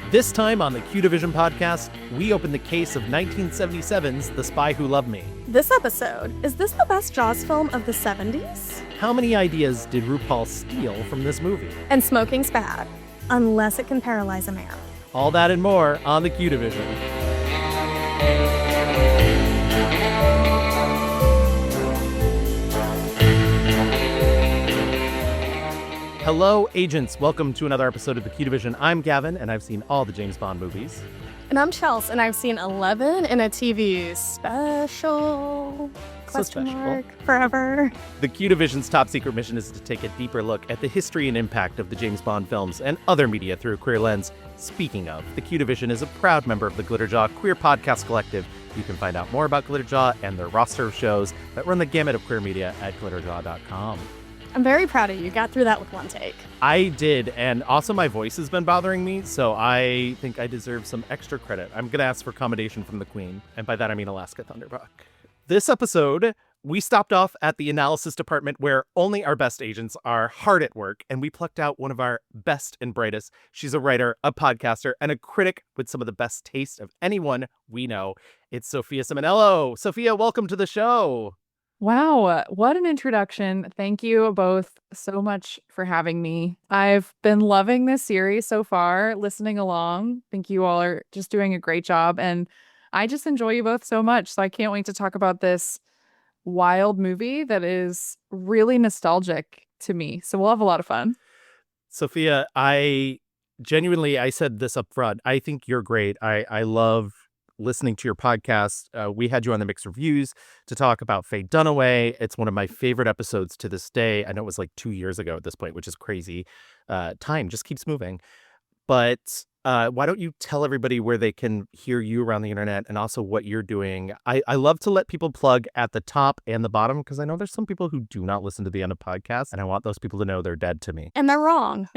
This time on the Q Division podcast, we open the case of 1977's The Spy Who Loved Me. This episode, is this the best Jaws film of the 70s? How many ideas did RuPaul steal from this movie? And smoking's bad, unless it can paralyze a man. All that and more on the Q Division. Hello, agents. Welcome to another episode of the Q Division. I'm Gavin, and I've seen all the James Bond movies. And I'm Chelsea, and I've seen 11 in a TV special. Question mark, forever. The Q Division's top secret mission is to take a deeper look at the history and impact of the James Bond films and other media through a queer lens. Speaking of, the Q Division is a proud member of the Glitterjaw Queer Podcast Collective. You can find out more about Glitterjaw and their roster of shows that run the gamut of queer media at glitterjaw.com. I'm very proud of you. You got through that with one take. I did, and also my voice has been bothering me, so I think I deserve some extra credit. I'm going to ask for accommodation from the Queen, and by that I mean Alaska Thunderbuck. This episode, we stopped off at the analysis department where only our best agents are hard at work, and we plucked out one of our best and brightest. She's a writer, a podcaster, and a critic with some of the best taste of anyone we know. It's Sophia Ciminello. Sophia, welcome to the show. Wow, what an introduction. Thank you both so much for having me. I've been loving this series so far, listening along. I think you all are just doing a great job, and I just enjoy you both so much. So I can't wait to talk about this wild movie that is really nostalgic to me. So we'll have a lot of fun. Sophia, I said this up front. I think you're great. I love listening to your podcast. We had you on the Mixed Reviews to talk about Faye Dunaway. It's one of my favorite episodes to this day. I know it was like 2 years ago at this point, which is crazy. Time just keeps moving. But why don't you tell everybody where they can hear you around the internet and also what you're doing? I love to let people plug at the top and the bottom because I know there's some people who do not listen to the end of podcasts, and I want those people to know they're dead to me. And they're wrong.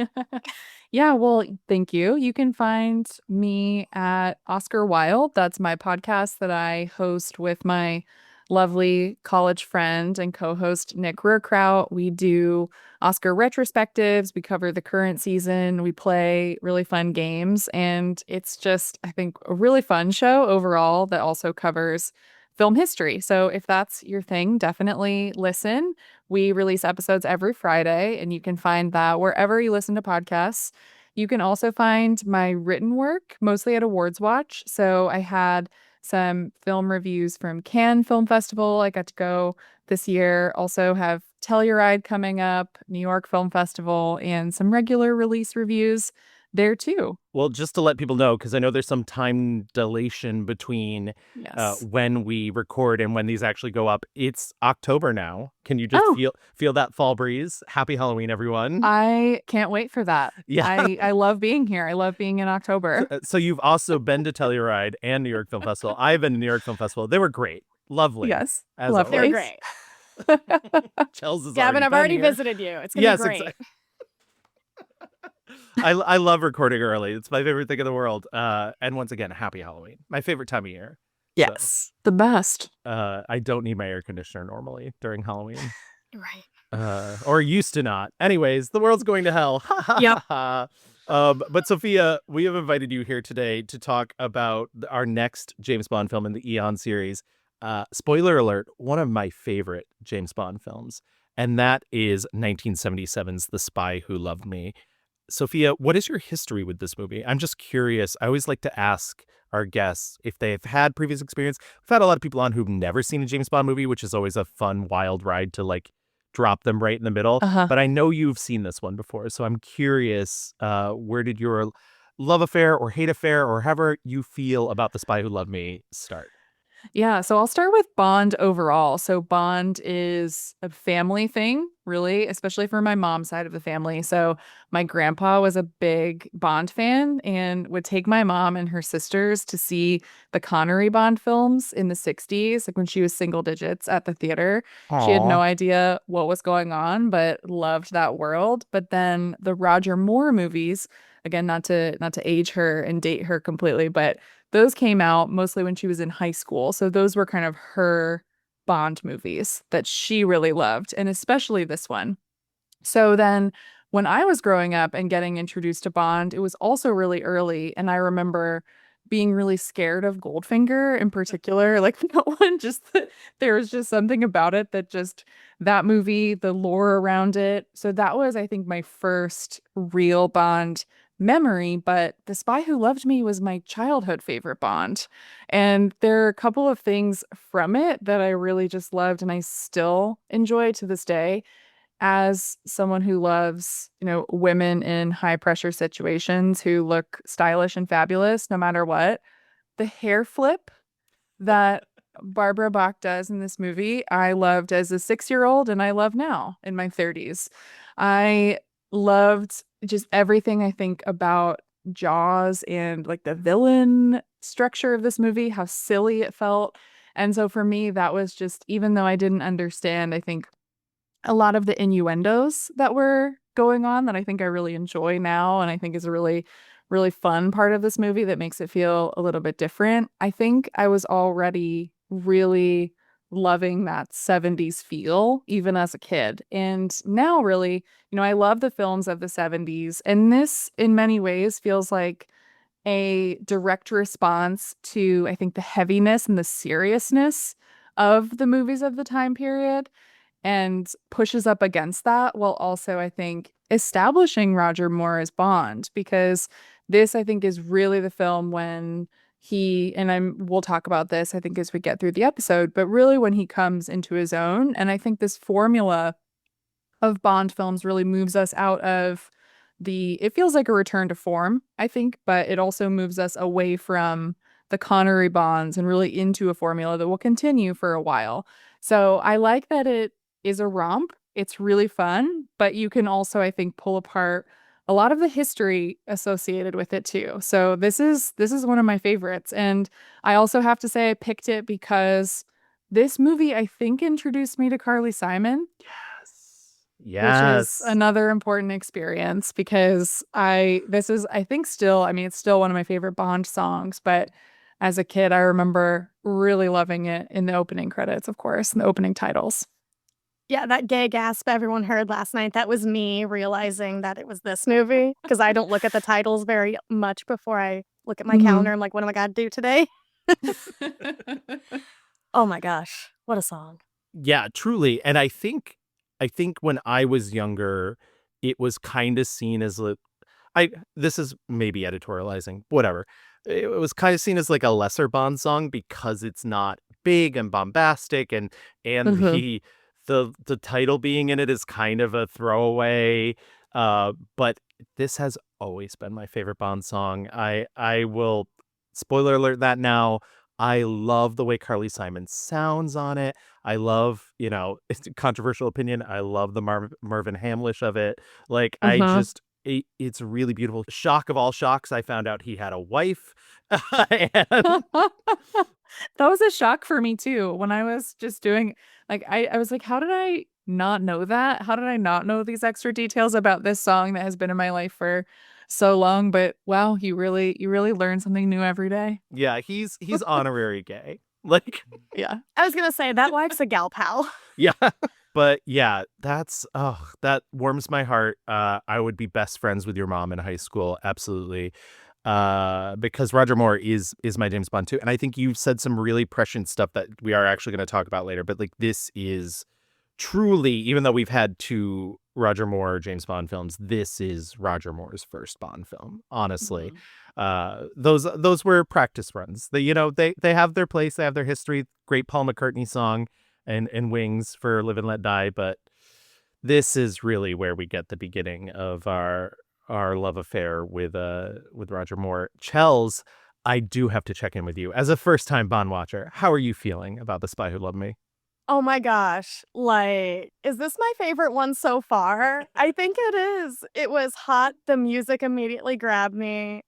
Yeah, well, thank you. You can find me at Oscar Wilde. That's my podcast that I host with my lovely college friend and co-host Nick Ruhrkraut. We do Oscar retrospectives. We cover the current season. We play really fun games. And it's just, I think, a really fun show overall that also covers film history. So if that's your thing, definitely listen. We release episodes every Friday, and you can find that wherever you listen to podcasts. You can also find my written work, mostly at Awards Watch. So I had some film reviews from Cannes Film Festival. I got to go this year. Also have Telluride coming up, New York Film Festival, and some regular release reviews there too. Well, just to let people know, because I know there's some time dilation between when we record and when these actually go up. It's October now. Can you just feel that fall breeze? Happy Halloween, everyone. I can't wait for that. Yeah. I love being here. I love being in October. So you've also been to Telluride and New York Film Festival. I've been to New York Film Festival. They were great. Lovely. Yes. They were great. Chelsea's Gavin, I've already here. visited you. It's going to be great. Exactly. I love recording early. It's my favorite thing in the world. And once again, happy Halloween. My favorite time of year. Yes. The best. I don't need my air conditioner normally during Halloween. Right. Or used to not. Anyways, the world's going to hell. Yep. But Sophia, we have invited you here today to talk about our next James Bond film in the Eon series. Spoiler alert, one of my favorite James Bond films. And that is 1977's The Spy Who Loved Me. Sophia, what is your history with this movie? I'm just curious. I always like to ask our guests if they've had previous experience. We've had a lot of people on who've never seen a James Bond movie, which is always a fun, wild ride to like drop them right in the middle. But I know you've seen this one before. So I'm curious, where did your love affair or hate affair or however you feel about The Spy Who Loved Me start? Yeah, so I'll start with Bond overall. So Bond is a family thing, really, especially for my mom's side of the family. So my grandpa was a big Bond fan and would take my mom and her sisters to see the Connery Bond films in the 60s, like when she was single digits at the theater. Aww. She had no idea what was going on, but loved that world. But then the Roger Moore movies, again, not to age her and date her completely, but those came out mostly when she was in high school. So those were kind of her Bond movies that she really loved, and especially this one. So then when I was growing up and getting introduced to Bond, it was also really early. And I remember being really scared of Goldfinger in particular. Like that one, there was just something about it that just that movie, the lore around it. So that was, I think, my first real Bond memory. But The Spy Who Loved Me was my childhood favorite Bond. And there are a couple of things from it that I really just loved and I still enjoy to this day as someone who loves, women in high pressure situations who look stylish and fabulous no matter what. The hair flip that Barbara Bach does in this movie, I loved as a 6-year-old and I love now in my 30s. I loved just everything I think about Jaws and like the villain structure of this movie, how silly it felt. And so for me, that was just, even though I didn't understand, I think a lot of the innuendos that were going on that I think I really enjoy now and I think is a really, really fun part of this movie that makes it feel a little bit different. I think I was already really loving that 70s feel even as a kid. And now really, I love the films of the 70s and this in many ways feels like a direct response to I think the heaviness and the seriousness of the movies of the time period and pushes up against that while also, I think, establishing Roger Moore as Bond because this, I think, is really the film when we'll talk about this, I think, as we get through the episode, but really when he comes into his own. And I think this formula of Bond films really moves us out of it feels like a return to form, I think, but it also moves us away from the Connery Bonds and really into a formula that will continue for a while. So I like that it is a romp. It's really fun, but you can also, I think, pull apart a lot of the history associated with it too. So this is one of my favorites. And I also have to say I picked it because this movie, I think, introduced me to Carly Simon. Yes. Which is another important experience because I think still, I mean, it's still one of my favorite Bond songs, but as a kid, I remember really loving it in the opening credits, of course, and the opening titles. Yeah, that gay gasp everyone heard last night, that was me realizing that it was this movie because I don't look at the titles very much before I look at my calendar. I'm like, what am I going to do today? Oh my gosh, what a song. Yeah, truly. And I think when I was younger, it was kind of seen as this is maybe editorializing, whatever. It was kind of seen as like a lesser Bond song because it's not big and bombastic and the title being in it is kind of a throwaway. But this has always been my favorite Bond song. I will spoiler alert that now. I love the way Carly Simon sounds on it. I love, it's a controversial opinion. I love the Marvin Hamlish of it. Like, it's really beautiful. Shock of all shocks, I found out he had a wife. That was a shock for me too. When I was just doing, like, I was like, how did I not know that? How did I not know these extra details about this song that has been in my life for so long? But wow, you really learn something new every day. Yeah, he's honorary gay. Like, yeah. I was gonna say that wife's a gal pal. Yeah. But yeah, that warms my heart. I would be best friends with your mom in high school. Absolutely. Because Roger Moore is my James Bond too. And I think you've said some really prescient stuff that we are actually going to talk about later. But like, this is truly, even though we've had 2 Roger Moore James Bond films, this is Roger Moore's first Bond film. Honestly, those were practice runs. They have their place, they have their history. Great Paul McCartney song and Wings for Live and Let Die, but this is really where we get the beginning of our love affair with Roger Moore. Chels, I do have to check in with you as a first-time Bond watcher. How are you feeling about The Spy Who Loved Me? Oh my gosh. Like, is this my favorite one so far? I think it is. It was hot. The music immediately grabbed me.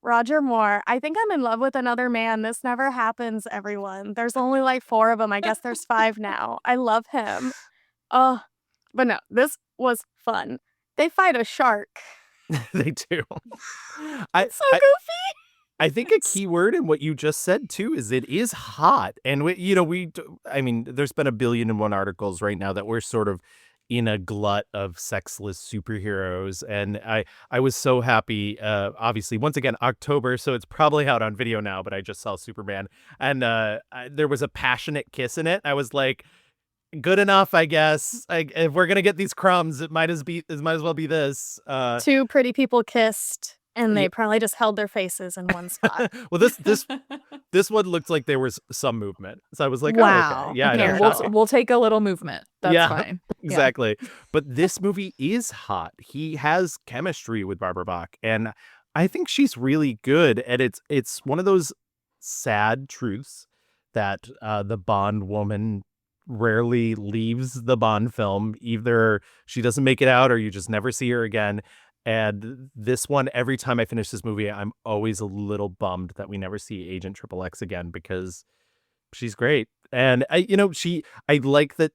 Roger Moore. I think I'm in love with another man. This never happens, everyone. There's only like 4 of them. I guess there's 5 now. I love him. Oh, but no, this was fun. They fight a shark. They do. It's so goofy. I think a key word in what you just said too is it is hot, and there's been a billion and one articles right now that we're sort of in a glut of sexless superheroes. And I was so happy. Obviously, once again, October, so it's probably out on video now, but I just saw Superman. And there was a passionate kiss in it. I was like, good enough, I guess. If we're going to get these crumbs, it might as well be this. Two pretty people kissed, and they Yeah. probably just held their faces in one spot. Well, this one looked like there was some movement. So I was like, Wow. oh, okay. Yeah, I know. Okay, Yeah, we'll take a little movement. That's Yeah. fine. Exactly. But this movie is hot. He has chemistry with Barbara Bach, and I think she's really good. And it's one of those sad truths that the Bond woman rarely leaves the Bond film. Either she doesn't make it out or you just never see her again. And this one, every time I finish this movie, I'm always a little bummed that we never see Agent XXX again, because she's great. And I like that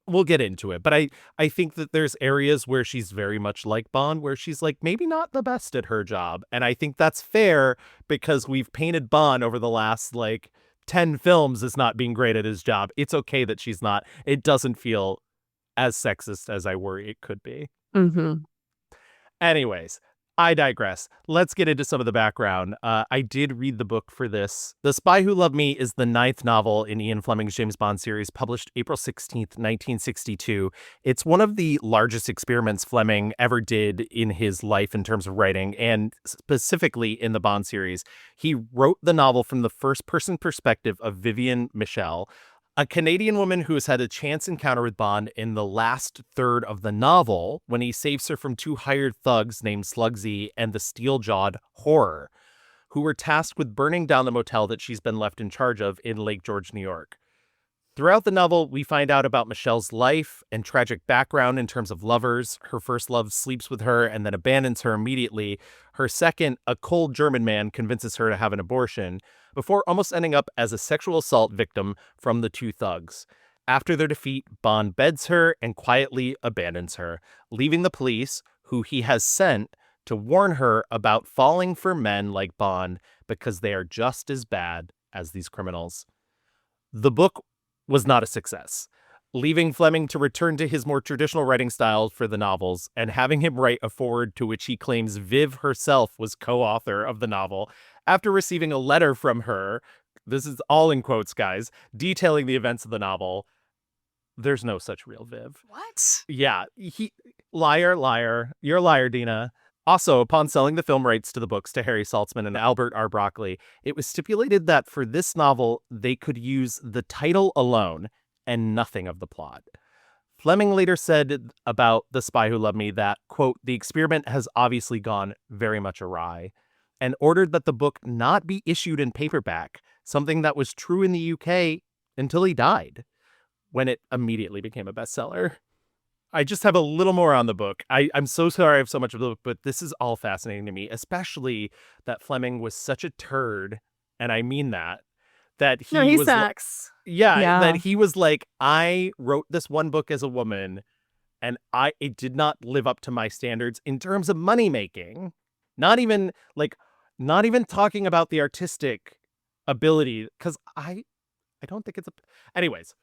we'll get into it, but I think that there's areas where she's very much like Bond, where she's like maybe not the best at her job. And I think that's fair, because we've painted Bond over the last 10 films as not being great at his job. It's okay that she's not. It doesn't feel as sexist as I worry it could be. Mm-hmm. Anyways, I digress. Let's get into some of the background. I did read the book for this. The Spy Who Loved Me is the 9th novel in Ian Fleming's James Bond series, published April 16th, 1962. It's one of the largest experiments Fleming ever did in his life in terms of writing, and specifically in the Bond series. He wrote the novel from the first-person perspective of Vivian Michel, a Canadian woman who has had a chance encounter with Bond in the last third of the novel, when he saves her from two hired thugs named Slugsy and the steel-jawed Horror, who were tasked with burning down the motel that she's been left in charge of in Lake George, New York. Throughout the novel, we find out about Michelle's life and tragic background in terms of lovers. Her first love sleeps with her and then abandons her immediately. Her second, a cold German man, convinces her to have an abortion, before almost ending up as a sexual assault victim from the two thugs. After their defeat, Bond beds her and quietly abandons her, leaving the police, who he has sent, to warn her about falling for men like Bond, because they are just as bad as these criminals. The book was not a success, leaving Fleming to return to his more traditional writing style for the novels, and having him write a foreword to which he claims Viv herself was co-author of the novel, after receiving a letter from her, this is all in quotes, guys, detailing the events of the novel. There's no such real Viv. What? Yeah, liar. You're a liar, Dina. Also, upon selling the film rights to the books to Harry Saltzman and Albert R. Broccoli, it was stipulated that for this novel, they could use the title alone and nothing of the plot. Fleming later said about The Spy Who Loved Me that, quote, the experiment has obviously gone very much awry, and ordered that the book not be issued in paperback, something that was true in the UK until he died, when it immediately became a bestseller. I just have a little more on the book. I'm so sorry I have so much of the book, but this is all fascinating to me, especially that Fleming was such a turd, and I mean that He was sucks. Yeah. that he was like, I wrote this one book as a woman, and it did not live up to my standards in terms of money making. Not even talking about the artistic ability, because I don't think it's anyways.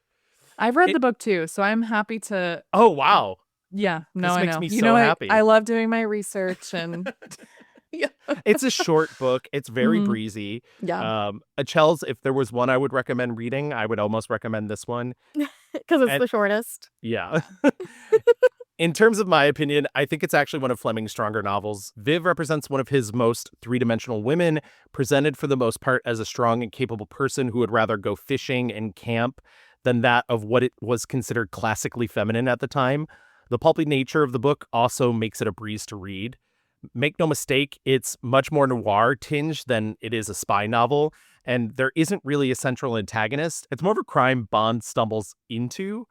I've read the book too, so I'm happy to. Oh, wow. Yeah, no, This I makes know. me You so know, happy. I love doing my research and. Yeah. It's a short book. It's very Mhm. breezy. Yeah. Chel's, if there was one I would recommend reading, I would almost recommend this one. Because it's And- the shortest. Yeah. In terms of my opinion, I think it's actually one of Fleming's stronger novels. Viv represents one of his most three-dimensional women, presented for the most part as a strong and capable person who would rather go fishing and camp than that of what it was considered classically feminine at the time. The pulpy nature of the book also makes it a breeze to read. Make no mistake, it's much more noir tinged than it is a spy novel, and there isn't really a central antagonist. It's more of a crime Bond stumbles into.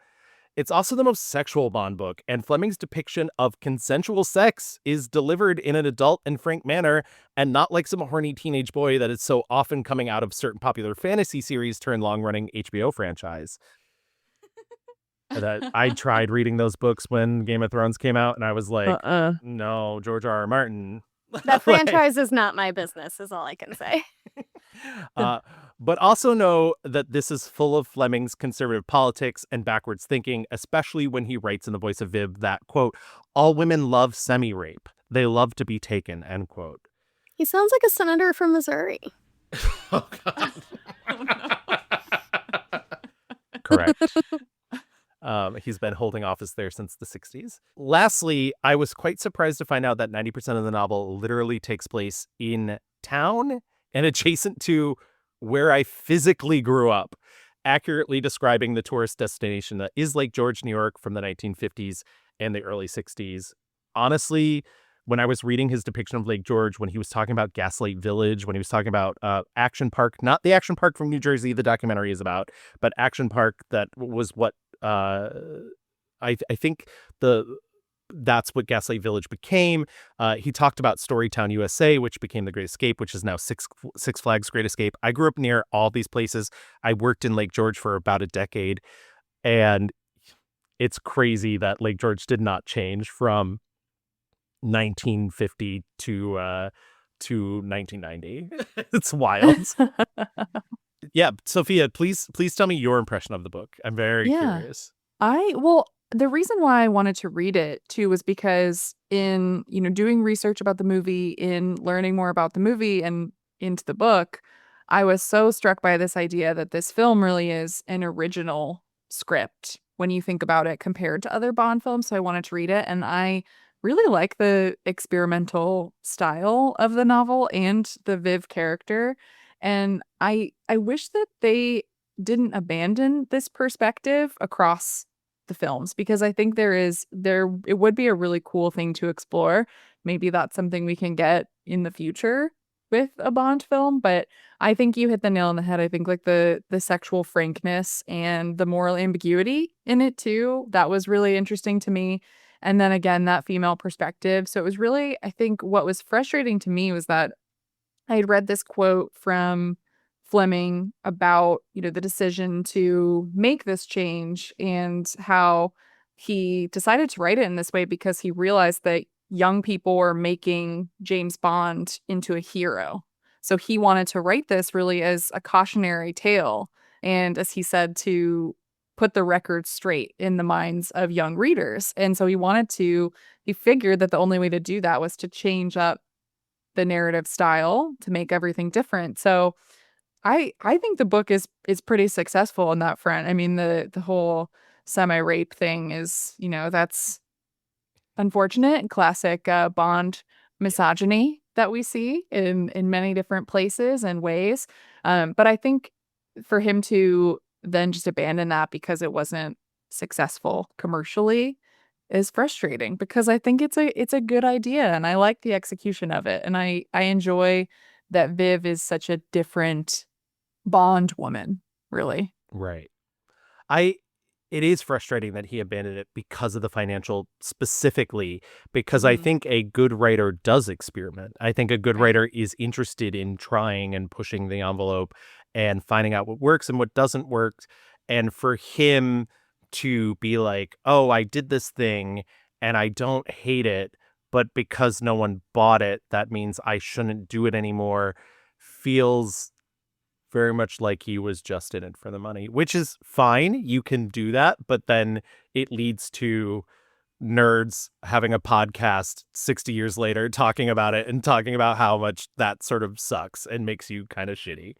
It's also the most sexual Bond book, and Fleming's depiction of consensual sex is delivered in an adult and frank manner, and not like some horny teenage boy that is so often coming out of certain popular fantasy series turned long-running HBO franchise. That I tried reading those books when Game of Thrones came out, and I was like, no, George R. Martin. That franchise is not my business, is all I can say. But also know that this is full of Fleming's conservative politics and backwards thinking, especially when he writes in the voice of Viv that, quote, all women love semi-rape. They love to be taken, end quote. He sounds like a senator from Missouri. Oh, God. Oh, no. Correct. He's been holding office there since the 60s. Lastly, I was quite surprised to find out that 90% of the novel literally takes place in town and adjacent to where I physically grew up, accurately describing the tourist destination that is Lake George, New York from the 1950s and the early 60s. Honestly, when I was reading his depiction of Lake George, when he was talking about Gaslight Village, when he was talking about Action Park, not the Action Park from New Jersey the documentary is about, but Action Park that was what I think that's what Gaslight Village became. He talked about Storytown, USA, which became the Great Escape, which is now Six Flags Great Escape. I grew up near all these places. I worked in Lake George for about a decade, and it's crazy that Lake George did not change from 1950 to 1990. It's wild. Yeah, Sophia, please tell me your impression of the book. I'm very curious. Well, the reason why I wanted to read it too was because in, doing research about the movie, in learning more about the movie and into the book, I was so struck by this idea that this film really is an original script when you think about it compared to other Bond films. So I wanted to read it, and I really like the experimental style of the novel and the Viv character. And I wish that they didn't abandon this perspective across the films, because I think it would be a really cool thing to explore. Maybe that's something we can get in the future with a Bond film, but I think you hit the nail on the head. I think like the sexual frankness and the moral ambiguity in it too, that was really interesting to me. And then again, that female perspective. So it was really, I think what was frustrating to me was that I had read this quote from Fleming about, the decision to make this change and how he decided to write it in this way because he realized that young people were making James Bond into a hero. So he wanted to write this really as a cautionary tale. And as he said, to put the record straight in the minds of young readers. And so he figured that the only way to do that was to change up the narrative style to make everything different. So I think the book is pretty successful on that front. I mean, the whole semi-rape thing is, that's unfortunate and classic Bond misogyny that we see in many different places and ways. But I think for him to then just abandon that because it wasn't successful commercially is frustrating, because I think it's a good idea and I like the execution of it. And I enjoy that Viv is such a different Bond woman, really. Right. It is frustrating that he abandoned it because of the financial, specifically, because I think a good writer does experiment. I think a good writer is interested in trying and pushing the envelope and finding out what works and what doesn't work. And for him to be like, oh, I did this thing and I don't hate it, but because no one bought it, that means I shouldn't do it anymore, feels very much like he was just in it for the money, which is fine. You can do that, but then it leads to nerds having a podcast 60 years later talking about it and talking about how much that sort of sucks and makes you kind of shitty.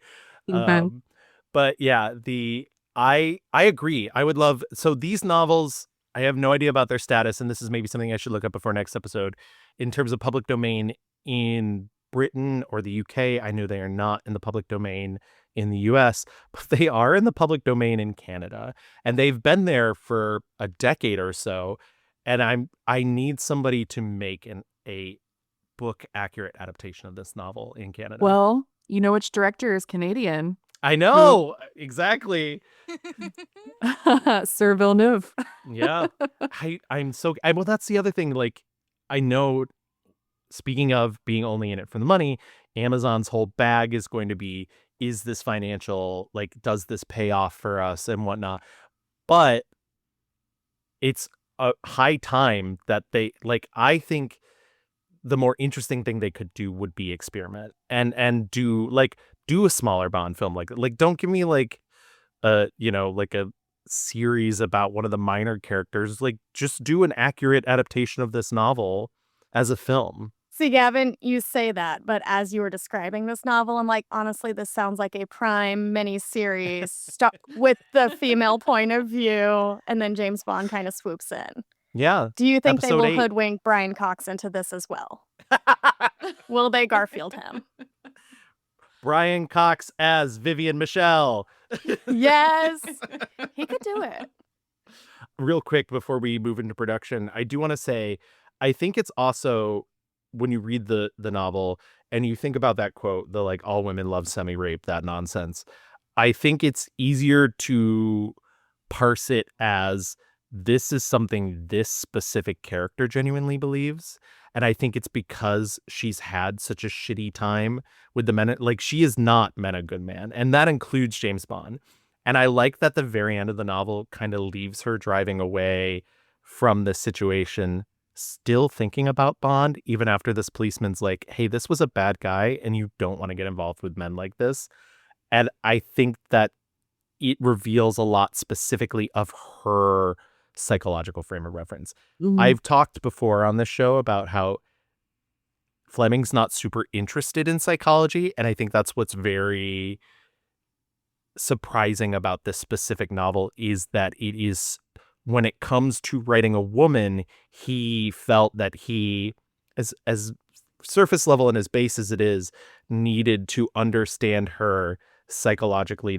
But yeah, I agree. I would love, so these novels, I have no idea about their status, and this is maybe something I should look up before next episode. In terms of public domain in Britain or the UK, I know they are not in the public domain in the US, but they are in the public domain in Canada, and they've been there for a decade or so. And I need somebody to make a book accurate adaptation of this novel in Canada. Well, you know which director is Canadian? I know, exactly. Sir Villeneuve. Yeah. Well, that's the other thing. Like, I know, speaking of being only in it for the money, Amazon's whole bag is going to be, is this financial, like, does this pay off for us and whatnot? But it's a high time that I think the more interesting thing they could do would be experiment and do, like, do a smaller Bond film like don't give me like a series about one of the minor characters. Like, just do an accurate adaptation of this novel as a film. See, Gavin, you say that, but as you were describing this novel, I'm like, honestly, this sounds like a prime miniseries stuck with the female point of view, and then James Bond kind of swoops in. Yeah. Do you think they Episode will 8. hoodwink Brian Cox into this as well? Will they Garfield him? Brian Cox as Vivian Michelle. Yes, he could do it. Real quick before we move into production, I do want to say, I think it's also, when you read the novel and you think about that quote, the like all women love semi-rape, that nonsense, I think it's easier to parse it as this is something this specific character genuinely believes. And I think it's because she's had such a shitty time with the men. Like, she is not men a good man. And that includes James Bond. And I like that the very end of the novel kind of leaves her driving away from the situation, still thinking about Bond, even after this policeman's like, hey, this was a bad guy and you don't want to get involved with men like this. And I think that it reveals a lot specifically of her psychological frame of reference. I've talked before on this show about how Fleming's not super interested in psychology, and I think that's what's very surprising about this specific novel, is that it is, when it comes to writing a woman, he felt that he, as surface level and as base as it is, needed to understand her psychologically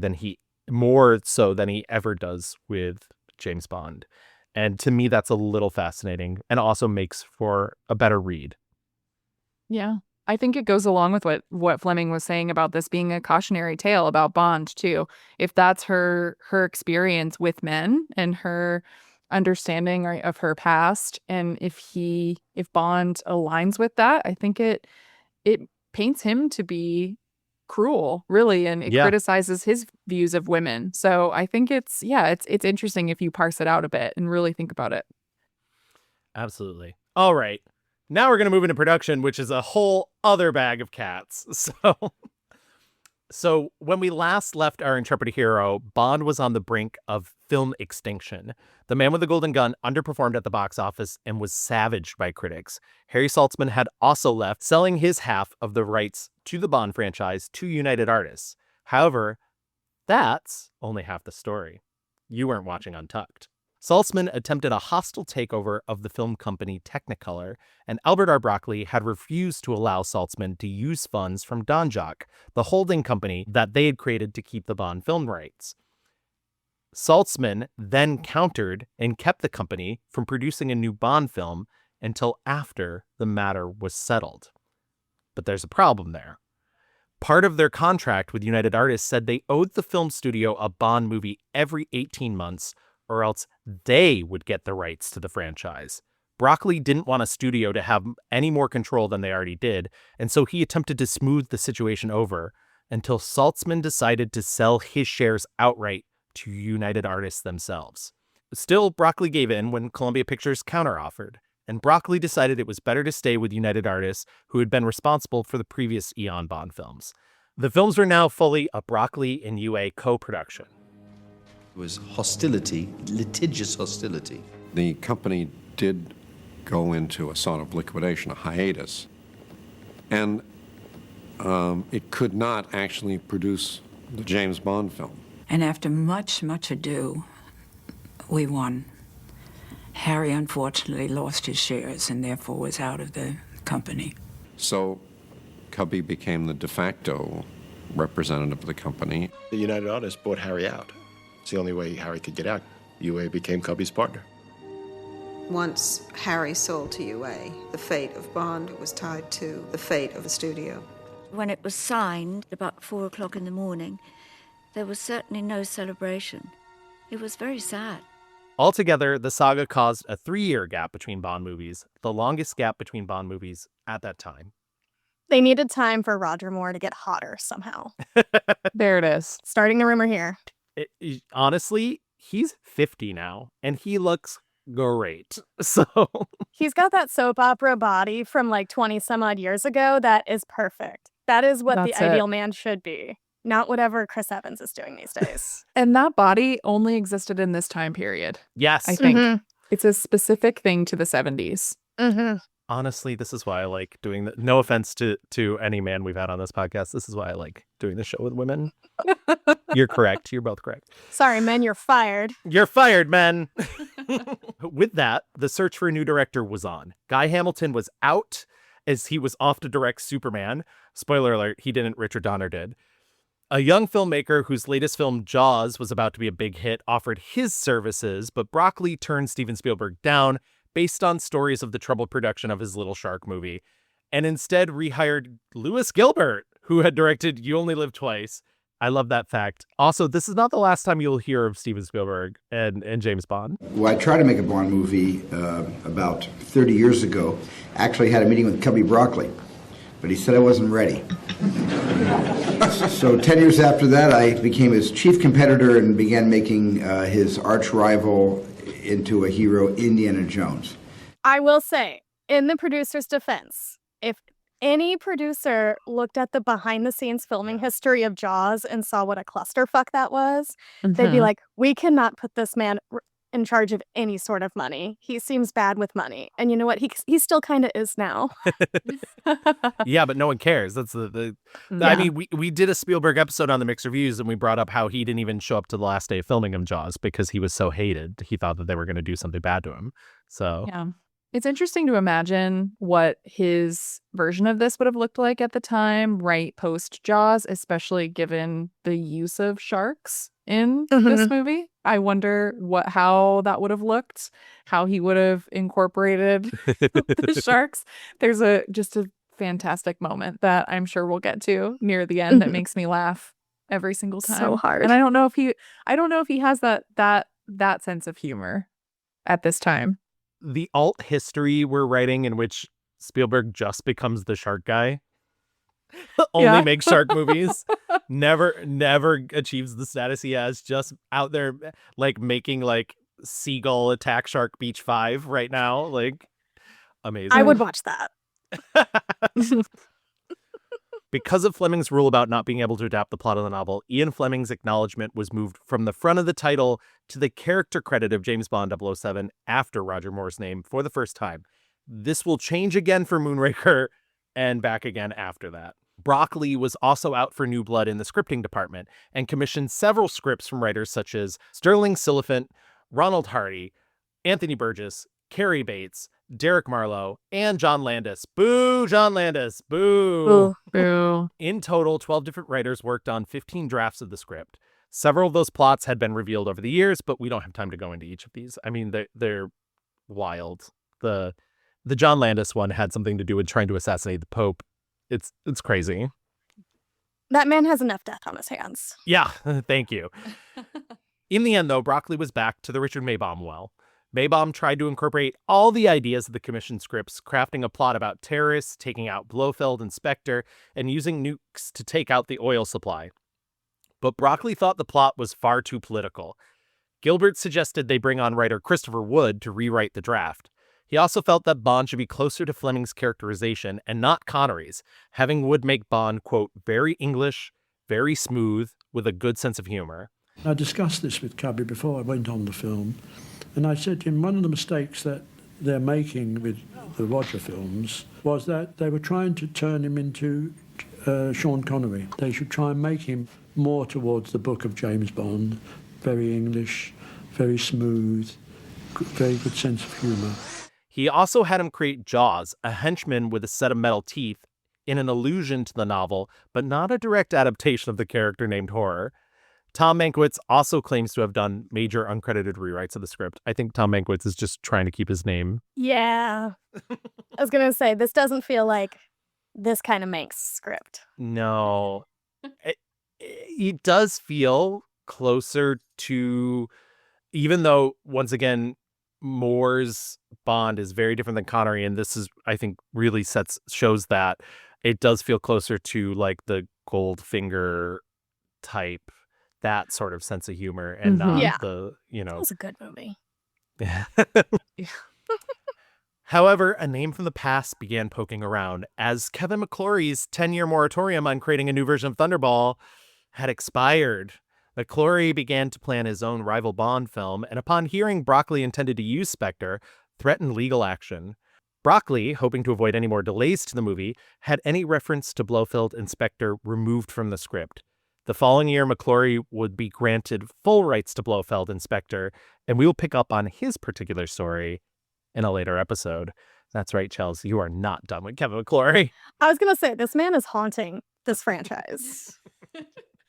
more so than he ever does with James Bond. And to me, that's a little fascinating and also makes for a better read. Yeah. I think it goes along with what Fleming was saying about this being a cautionary tale about Bond too. If that's her experience with men and her understanding of her past, and if Bond aligns with that, I think it paints him to be cruel, really, and it criticizes his views of women. So I think it's interesting if you parse it out a bit and really think about it. Absolutely. All right. Now we're going to move into production, which is a whole other bag of cats. So when we last left our intrepid hero, Bond was on the brink of film extinction. The Man with the Golden Gun underperformed at the box office and was savaged by critics. Harry Saltzman had also left, selling his half of the rights to the Bond franchise to United Artists. However, that's only half the story. You weren't watching Untucked. Saltzman attempted a hostile takeover of the film company Technicolor, and Albert R. Broccoli had refused to allow Saltzman to use funds from Donjock, the holding company that they had created to keep the Bond film rights. Saltzman then countered and kept the company from producing a new Bond film until after the matter was settled. But there's a problem there. Part of their contract with United Artists said they owed the film studio a Bond movie every 18 months, or else they would get the rights to the franchise. Broccoli didn't want a studio to have any more control than they already did, and so he attempted to smooth the situation over until Saltzman decided to sell his shares outright to United Artists themselves. Still, Broccoli gave in when Columbia Pictures counteroffered, and Broccoli decided it was better to stay with United Artists, who had been responsible for the previous Eon Bond films. The films were now fully a Broccoli and UA co-production. It was hostility, litigious hostility. The company did go into a sort of liquidation, a hiatus, and it could not actually produce the James Bond film. And after much, much ado, we won. Harry unfortunately lost his shares and therefore was out of the company. So Cubby became the de facto representative of the company. The United Artists bought Harry out. It's the only way Harry could get out. UA became Cubby's partner. Once Harry sold to UA, the fate of Bond was tied to the fate of the studio. When it was signed, about 4 o'clock in the morning, there was certainly no celebration. It was very sad. Altogether, the saga caused a 3-year gap between Bond movies, the longest gap between Bond movies at that time. They needed time for Roger Moore to get hotter somehow. There it is. Starting the rumor here. Honestly, he's 50 now, and he looks great. So he's got that soap opera body from like 20 some odd years ago that is perfect. That is what That's the it. ideal man should be, not whatever Chris Evans is doing these days. And that body only existed in this time period. Yes. I think Mhm. it's a specific thing to the 70s. Mm-hmm. Honestly, this is why I like doing the. No offense to any man we've had on this podcast. This is why I like doing the show with women. You're correct. You're both correct. Sorry, men, you're fired. You're fired, men. With that, the search for a new director was on. Guy Hamilton was out as he was off to direct Superman. Spoiler alert, he didn't, Richard Donner did. A young filmmaker whose latest film, Jaws, was about to be a big hit offered his services, but Broccoli turned Steven Spielberg down based on stories of the troubled production of his Little Shark movie, and instead rehired Lewis Gilbert, who had directed You Only Live Twice. I love that fact. Also, this is not the last time you'll hear of Steven Spielberg and James Bond. Well, I tried to make a Bond movie about 30 years ago. Actually had a meeting with Cubby Broccoli, but he said I wasn't ready. So 10 years after that, I became his chief competitor and began making his arch rival into a hero, Indiana Jones. I will say, in the producer's defense, if any producer looked at the behind-the-scenes filming history of Jaws and saw what a clusterfuck that was, they'd be like, we cannot put this man in charge of any sort of money. He seems bad with money. And you know what? He still kind of is now. Yeah, but no one cares. That's the Yeah. I mean, we did a Spielberg episode on the Mixed Reviews, and we brought up how he didn't even show up to the last day of filming of Jaws because he was so hated. He thought that they were going to do something bad to him. So Yeah. It's interesting to imagine what his version of this would have looked like at the time, right post Jaws, especially given the use of sharks in this movie. I wonder how that would have looked, how he would have incorporated the sharks. There's just a fantastic moment that I'm sure we'll get to near the end that makes me laugh every single time. So hard. And I don't know if he has that sense of humor at this time. the alt history we're writing in which Spielberg just becomes the shark guy, only makes shark movies, never achieves the status he has, just out there like making like Seagull Attack Shark Beach 5 right now. Like, amazing. I would watch that. Because of Fleming's rule about not being able to adapt the plot of the novel, Ian Fleming's acknowledgement was moved from the front of the title to the character credit of James Bond 007 after Roger Moore's name for the first time. This will change again for Moonraker and back again after that. Broccoli was also out for new blood in the scripting department and commissioned several scripts from writers such as Sterling Siliphant, Ronald Hardy, Anthony Burgess, Cary Bates, Derek Marlowe, and John Landis. Boo, John Landis. Boo. Boo. In total, 12 different writers worked on 15 drafts of the script. Several of those plots had been revealed over the years, but we don't have time to go into each of these. I mean, they're wild. The John Landis one had something to do with trying to assassinate the Pope. It's crazy. That man has enough death on his hands. Yeah, thank you. In the end, though, Broccoli was back to the Richard Maibaum well. Maibaum tried to incorporate all the ideas of the commission scripts, crafting a plot about terrorists, taking out Blofeld and Spectre, and using nukes to take out the oil supply. But Broccoli thought the plot was far too political. Gilbert suggested they bring on writer Christopher Wood to rewrite the draft. He also felt that Bond should be closer to Fleming's characterization and not Connery's, having Wood make Bond, quote, very English, very smooth, with a good sense of humor. I discussed this with Cubby before I went on the film, and I said to him, one of the mistakes that they're making with the Roger films was that they were trying to turn him into Sean Connery. They should try and make him more towards the book of James Bond, very English, very smooth, very good sense of humour. He also had him create Jaws, a henchman with a set of metal teeth, in an allusion to the novel, but not a direct adaptation of the character named Horror. Tom Mankiewicz also claims to have done major uncredited rewrites of the script. I think Tom Mankiewicz is just trying to keep his name. Yeah. I was going to say, this doesn't feel like this kind of Manx script. No. It does feel closer to, even though, once again, Moore's Bond is very different than Connery, and this is, I think, really shows that it does feel closer to like the Goldfinger type, that sort of sense of humor, and not the, you know. It was a good movie. However, a name from the past began poking around as Kevin McClory's 10-year moratorium on creating a new version of Thunderball had expired. McClory began to plan his own rival Bond film, and upon hearing Broccoli intended to use Spectre, threatened legal action. Broccoli, hoping to avoid any more delays to the movie, had any reference to Blofeld and Spectre removed from the script. The following year, McClory would be granted full rights to Blofeld and Spectre, and we will pick up on his particular story in a later episode. That's right, Chelsea, you are not done with Kevin McClory. I was going to say, this man is haunting this franchise.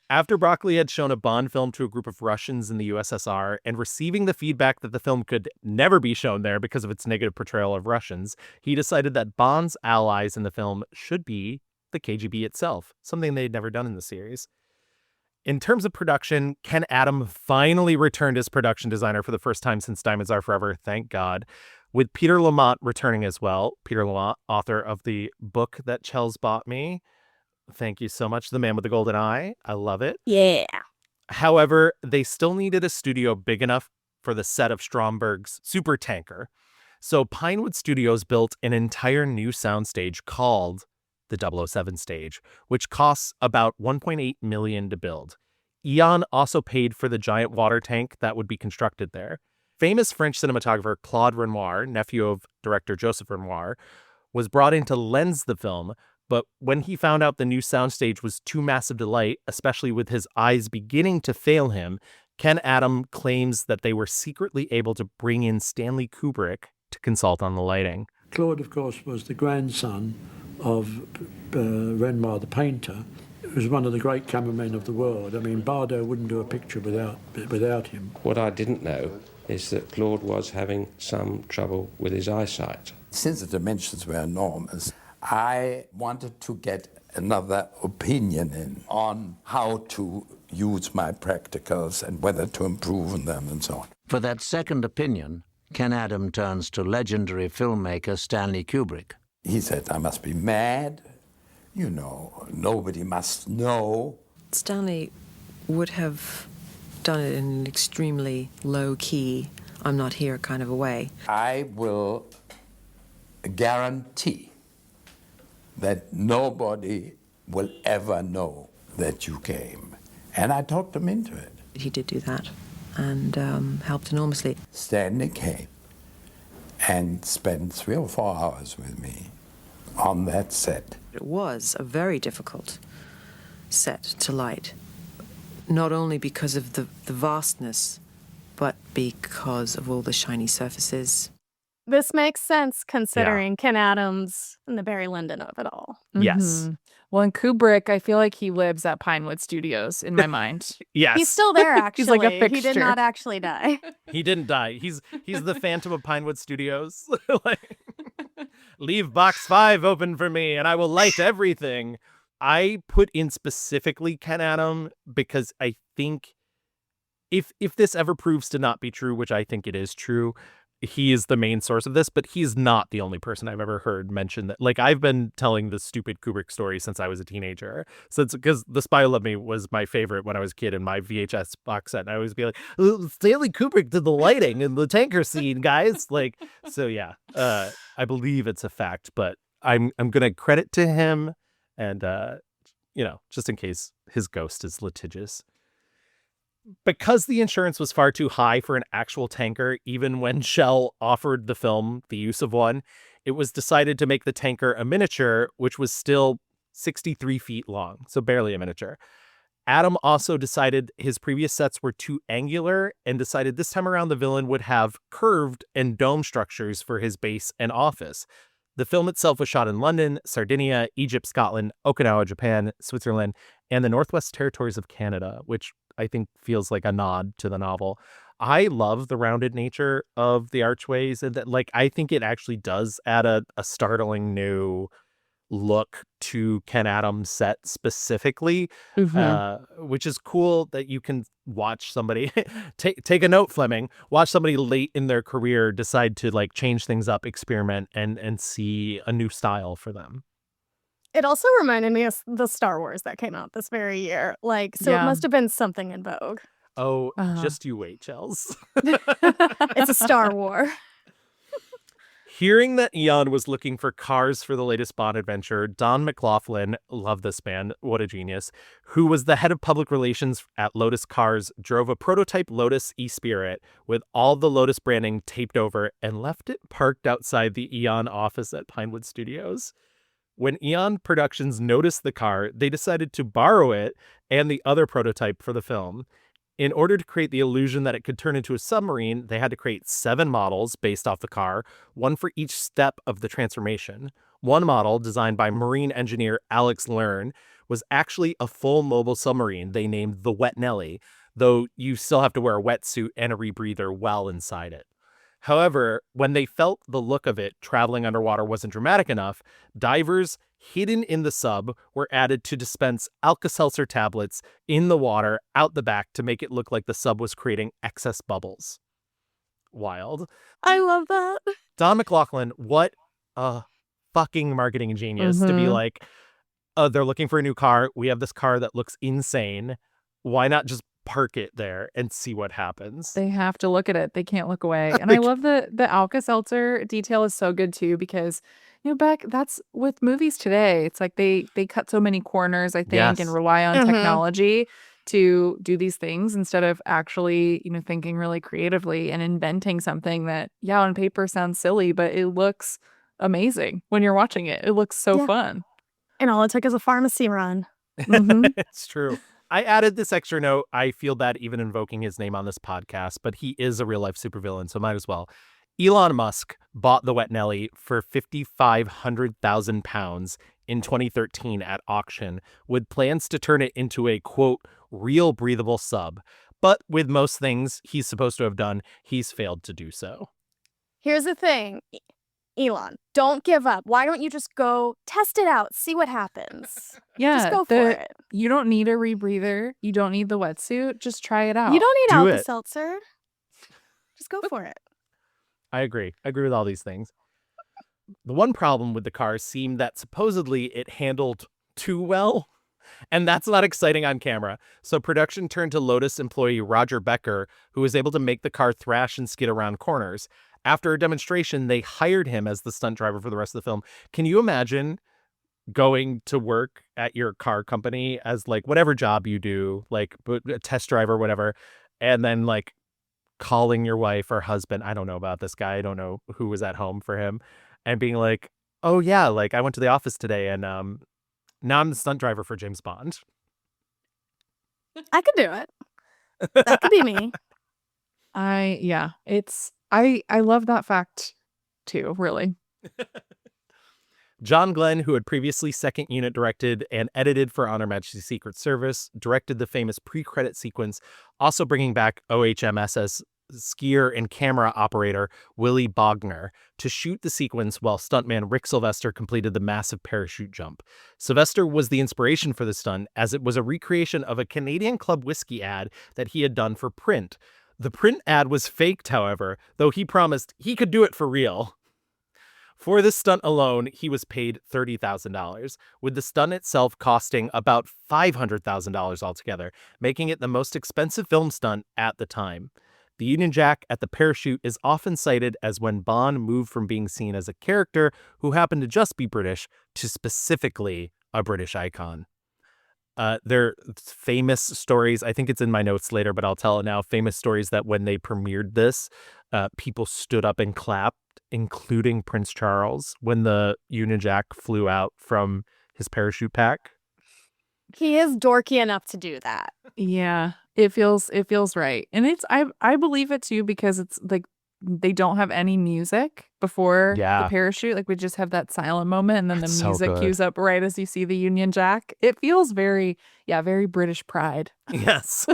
After Broccoli had shown a Bond film to a group of Russians in the USSR and receiving the feedback that the film could never be shown there because of its negative portrayal of Russians, he decided that Bond's allies in the film should be the KGB itself, something they'd never done in the series. In terms of production, Ken Adam finally returned as production designer for the first time since Diamonds Are Forever, thank God, with Peter Lamont returning as well. Peter Lamont, author of the book that Chels bought me. Thank you so much. The Man with the Golden Eye. I love it. Yeah. However, they still needed a studio big enough for the set of Stromberg's supertanker. So Pinewood Studios built an entire new soundstage called the 007 stage, which costs about $1.8 million to build. Eon also paid for the giant water tank that would be constructed there. Famous French cinematographer Claude Renoir, nephew of director Joseph Renoir, was brought in to lens the film, but when he found out the new soundstage was too massive to light, especially with his eyes beginning to fail him, Ken Adam claims that they were secretly able to bring in Stanley Kubrick to consult on the lighting. Claude, of course, was the grandson of Renoir the painter. He was one of the great cameramen of the world. I mean, Bardot wouldn't do a picture without him. What I didn't know is that Claude was having some trouble with his eyesight. Since the dimensions were enormous, I wanted to get another opinion in on how to use my practicals and whether to improve on them and so on. For that second opinion, Ken Adam turns to legendary filmmaker Stanley Kubrick. He said, I must be mad. You know, nobody must know. Stanley would have done it in an extremely low-key, I'm not here kind of a way. I will guarantee that nobody will ever know that you came. And I talked him into it. He did do that and helped enormously. Stanley came and spent 3 or 4 hours with me on that set. It was a very difficult set to light, not only because of the vastness, but because of all the shiny surfaces. This makes sense considering Ken Adams and the Barry Lyndon of it all. Yes. Mm-hmm. Well, in Kubrick, I feel like he lives at Pinewood Studios in my mind. Yes. He's still there, actually. He's like a He fixture. did not actually die. He didn't die. He's the Phantom of Pinewood Studios. Like, leave box 5 open for me and I will light everything. I put in specifically Ken Adam because I think if this ever proves to not be true, which I think it is true, he is the main source of this, but he's not the only person I've ever heard mention that. Like, I've been telling the stupid Kubrick story since I was a teenager. So it's because The Spy Who Loved Me was my favorite when I was a kid in my VHS box set. And I always be like, Stanley Kubrick did the lighting in the tanker scene, guys. Like, so yeah, I believe it's a fact, but I'm going to credit to him and, just in case his ghost is litigious. Because the insurance was far too high for an actual tanker, even when Shell offered the film the use of one, it was decided to make the tanker a miniature, which was still 63 feet long, so barely a miniature. Adam also decided his previous sets were too angular and decided this time around the villain would have curved and dome structures for his base and office. The film itself was shot in London, Sardinia, Egypt, Scotland, Okinawa, Japan, Switzerland, and the Northwest Territories of Canada, which I think feels like a nod to the novel. I love the rounded nature of the archways, and that, like, I think it actually does add a startling new look to Ken Adams' set specifically, which is cool that you can watch somebody take a note, Fleming, watch somebody late in their career decide to like change things up, experiment and see a new style for them. It also reminded me of the Star Wars that came out this very year. Like, so it must have been something in vogue. Oh, just you wait, Chels. It's a Star War. Hearing that Eon was looking for cars for the latest Bond adventure, Don McLaughlin, love this man, what a genius, who was the head of public relations at Lotus Cars, drove a prototype Lotus E-Spirit with all the Lotus branding taped over and left it parked outside the Eon office at Pinewood Studios. When Eon Productions noticed the car, they decided to borrow it and the other prototype for the film. In order to create the illusion that it could turn into a submarine, they had to create 7 models based off the car, one for each step of the transformation. One model, designed by marine engineer Alex Learn, was actually a full mobile submarine they named the Wet Nelly, though you still have to wear a wetsuit and a rebreather while inside it. However, when they felt the look of it traveling underwater wasn't dramatic enough, divers hidden in the sub were added to dispense Alka-Seltzer tablets in the water out the back to make it look like the sub was creating excess bubbles. Wild. I love that. Don McLaughlin, what a fucking marketing genius to be like, they're looking for a new car. We have this car that looks insane. Why not just park it there and see what happens? They have to look at it. They can't look away. And I love the Alka-Seltzer detail is so good too, because Beck, that's with movies today. It's like they cut so many corners, I think, Yes. and rely on technology to do these things instead of actually, thinking really creatively and inventing something that, on paper sounds silly, but it looks amazing when you're watching it. It looks so fun. And all it took is a pharmacy run. It's true. I added this extra note. I feel bad even invoking his name on this podcast, but he is a real life supervillain, so might as well. Elon Musk bought the Wet Nelly for £5,500,000 in 2013 at auction, with plans to turn it into a, quote, real breathable sub. But with most things he's supposed to have done, he's failed to do so. Here's the thing, Elon, don't give up. Why don't you just go test it out, see what happens? Just go for it. You don't need a rebreather. You don't need the wetsuit. Just try it out. You don't need Do it. Alka-Seltzer. Just go for it. I agree. I agree with all these things. The one problem with the car seemed that supposedly it handled too well, and that's not exciting on camera. So production turned to Lotus employee Roger Becker, who was able to make the car thrash and skid around corners. After a demonstration, they hired him as the stunt driver for the rest of the film. Can you imagine going to work at your car company as like whatever job you do, like a test driver, whatever, and then like calling your wife or husband, I don't know about this guy, I don't know who was at home for him, and being like, oh yeah, like I went to the office today and now I'm the stunt driver for James Bond. I could do it. That could be me. I love that fact too, really. John Glenn, who had previously second unit directed and edited for On Her Majesty's Secret Service, directed the famous pre-credit sequence, also bringing back OHMS's skier and camera operator Willie Bogner to shoot the sequence while stuntman Rick Sylvester completed the massive parachute jump. Sylvester was the inspiration for the stunt, as it was a recreation of a Canadian Club whiskey ad that he had done for print. The print ad was faked, however, though he promised he could do it for real. For this stunt alone, he was paid $30,000, with the stunt itself costing about $500,000 altogether, making it the most expensive film stunt at the time. The Union Jack at the parachute is often cited as when Bond moved from being seen as a character who happened to just be British to specifically a British icon. They're famous stories. I think it's in my notes later, but I'll tell it now. Famous stories that when they premiered this, people stood up and clapped, including Prince Charles, when the Union Jack flew out from his parachute pack. He is dorky enough to do that. Yeah, it feels right. And I believe it too, because it's like they don't have any music before the parachute. Like we just have that silent moment and then the music cues up right as you see the Union Jack. It feels very British pride. Yes.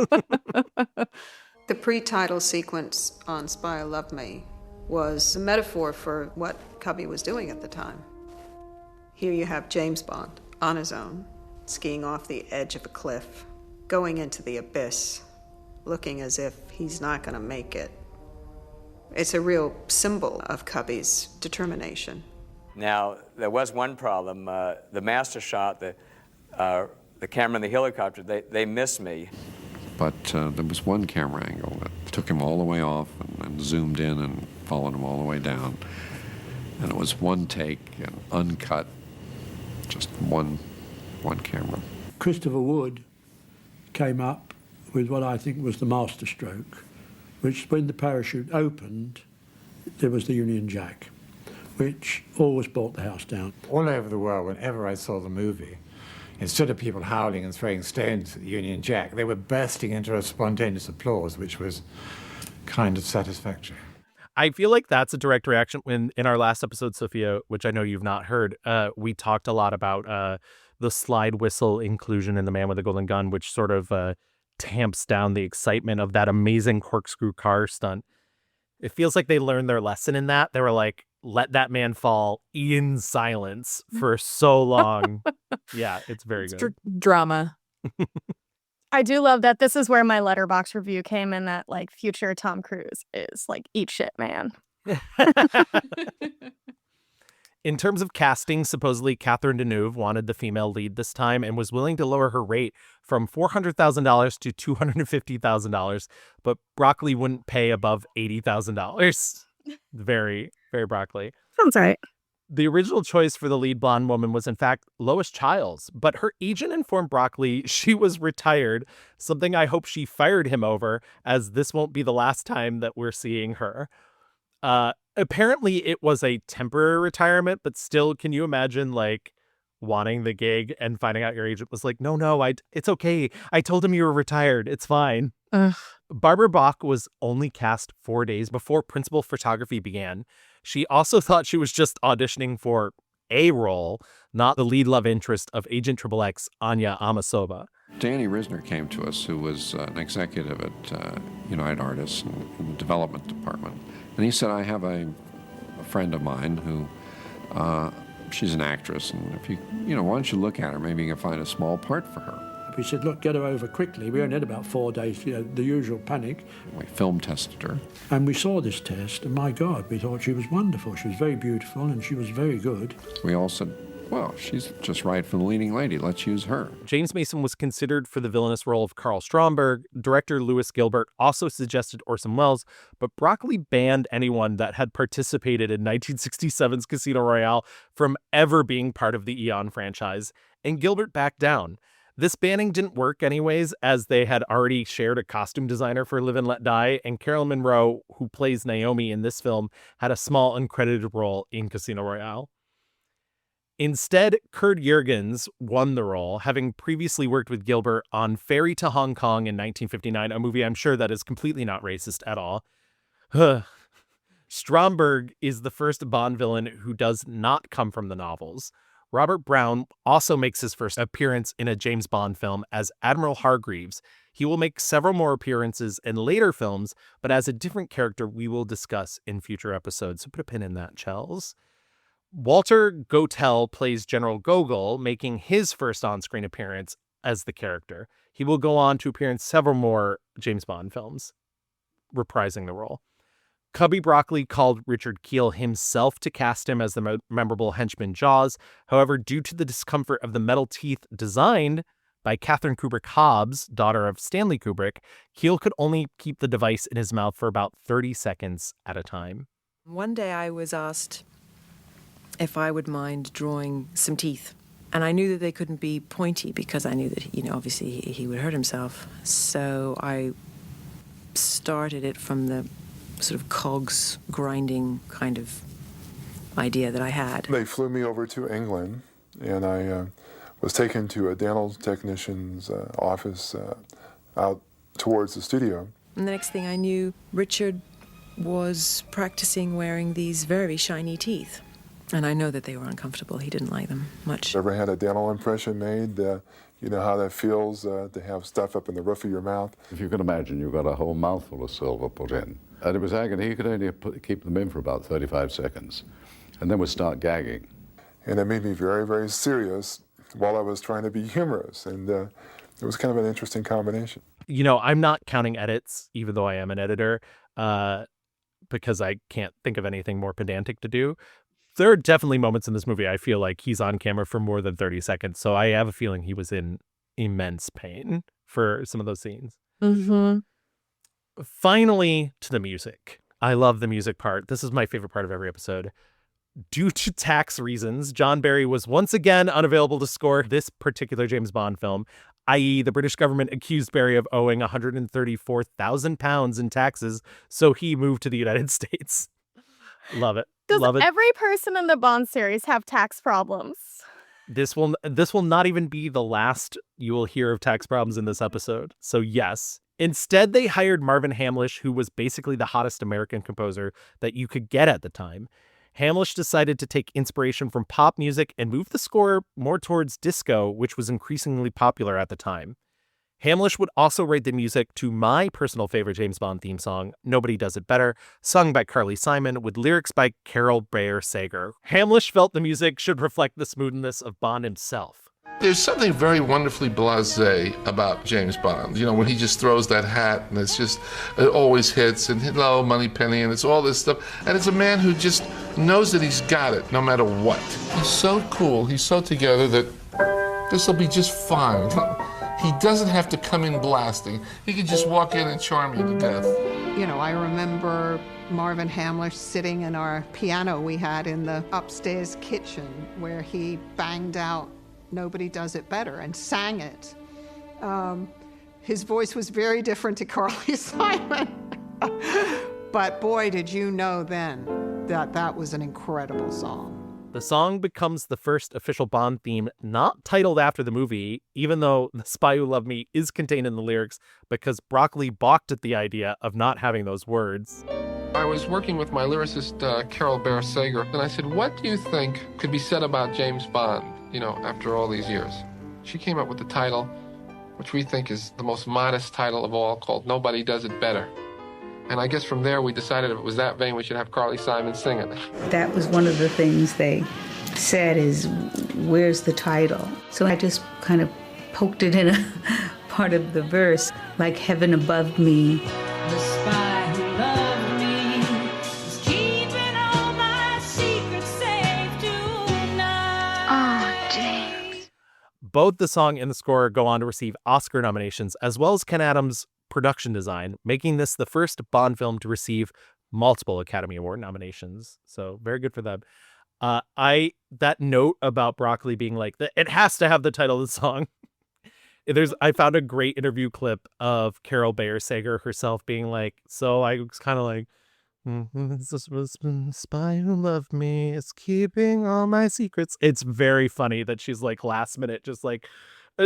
The pre-title sequence on Spy Who Loved Me was a metaphor for what Cubby was doing at the time. Here you have James Bond on his own, skiing off the edge of a cliff, going into the abyss, looking as if he's not going to make it. It's a real symbol of Cubby's determination. Now, there was one problem. The master shot, the camera and the helicopter, they missed me. But there was one camera angle that took him all the way off and zoomed in and followed him all the way down. And it was one take and uncut, just one camera. Christopher Wood came up with what I think was the masterstroke, which when the parachute opened, there was the Union Jack, which always brought the house down. All over the world, whenever I saw the movie, instead of people howling and throwing stones at the Union Jack, they were bursting into a spontaneous applause, which was kind of satisfactory. I feel like that's a direct reaction when in our last episode, Sophia, which I know you've not heard, we talked a lot about the slide whistle inclusion in The Man with the Golden Gun, which sort of tamps down the excitement of that amazing corkscrew car stunt. It feels like they learned their lesson in that. They were like, let that man fall in silence for so long. Yeah, it's very good. Drama. I do love that this is where my Letterboxd review came in, that like future Tom Cruise is like, eat shit, man. In terms of casting, supposedly Catherine Deneuve wanted the female lead this time and was willing to lower her rate from $400,000 to $250,000, but Broccoli wouldn't pay above $80,000. Very, very Broccoli. Sounds right. The original choice for the lead blonde woman was, in fact, Lois Chiles, but her agent informed Broccoli she was retired, something I hope she fired him over, as this won't be the last time that we're seeing her. Apparently, it was a temporary retirement, but still, can you imagine, like, wanting the gig and finding out your agent was like, no, it's okay. I told him you were retired. It's fine. Barbara Bach was only cast 4 days before principal photography began. She also thought she was just auditioning for a role, not the lead love interest of Agent XXX, Anya Amasova. Danny Risner came to us, who was an executive at United Artists in the development department. And he said, I have a friend of mine who, she's an actress, and if you why don't you look at her, maybe you can find a small part for her. We said, look, get her over quickly. We only had about 4 days, the usual panic. We film tested her. And we saw this test, and my God, we thought she was wonderful. She was very beautiful, and she was very good. We all said, well, she's just right for the leading lady. Let's use her. James Mason was considered for the villainous role of Carl Stromberg. Director Lewis Gilbert also suggested Orson Welles, but Broccoli banned anyone that had participated in 1967's Casino Royale from ever being part of the Eon franchise, and Gilbert backed down. This banning didn't work anyways, as they had already shared a costume designer for Live and Let Die, and Carolyn Monroe, who plays Naomi in this film, had a small uncredited role in Casino Royale. Instead, Kurt Jurgens won the role, having previously worked with Gilbert on Ferry to Hong Kong in 1959, a movie I'm sure that is completely not racist at all. Stromberg is the first Bond villain who does not come from the novels. Robert Brown also makes his first appearance in a James Bond film as Admiral Hargreaves. He will make several more appearances in later films, but as a different character we will discuss in future episodes. So put a pin in that, Chels. Walter Gotell plays General Gogol, making his first on-screen appearance as the character. He will go on to appear in several more James Bond films, reprising the role. Cubby Broccoli called Richard Kiel himself to cast him as the memorable henchman Jaws. However, due to the discomfort of the metal teeth designed by Catherine Kubrick Hobbs, daughter of Stanley Kubrick, Kiel could only keep the device in his mouth for about 30 seconds at a time. One day I was asked if I would mind drawing some teeth. And I knew that they couldn't be pointy because I knew that, obviously he would hurt himself. So I started it from the sort of cogs grinding kind of idea that I had. They flew me over to England, and I was taken to a dental technician's office out towards the studio. And the next thing I knew, Richard was practicing wearing these very shiny teeth. And I know that they were uncomfortable. He didn't like them much. Ever had a dental impression made? You know how that feels to have stuff up in the roof of your mouth? If you can imagine, you've got a whole mouthful of silver put in. And it was agony. He could only keep them in for about 35 seconds. And then would start gagging. And it made me very, very serious while I was trying to be humorous. And it was kind of an interesting combination. I'm not counting edits, even though I am an editor, because I can't think of anything more pedantic to do. There are definitely moments in this movie I feel like he's on camera for more than 30 seconds. So I have a feeling he was in immense pain for some of those scenes. Mm-hmm. Finally, to the music. I love the music part. This is my favorite part of every episode. Due to tax reasons, John Barry was once again unavailable to score this particular James Bond film, i.e. the British government accused Barry of owing £134,000 in taxes, so he moved to the United States. Love it. Does Love it. every person in the Bond series have tax problems? This will not even be the last you will hear of tax problems in this episode. So yes. Instead, they hired Marvin Hamlish, who was basically the hottest American composer that you could get at the time. Hamlish decided to take inspiration from pop music and move the score more towards disco, which was increasingly popular at the time. Hamlish would also write the music to my personal favorite James Bond theme song, Nobody Does It Better, sung by Carly Simon with lyrics by Carol Bayer Sager. Hamlish felt the music should reflect the smoothness of Bond himself. There's something very wonderfully blasé about James Bond. You know, when he just throws that hat and it always hits, and hello, Moneypenny, and it's all this stuff. And it's a man who just knows that he's got it no matter what. He's so cool, he's so together that this will be just fine. He doesn't have to come in blasting. He can just walk in and charm you to death. You know, I remember Marvin Hamlish sitting in our piano we had in the upstairs kitchen where he banged out Nobody Does It Better and sang it. His voice was very different to Carly Simon. But boy, did you know then that that was an incredible song. The song becomes the first official Bond theme not titled after the movie, even though The Spy Who Loved Me is contained in the lyrics because Broccoli balked at the idea of not having those words. I was working with my lyricist, Carol Bayer Sager, and I said, what do you think could be said about James Bond, you know, after all these years? She came up with the title, which we think is the most modest title of all, called Nobody Does It Better. And I guess from there we decided if it was that vein, we should have Carly Simon sing it. That was one of the things they said is, where's the title? So I just kind of poked it in a part of the verse, like heaven above me. The spy who loved me is keeping all my secrets safe tonight. Oh, James. Both the song and the score go on to receive Oscar nominations, as well as Ken Adams' production design, making this the first Bond film to receive multiple Academy Award nominations. So very good for them. That note about Broccoli being like, it has to have the title of the song. I found a great interview clip of Carol Bayer Sager herself being like, so I was kind of like, this was the spy who loved me is keeping all my secrets. It's very funny that she's like last minute, just like,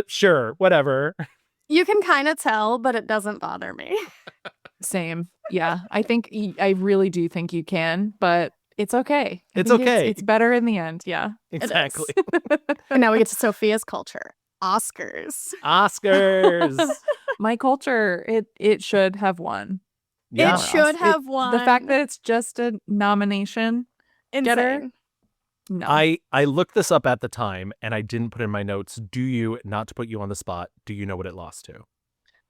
sure, whatever. You can kind of tell, but it doesn't bother me. Same. Yeah. I really do think you can, but it's okay. It's okay. It's better in the end. Yeah. Exactly. And now we get to Sophia's culture. Oscars. My culture, it should have won. Yeah. It should have won. The fact that it's just a nomination getter. No. I looked this up at the time and I didn't put in my notes. Not to put you on the spot, do you know what it lost to?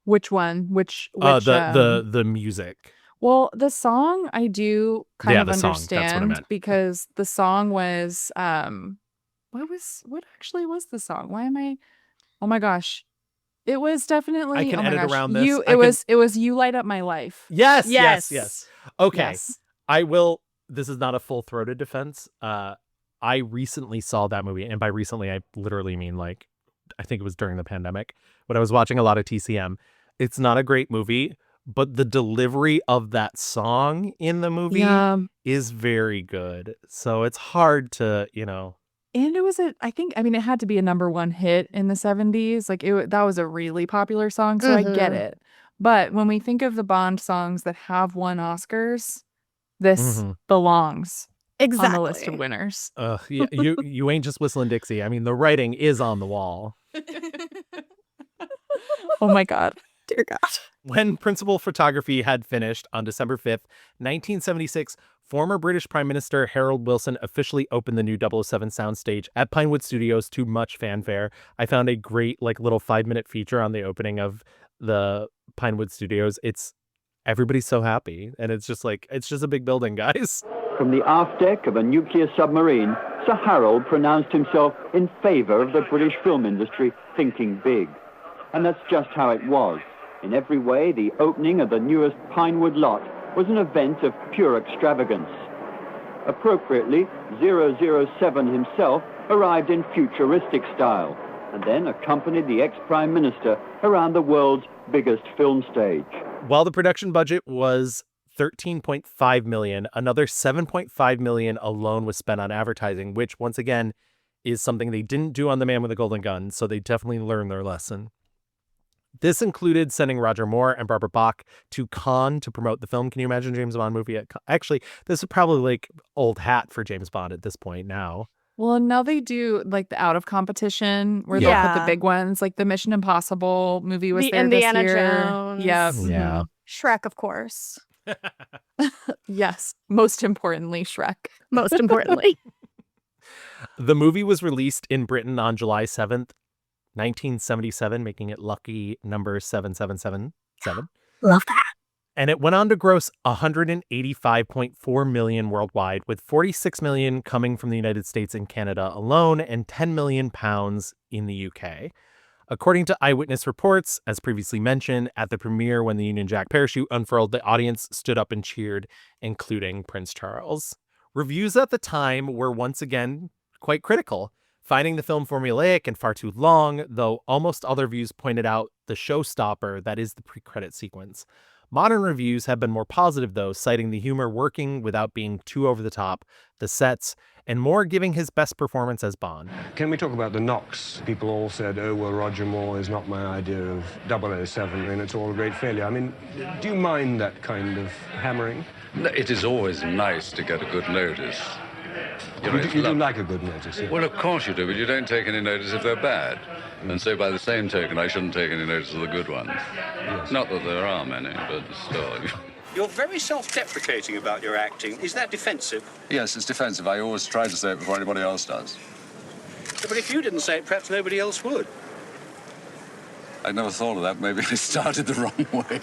Which one? Which the music. Well, the song I do kind of the understand song. That's what I meant. because the song was what actually was the song? Why am I? Oh my gosh. It was definitely I can edit around this. It was You Light Up My Life. Yes. Okay. Yes. I will. This is not a full-throated defense. I recently saw that movie, and by recently I literally mean like I think it was during the pandemic, but I was watching a lot of TCM. It's not a great movie, but the delivery of that song in the movie is very good. So it's hard to, And it was it had to be a #1 hit in the 70s. Like that was a really popular song, so I get it. But when we think of the Bond songs that have won Oscars, this belongs on the list of winners. Yeah, you ain't just whistling Dixie. I mean, the writing is on the wall. Oh my God. Dear God. When principal photography had finished on December 5th, 1976, former British Prime Minister Harold Wilson officially opened the new 007 soundstage at Pinewood Studios to much fanfare. I found a great little 5-minute feature on the opening of the Pinewood Studios. Everybody's so happy, and it's just a big building, guys. From the aft deck of a nuclear submarine, Sir Harold pronounced himself in favor of the British film industry thinking big. And that's just how it was. In every way, the opening of the newest Pinewood lot was an event of pure extravagance. Appropriately, 007 himself arrived in futuristic style and then accompanied the ex-Prime Minister around the world's biggest film stage. While the production budget was $13.5 million, another $7.5 million alone was spent on advertising, which once again is something they didn't do on The Man with the Golden Gun, so they definitely learned their lesson. This included sending Roger Moore and Barbara Bach to Cannes to promote the film. Can you imagine a James Bond movie at Cannes? Actually, this is probably like old hat for James Bond at this point now. Well, now they do like the out of competition where they'll put the big ones, like the Mission Impossible movie was The there Indiana this year. Jones. Yep. Yeah. Shrek, of course. Yes. Most importantly, Shrek. Most importantly. The movie was released in Britain on July 7th, 1977, making it lucky number 7777. Love that. And it went on to gross $185.4 million worldwide, with $46 million coming from the United States and Canada alone, and £10 million in the UK. According to eyewitness reports, as previously mentioned, at the premiere when the Union Jack parachute unfurled, the audience stood up and cheered, including Prince Charles. Reviews at the time were once again quite critical, finding the film formulaic and far too long, though almost all reviews pointed out the showstopper that is the pre-credit sequence. Modern reviews have been more positive, though, citing the humor working without being too over the top, the sets, and Moore giving his best performance as Bond. Can we talk about the knocks? People all said, oh, well, Roger Moore is not my idea of 007, and it's all a great failure. I mean, do you mind that kind of hammering? It is always nice to get a good notice. You do like a good notice, yeah? Well, of course you do, but you don't take any notice if they're bad. And so by the same token, I shouldn't take any notice of the good ones. Yes. Not that there are many, but still. You're very self-deprecating about your acting. Is that defensive? Yes, it's defensive. I always try to say it before anybody else does. But if you didn't say it, perhaps nobody else would. I never thought of that. Maybe I started the wrong way.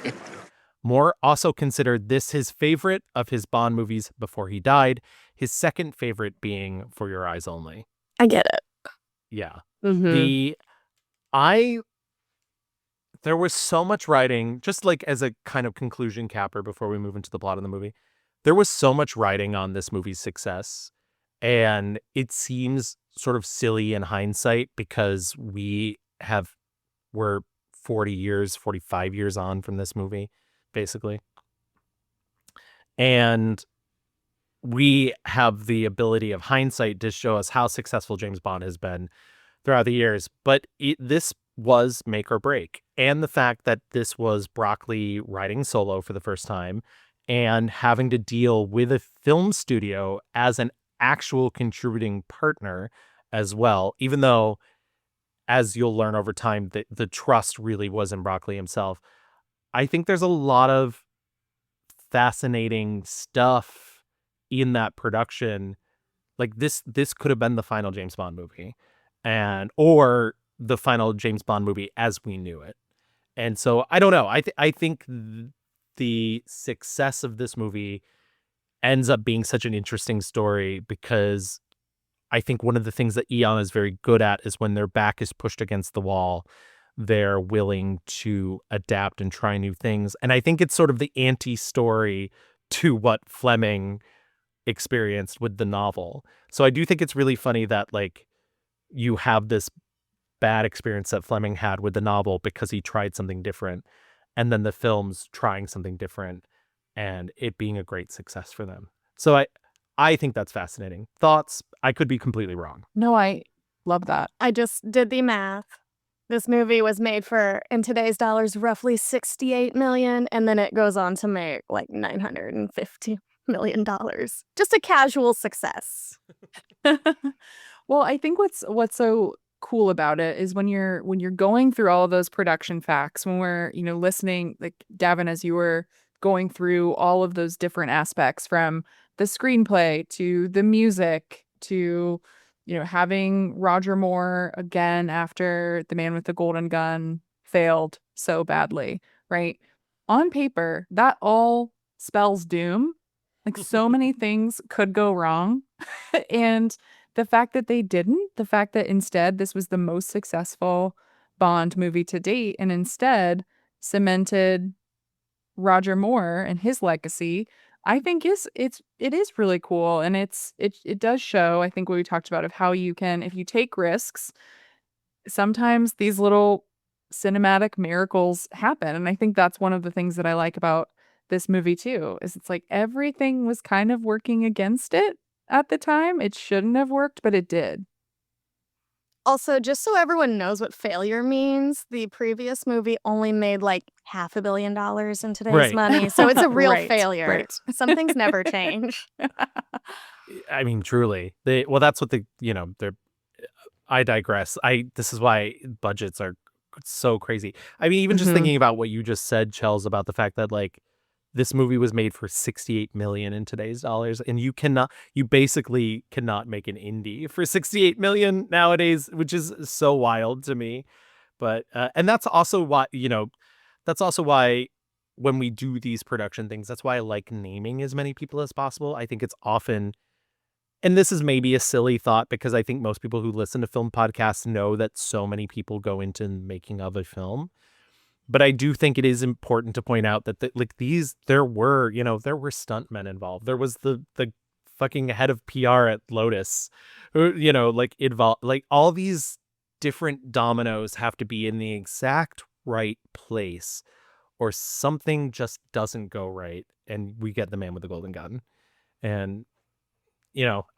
Moore also considered this his favorite of his Bond movies before he died, his second favorite being For Your Eyes Only. I get it. Yeah. Mhm. There was so much writing, just like as a kind of conclusion capper before we move into the plot of the movie. There was so much writing on this movie's success, and it seems sort of silly in hindsight because we're 45 years on from this movie, basically. And we have the ability of hindsight to show us how successful James Bond has been throughout the years. But this was make or break. And the fact that this was Broccoli writing solo for the first time and having to deal with a film studio as an actual contributing partner as well, even though, as you'll learn over time, the trust really was in Broccoli himself. I think there's a lot of fascinating stuff in that production. Like this could have been the final James Bond movie, or the final James Bond movie as we knew it. And so I don't know. I think the success of this movie ends up being such an interesting story because I think one of the things that Eon is very good at is when their back is pushed against the wall, they're willing to adapt and try new things. And I think it's sort of the anti-story to what Fleming experienced with the novel. So I do think it's really funny that like you have this bad experience that Fleming had with the novel because he tried something different, and then the film's trying something different and it being a great success for them. So I think that's fascinating. Thoughts? I could be completely wrong. No, I love that. I just did the math. This movie was made for, in today's dollars, roughly $68 million, and then it goes on to make like $950 million. Just a casual success. Well, I think what's so cool about it is when you're going through all of those production facts, when we're, listening, like Davin, as you were going through all of those different aspects from the screenplay to the music to, having Roger Moore again after The Man with the Golden Gun failed so badly, right? On paper, that all spells doom. Like so many things could go wrong. And the fact that they didn't, the fact that instead this was the most successful Bond movie to date and instead cemented Roger Moore and his legacy, I think it is really cool, and it does show, I think, what we talked about of how you can, if you take risks, sometimes these little cinematic miracles happen. And I think that's one of the things that I like about this movie too, is it's like everything was kind of working against it at the time. It shouldn't have worked, but it did. Also, just so everyone knows what failure means, the previous movie only made like $500 million in today's Right. money. So it's a real Right, failure. right. Some things never change. I mean, truly. That's what I digress. This is why budgets are so crazy. I mean, even just Mhm. thinking about what you just said, Chels, about the fact that like this movie was made for 68 million in today's dollars, and you basically cannot make an indie for 68 million nowadays, which is so wild to me. But and that's also why, when we do these production things, that's why I like naming as many people as possible. I think it's often, and this is maybe a silly thought, because I think most people who listen to film podcasts know that so many people go into making of a film. But I do think it is important to point out that there were stuntmen involved. There was the fucking head of PR at Lotus, who, involved, like all these different dominoes have to be in the exact right place, or something just doesn't go right, and we get the man with the golden gun. And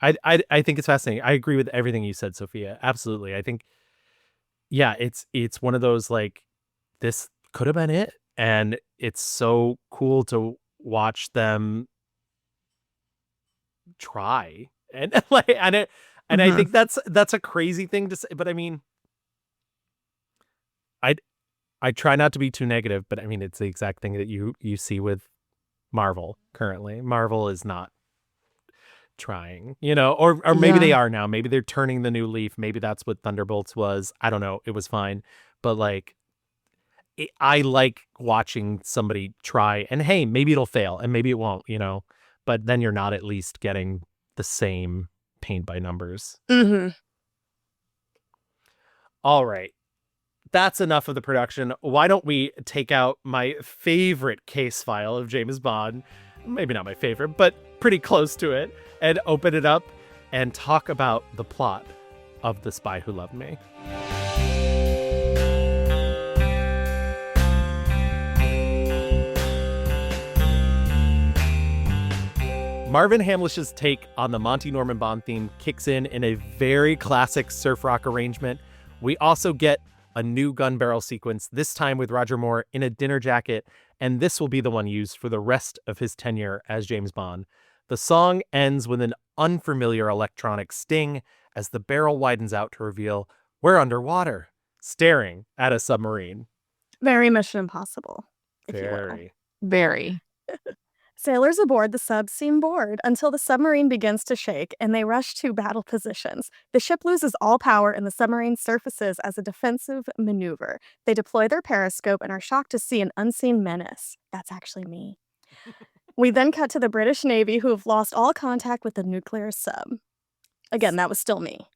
I think it's fascinating. I agree with everything you said, Sophia. Absolutely. I think, yeah, it's one of those, like, this could have been it, and it's so cool to watch them try, and like, and I think that's a crazy thing to say, but I mean, I try not to be too negative, but I mean, it's the exact thing that you see with Marvel currently. Marvel is not trying, or maybe they Yeah. are now. Maybe they're turning the new leaf. Maybe that's what Thunderbolts was. I don't know. It was fine, but like, I like watching somebody try, and hey, maybe it'll fail and maybe it won't, but then you're not at least getting the same paint by numbers. Mm-hmm. All right. That's enough of the production. Why don't we take out my favorite case file of James Bond? Maybe not my favorite, but pretty close to it, and open it up and talk about the plot of The Spy Who Loved Me. Marvin Hamlish's take on the Monty Norman Bond theme kicks in a very classic surf rock arrangement. We also get a new gun barrel sequence, this time with Roger Moore in a dinner jacket, and this will be the one used for the rest of his tenure as James Bond. The song ends with an unfamiliar electronic sting as the barrel widens out to reveal we're underwater, staring at a submarine. Very Mission Impossible, if you will. Very. Very. Sailors aboard the sub seem bored until the submarine begins to shake and they rush to battle positions. The ship loses all power and the submarine surfaces as a defensive maneuver. They deploy their periscope and are shocked to see an unseen menace. That's actually me. We then cut to the British Navy, who have lost all contact with the nuclear sub. Again, that was still me.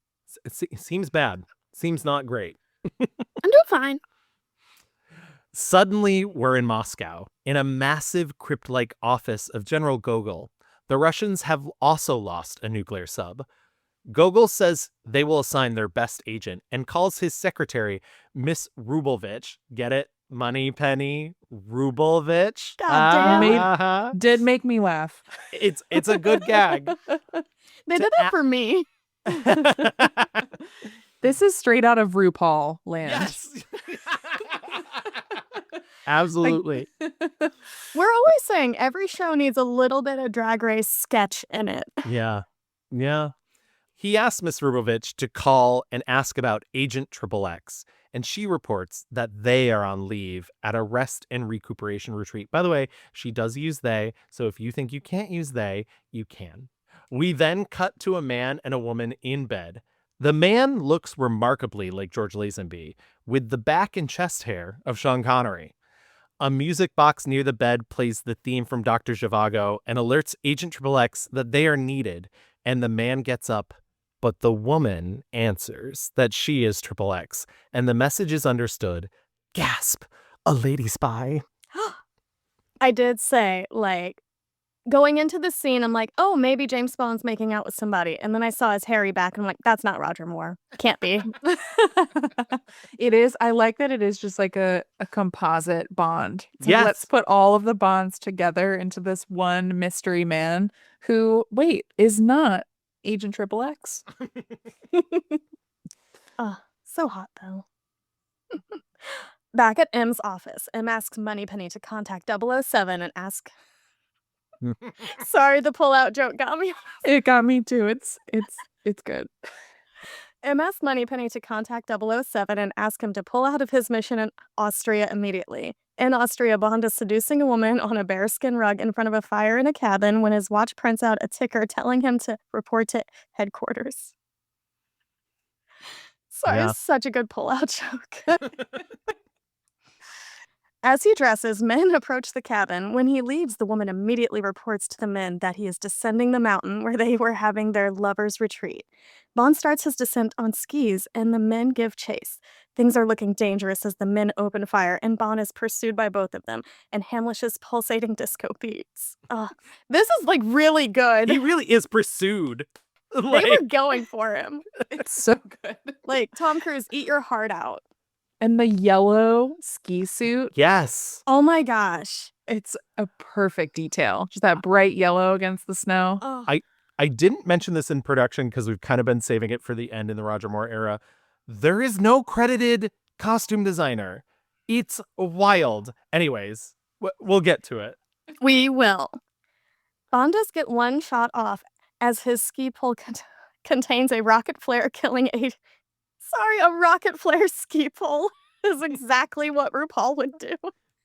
It seems bad. Seems not great. I'm doing fine. Suddenly, we're in Moscow, in a massive crypt-like office of General Gogol. The Russians have also lost a nuclear sub. Gogol says they will assign their best agent and calls his secretary Miss Rubelvich. Get it? Money Penny Rubelvich. God damn. Did make me laugh. It's a good gag. They did that for me. This is straight out of RuPaul land. Yes. Absolutely. We're always saying every show needs a little bit of Drag Race sketch in it. Yeah. He asked Miss Rubovich to call and ask about Agent XXX, and she reports that they are on leave at a rest and recuperation retreat. By the way, she does use they, so if you think you can't use they, you can. We then cut to a man and a woman in bed. The man looks remarkably like George Lazenby, with the back and chest hair of Sean Connery. A music box near the bed plays the theme from Dr. Zhivago and alerts Agent XXX that they are needed, and the man gets up, but the woman answers that she is XXX, and the message is understood. Gasp! A lady spy. I did say, like, Going into the scene, I'm like, oh, maybe James Bond's making out with somebody. And then I saw his hairy back, and I'm like, that's not Roger Moore. Can't be. It is. I like that it is just like a composite Bond. It's like, Yes. let's put all of the Bonds together into this one mystery man who, wait, is not Agent Triple X. So hot, though. Back at M's office, M asks Moneypenny to contact 007 and ask... Sorry, the pull-out joke got me. It got me too. It's good. M asks Moneypenny to contact 007 and ask him to pull out of his mission in Austria immediately. In Austria, Bond is seducing a woman on a bearskin rug in front of a fire in a cabin when his watch prints out a ticker telling him to report to headquarters. Sorry, Yeah. it's such a good pull-out joke. As he dresses, men approach the cabin. When he leaves, the woman immediately reports to the men that he is descending the mountain where they were having their lovers' retreat. Bond starts his descent on skis, and the men give chase. Things are looking dangerous as the men open fire, and Bond is pursued by both of them, and Hamlish's pulsating disco beats. This is, like, really good. He really is pursued. They Like, were going for him. It's so good. Like, Tom Cruise, eat your heart out. And the yellow ski suit. yes. Oh my gosh. It's a perfect detail. Just that bright yellow against the snow. Oh. I didn't mention this in production because we've kind of been saving it for the end in the Roger Moore era. There is no credited costume designer. It's wild. Anyways, we'll get to it. We will. Bond does get one shot off as his ski pole contains a rocket flare killing a... Sorry, a rocket flare ski pole is exactly what RuPaul would do.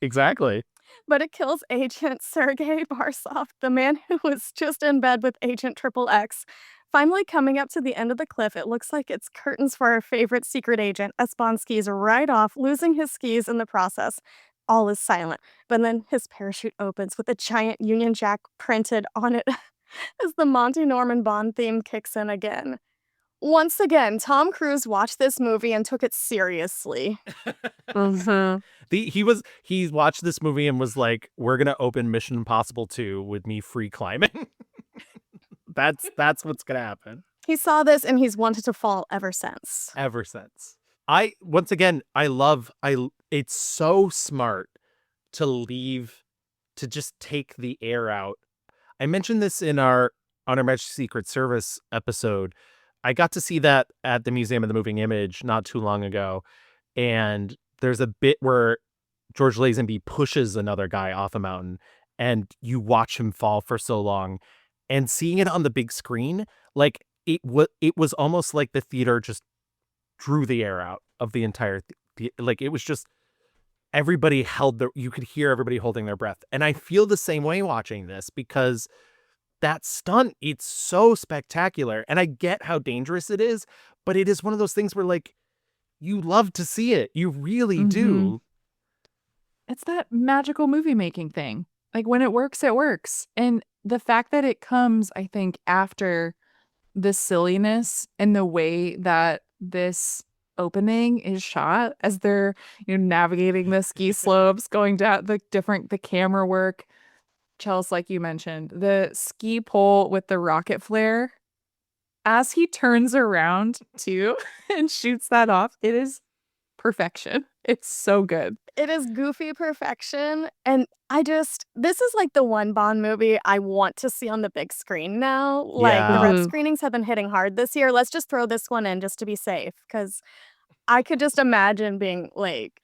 Exactly. But it kills Agent Sergei Barsov, the man who was just in bed with Agent Triple X. Finally coming up to the end of the cliff, it looks like it's curtains for our favorite secret agent as Bond skis right off, losing his skis in the process. All is silent, but then his parachute opens with a giant Union Jack printed on it as the Monty Norman Bond theme kicks in again. Once again, Tom Cruise watched this movie and took it seriously. He watched this movie and was like, we're gonna open Mission Impossible 2 with me free climbing. That's what's gonna happen. He saw this and he's wanted to fall ever since. It's so smart to just take the air out. I mentioned this in our On Her Majesty's Secret Service episode. I got to see that at the Museum of the Moving Image not too long ago. And there's a bit where George Lazenby pushes another guy off a mountain and you watch him fall for so long. And seeing it on the big screen, like it was almost like the theater just drew the air out of the entire like it was just you could hear everybody holding their breath. And I feel the same way watching this because that stunt, it's so spectacular. And I get how dangerous it is, but it is one of those things where like you love to see it. You really do. It's that magical movie making thing. Like when it works, it works. And the fact that it comes, I think, after the silliness and the way that this opening is shot as they're, navigating the ski slopes, going down the camera work. Chels, like you mentioned, the ski pole with the rocket flare, as he turns around too and shoots that off, it is perfection. It's so good. It is goofy perfection. And this is like the one Bond movie I want to see on the big screen now. Like the red screenings have been hitting hard this year. Let's just throw this one in just to be safe. Because I could just imagine being like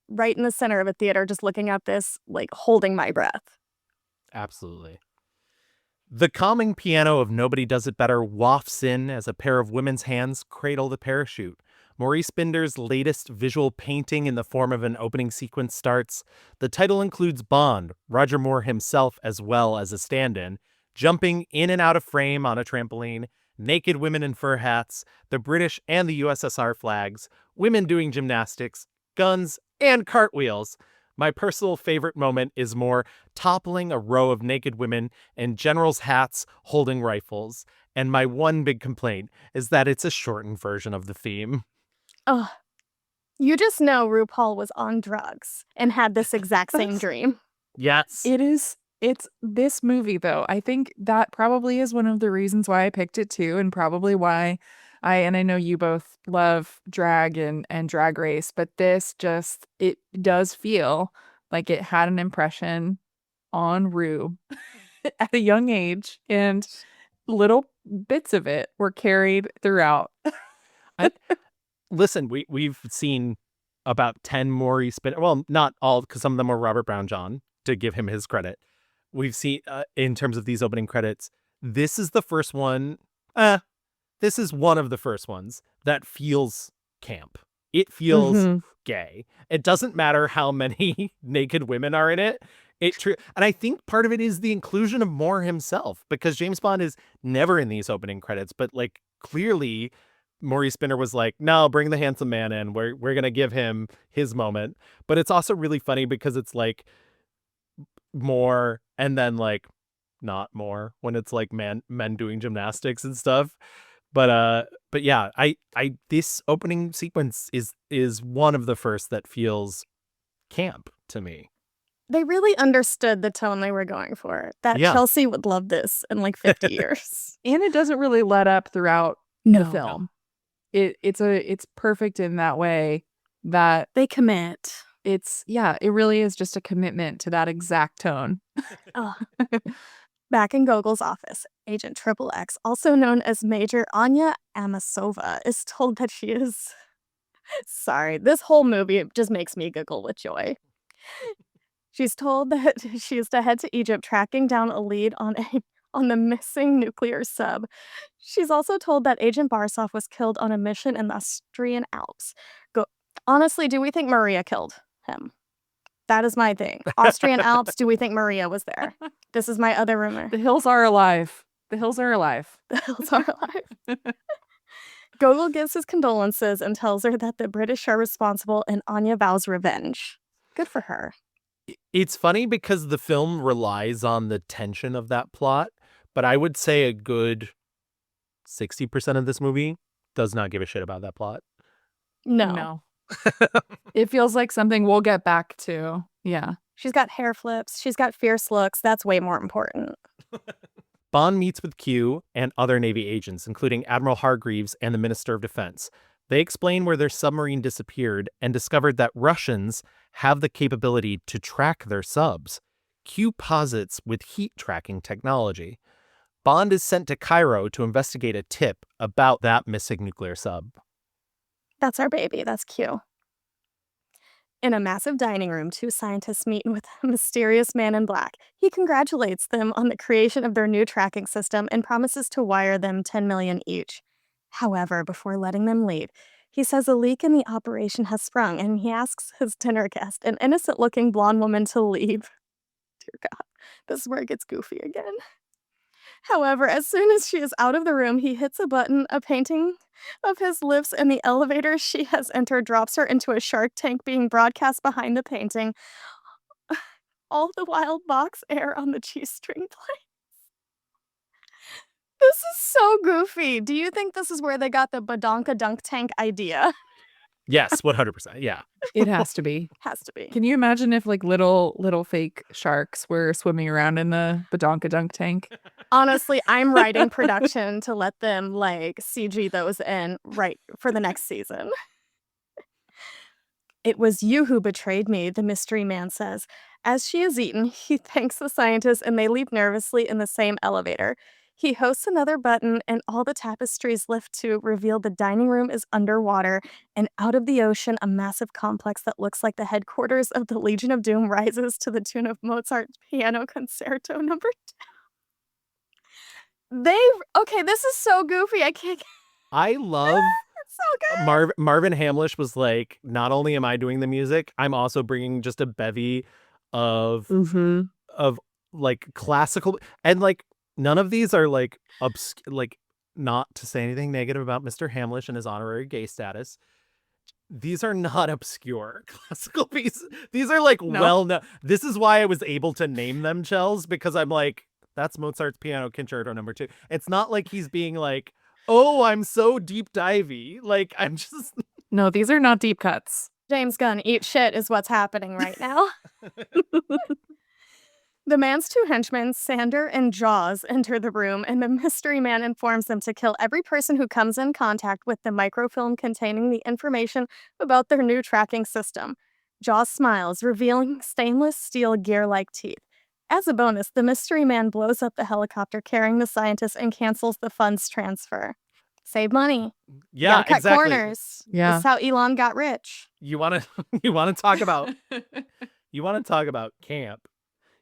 right in the center of a theater, just looking at this, like holding my breath. Absolutely. The calming piano of Nobody Does It Better wafts in as a pair of women's hands cradle the parachute. Maurice Binder's latest visual painting in the form of an opening sequence starts. The title includes Bond, Roger Moore himself as well as a stand-in, jumping in and out of frame on a trampoline, naked women in fur hats, the British and the USSR flags, women doing gymnastics, guns, and cartwheels. My personal favorite moment is Moore toppling a row of naked women in generals' hats holding rifles. And my one big complaint is that it's a shortened version of the theme. Oh, you just know RuPaul was on drugs and had this exact same dream. Yes. It is It's this movie, though. I think that probably is one of the reasons why I picked it too, and probably why I know you both love drag and Drag Race, but this just, it does feel like it had an impression on Rue at a young age, and little bits of it were carried throughout. Listen, we've seen about 10 Maury Spinner. Well, not all, because some of them were Robert Brown John, to give him his credit. We've seen, in terms of these opening credits, this is the first one. This is one of the first ones that feels camp. It feels gay. It doesn't matter how many naked women are in it. And I think part of it is the inclusion of Moore himself, because James Bond is never in these opening credits, but like clearly Maury Spinner was like, no, bring the handsome man in. We're going to give him his moment. But it's also really funny because it's like Moore and then like not more when it's like men doing gymnastics and stuff. But yeah, I this opening sequence is one of the first that feels camp to me. They really understood the tone they were going for. That Yeah. Chelsea would love this in like 50 years. And it doesn't really let up throughout the film. It's perfect in that way that They commit. it really is just a commitment to that exact tone. Ugh. Back in Gogol's office, Agent XXX, also known as Major Anya Amasova, is told that she is... Sorry, this whole movie just makes me giggle with joy. She's told that she is to head to Egypt, tracking down a lead on the missing nuclear sub. She's also told that Agent Barsov was killed on a mission in the Austrian Alps. Honestly, do we think Maria killed him? That is my thing. Austrian Alps, do we think Maria was there? This is my other rumor. The hills are alive. The hills are alive. The hills are alive. Gogol gives his condolences and tells her that the British are responsible, and Anya vows revenge. Good for her. It's funny because the film relies on the tension of that plot, but I would say a good 60% of this movie does not give a shit about that plot. No. It feels like something we'll get back to. Yeah. She's got hair flips. She's got fierce looks. That's way more important. Bond meets with Q and other Navy agents, including Admiral Hargreaves and the Minister of Defense. They explain where their submarine disappeared and discovered that Russians have the capability to track their subs. Q posits with heat tracking technology. Bond is sent to Cairo to investigate a tip about that missing nuclear sub. That's our baby. That's Q. In a massive dining room, two scientists meet with a mysterious man in black. He congratulates them on the creation of their new tracking system and promises to wire them $10 million each. However, before letting them leave, he says a leak in the operation has sprung, and he asks his dinner guest, an innocent-looking blonde woman, to leave. Dear God, this is where it gets goofy again. However, as soon as she is out of the room, he hits a button. A painting of his lips in the elevator she has entered drops her into a shark tank being broadcast behind the painting. All the wild box air on the G-string plays. This is so goofy. Do you think this is where they got the Badonka Dunk Tank idea? Yes, 100%. Yeah. It has to be. Has to be. Can you imagine if like little fake sharks were swimming around in the Badonka Dunk tank? Honestly, I'm writing production to let them like CG those in right for the next season. It was you who betrayed me, the mystery man says. As she is eaten, he thanks the scientist and they leave nervously in the same elevator. He hosts another button and all the tapestries lift to reveal the dining room is underwater, and out of the ocean, a massive complex that looks like the headquarters of the Legion of Doom rises to the tune of Mozart's Piano Concerto No. 2. Okay, this is so goofy. I can't. I love It's so good. Marvin Hamlish was like, not only am I doing the music, I'm also bringing just a bevy of like classical, and like none of these are like like, not to say anything negative about Mr. Hamlish and his honorary gay status. These are not obscure classical pieces. These are like well known. This is why I was able to name them, Chels, because I'm like, that's Mozart's Piano Concerto No. 2. It's not like he's being like, oh, I'm so deep divey. Like, I'm just... No, these are not deep cuts. James Gunn, eat shit is what's happening right now. The man's two henchmen, Sander and Jaws, enter the room, and the mystery man informs them to kill every person who comes in contact with the microfilm containing the information about their new tracking system. Jaws smiles, revealing stainless steel gear-like teeth. As a bonus, the mystery man blows up the helicopter carrying the scientists and cancels the funds transfer. Save money. Yeah, Gotta cut exactly. corners. Yeah. This is how Elon got rich. You want to you want to talk about camp.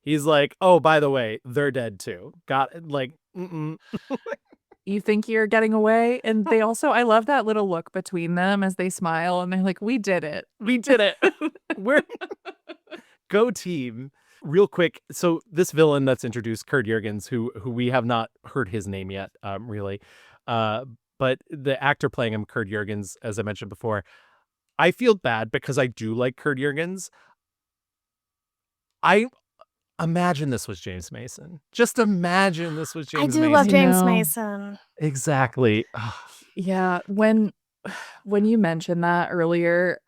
He's like, "Oh, by the way, they're dead too." Got like You think you're getting away, and they also, I love that little look between them as they smile and they're like, we did it. We did it. We're go team. Real quick, so this villain that's introduced, Kurt Jurgens, who we have not heard his name yet, really. But the actor playing him, Kurt Jurgens, as I mentioned before, I feel bad because I do like Kurt Jurgens. I imagine this was James Mason. Just imagine this was James Mason. I do love James No. Mason. Exactly. Yeah, when you mentioned that earlier,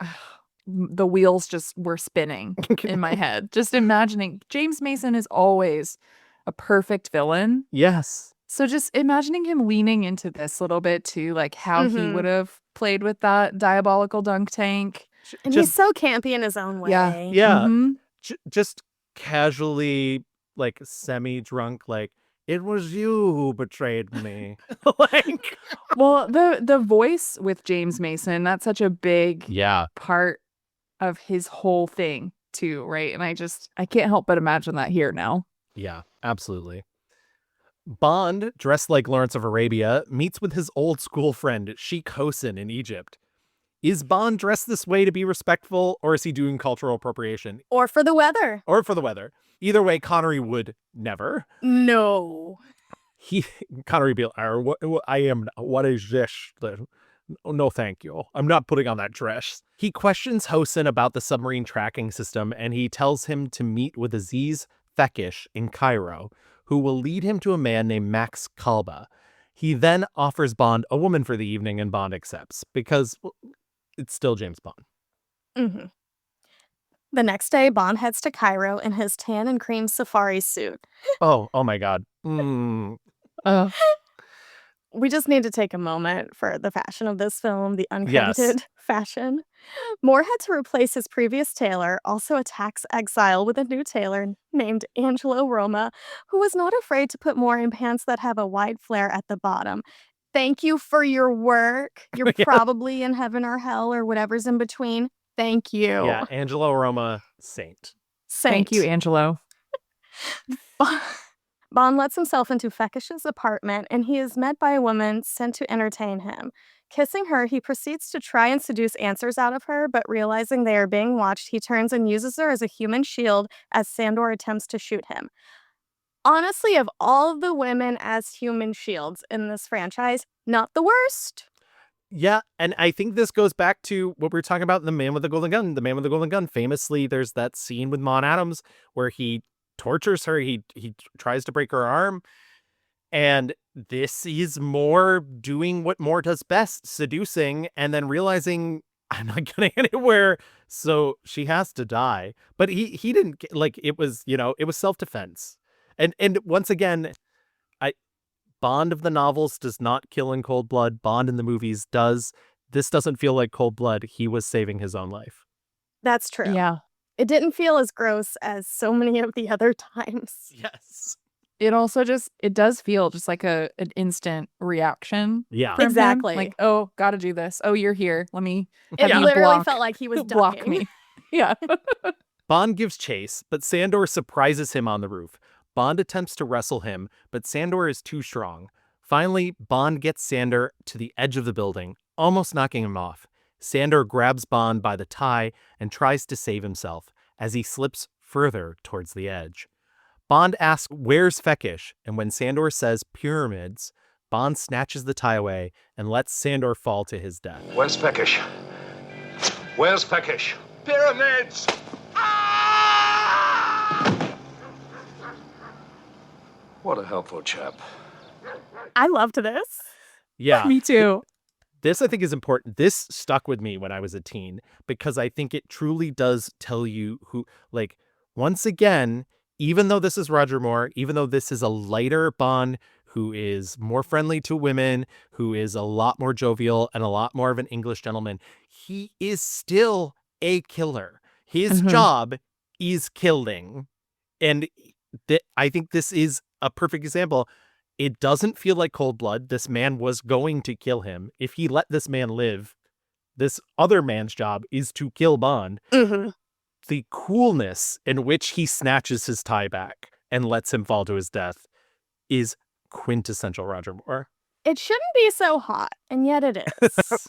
the wheels just were spinning in my head. Just imagining James Mason is always a perfect villain. Yes. So just imagining him leaning into this a little bit too, like how he would have played with that diabolical dunk tank. And he's so campy in his own way. Yeah. Yeah. Mhm. Just casually, like semi-drunk, like, "It was you who betrayed me." Like, Well, the voice with James Mason, that's such a big yeah. part of his whole thing too, right? And I can't help but imagine that here now. Yeah, absolutely. Bond, dressed like Lawrence of Arabia, meets with his old school friend, Sheikh Hossein in Egypt. Is Bond dressed this way to be respectful, or is he doing cultural appropriation? Or for the weather. Or for the weather. Either way, Connery would never. No. Connery be like, what is this? No, thank you. I'm not putting on that dress. He questions Hossein about the submarine tracking system, and he tells him to meet with Aziz Fekish in Cairo, who will lead him to a man named Max Kalba. He then offers Bond a woman for the evening, and Bond accepts because it's still James Bond. Mm-hmm. The next day, Bond heads to Cairo in his tan and cream safari suit. Oh my God. We just need to take a moment for the fashion of this film, the uncredited Yes. fashion. Moore had to replace his previous tailor, also a tax exile, with a new tailor named Angelo Roma, who was not afraid to put Moore in pants that have a wide flare at the bottom. Thank you for your work. You're Yeah. probably in heaven or hell or whatever's in between. Thank you. Yeah, Angelo Roma, saint. Thank you, Angelo. Bond lets himself into Fekish's apartment, and he is met by a woman sent to entertain him. Kissing her, he proceeds to try and seduce answers out of her, but realizing they are being watched, he turns and uses her as a human shield as Sandor attempts to shoot him. Honestly, of all of the women as human shields in this franchise, not the worst. Yeah, and I think this goes back to what we were talking about in The Man with the Golden Gun. The Man with the Golden Gun, famously, there's that scene with Mon Adams where he tortures her, he tries to break her arm, and this is Moore doing what Moore does best, seducing, and then realizing, I'm not getting anywhere, so she has to die. But he didn't, like, it was self-defense. And once again, Bond of the novels does not kill in cold blood. Bond in the movies does. This doesn't feel like cold blood. He was saving his own life. That's true. Yeah. It didn't feel as gross as so many of the other times. Yes. It also it does feel just like an instant reaction. Yeah. from him. Exactly. Like, oh, gotta do this. Oh, you're here. Let me It have you literally block, felt like he was block ducking. me. Yeah. Bond gives chase, but Sandor surprises him on the roof. Bond attempts to wrestle him, but Sandor is too strong. Finally, Bond gets Sandor to the edge of the building, almost knocking him off. Sandor grabs Bond by the tie and tries to save himself as he slips further towards the edge. Bond asks, "Where's Fekish?" And when Sandor says pyramids, Bond snatches the tie away and lets Sandor fall to his death. Where's Fekish? Where's Fekish? Pyramids! What a helpful chap. I loved this. Yeah. Me too. This, I think, is important. This stuck with me when I was a teen because I think it truly does tell you who, like, once again, even though this is Roger Moore, even though this is a lighter Bond who is more friendly to women, who is a lot more jovial and a lot more of an English gentleman, he is still a killer. His job is killing. And I think this is a perfect example. It doesn't feel like cold blood. This man was going to kill him. If he let this man live, this other man's job is to kill Bond. The coolness in which he snatches his tie back and lets him fall to his death is quintessential Roger Moore. It shouldn't be so hot, and yet it is.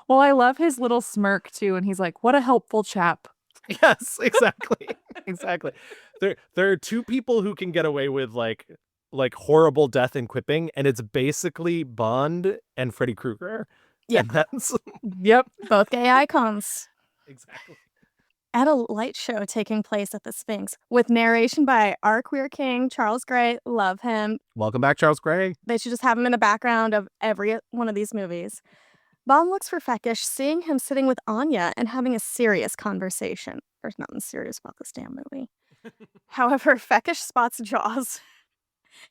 Well, I love his little smirk too, and he's like, "What a helpful chap." Yes, exactly. Exactly. There are two people who can get away with like horrible death and quipping, and it's basically Bond and Freddy Krueger. Yeah. And that's Yep. Both gay icons. Exactly. At a light show taking place at the Sphinx with narration by our queer king, Charles Gray. Love him. Welcome back, Charles Gray. They should just have him in the background of every one of these movies. Bond looks for Feckish, seeing him sitting with Anya and having a serious conversation. There's nothing serious about this damn movie. However, Feckish spots Jaws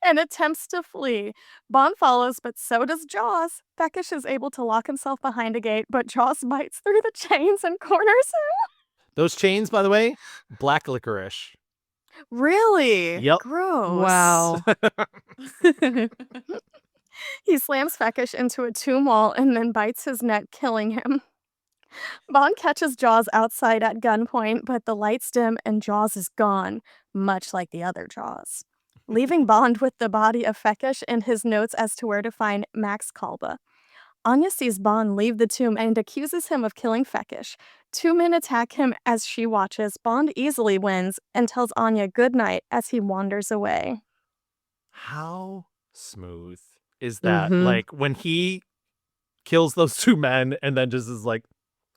and attempts to flee. Bond follows, but so does Jaws. Feckish is able to lock himself behind a gate, but Jaws bites through the chains and corners him. Those chains, by the way, black licorice. Really? Yep. Gross. Wow. He slams Feckish into a tomb wall and then bites his neck, killing him. Bond catches Jaws outside at gunpoint, but the lights dim and Jaws is gone, much like the other Jaws, leaving Bond with the body of Feckish and his notes as to where to find Max Kalba. Anya sees Bond leave the tomb and accuses him of killing Feckish. Two men attack him as she watches. Bond easily wins and tells Anya goodnight as he wanders away. How smooth is that? Like when he kills those two men and then just is like,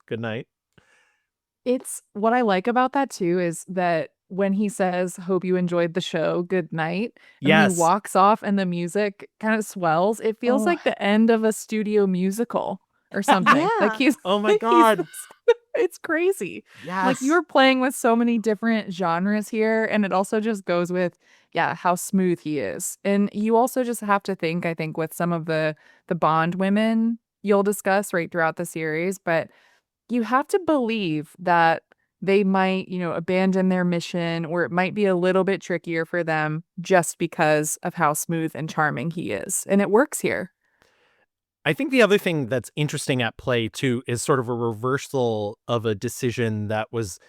good night. It's what I like about that too is that when he says, "Hope you enjoyed the show, good night," and Yes. he walks off and the music kind of swells, it feels like the end of a studio musical or something. Yeah. Like he's Oh my God. it's crazy. Yes. Like you're playing with so many different genres here, and it also just goes with how smooth he is. And you also just have to think, I think, with some of the Bond women you'll discuss right throughout the series, but you have to believe that they might, abandon their mission, or it might be a little bit trickier for them just because of how smooth and charming he is. And it works here. I think the other thing that's interesting at play, too, is sort of a reversal of a decision that was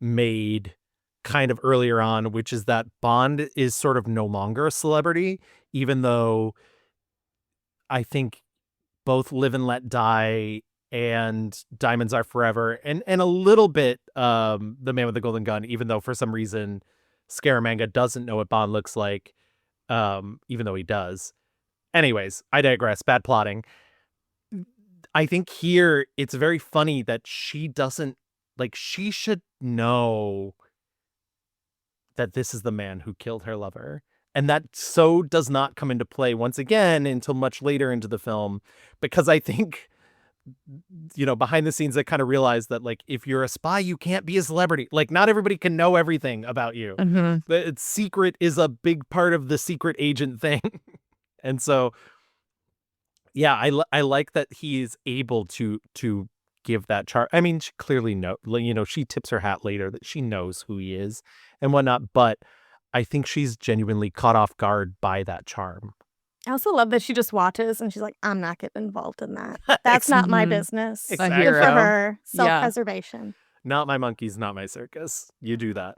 made kind of earlier on, which is that Bond is sort of no longer a celebrity, even though I think both Live and Let Die and Diamonds Are Forever and a little bit The Man with the Golden Gun, even though for some reason Scaramanga doesn't know what Bond looks like, even though he does. Anyways, I digress. Bad plotting. I think here it's very funny that she doesn't, like, she should know that this is the man who killed her lover. And that so does not come into play once again until much later into the film, because I think, behind the scenes, they kind of realize that, like, if you're a spy, you can't be a celebrity. Like, not everybody can know everything about you. The secret is a big part of the secret agent thing. And so, yeah, I like that he is able to give that chart. I mean, she clearly she tips her hat later that she knows who he is and whatnot, but I think she's genuinely caught off guard by that charm. I also love that she just watches and she's like, I'm not getting involved in that. That's not my business. Exactly. Good for her. Self-preservation. Not my monkeys, not my circus. You do that.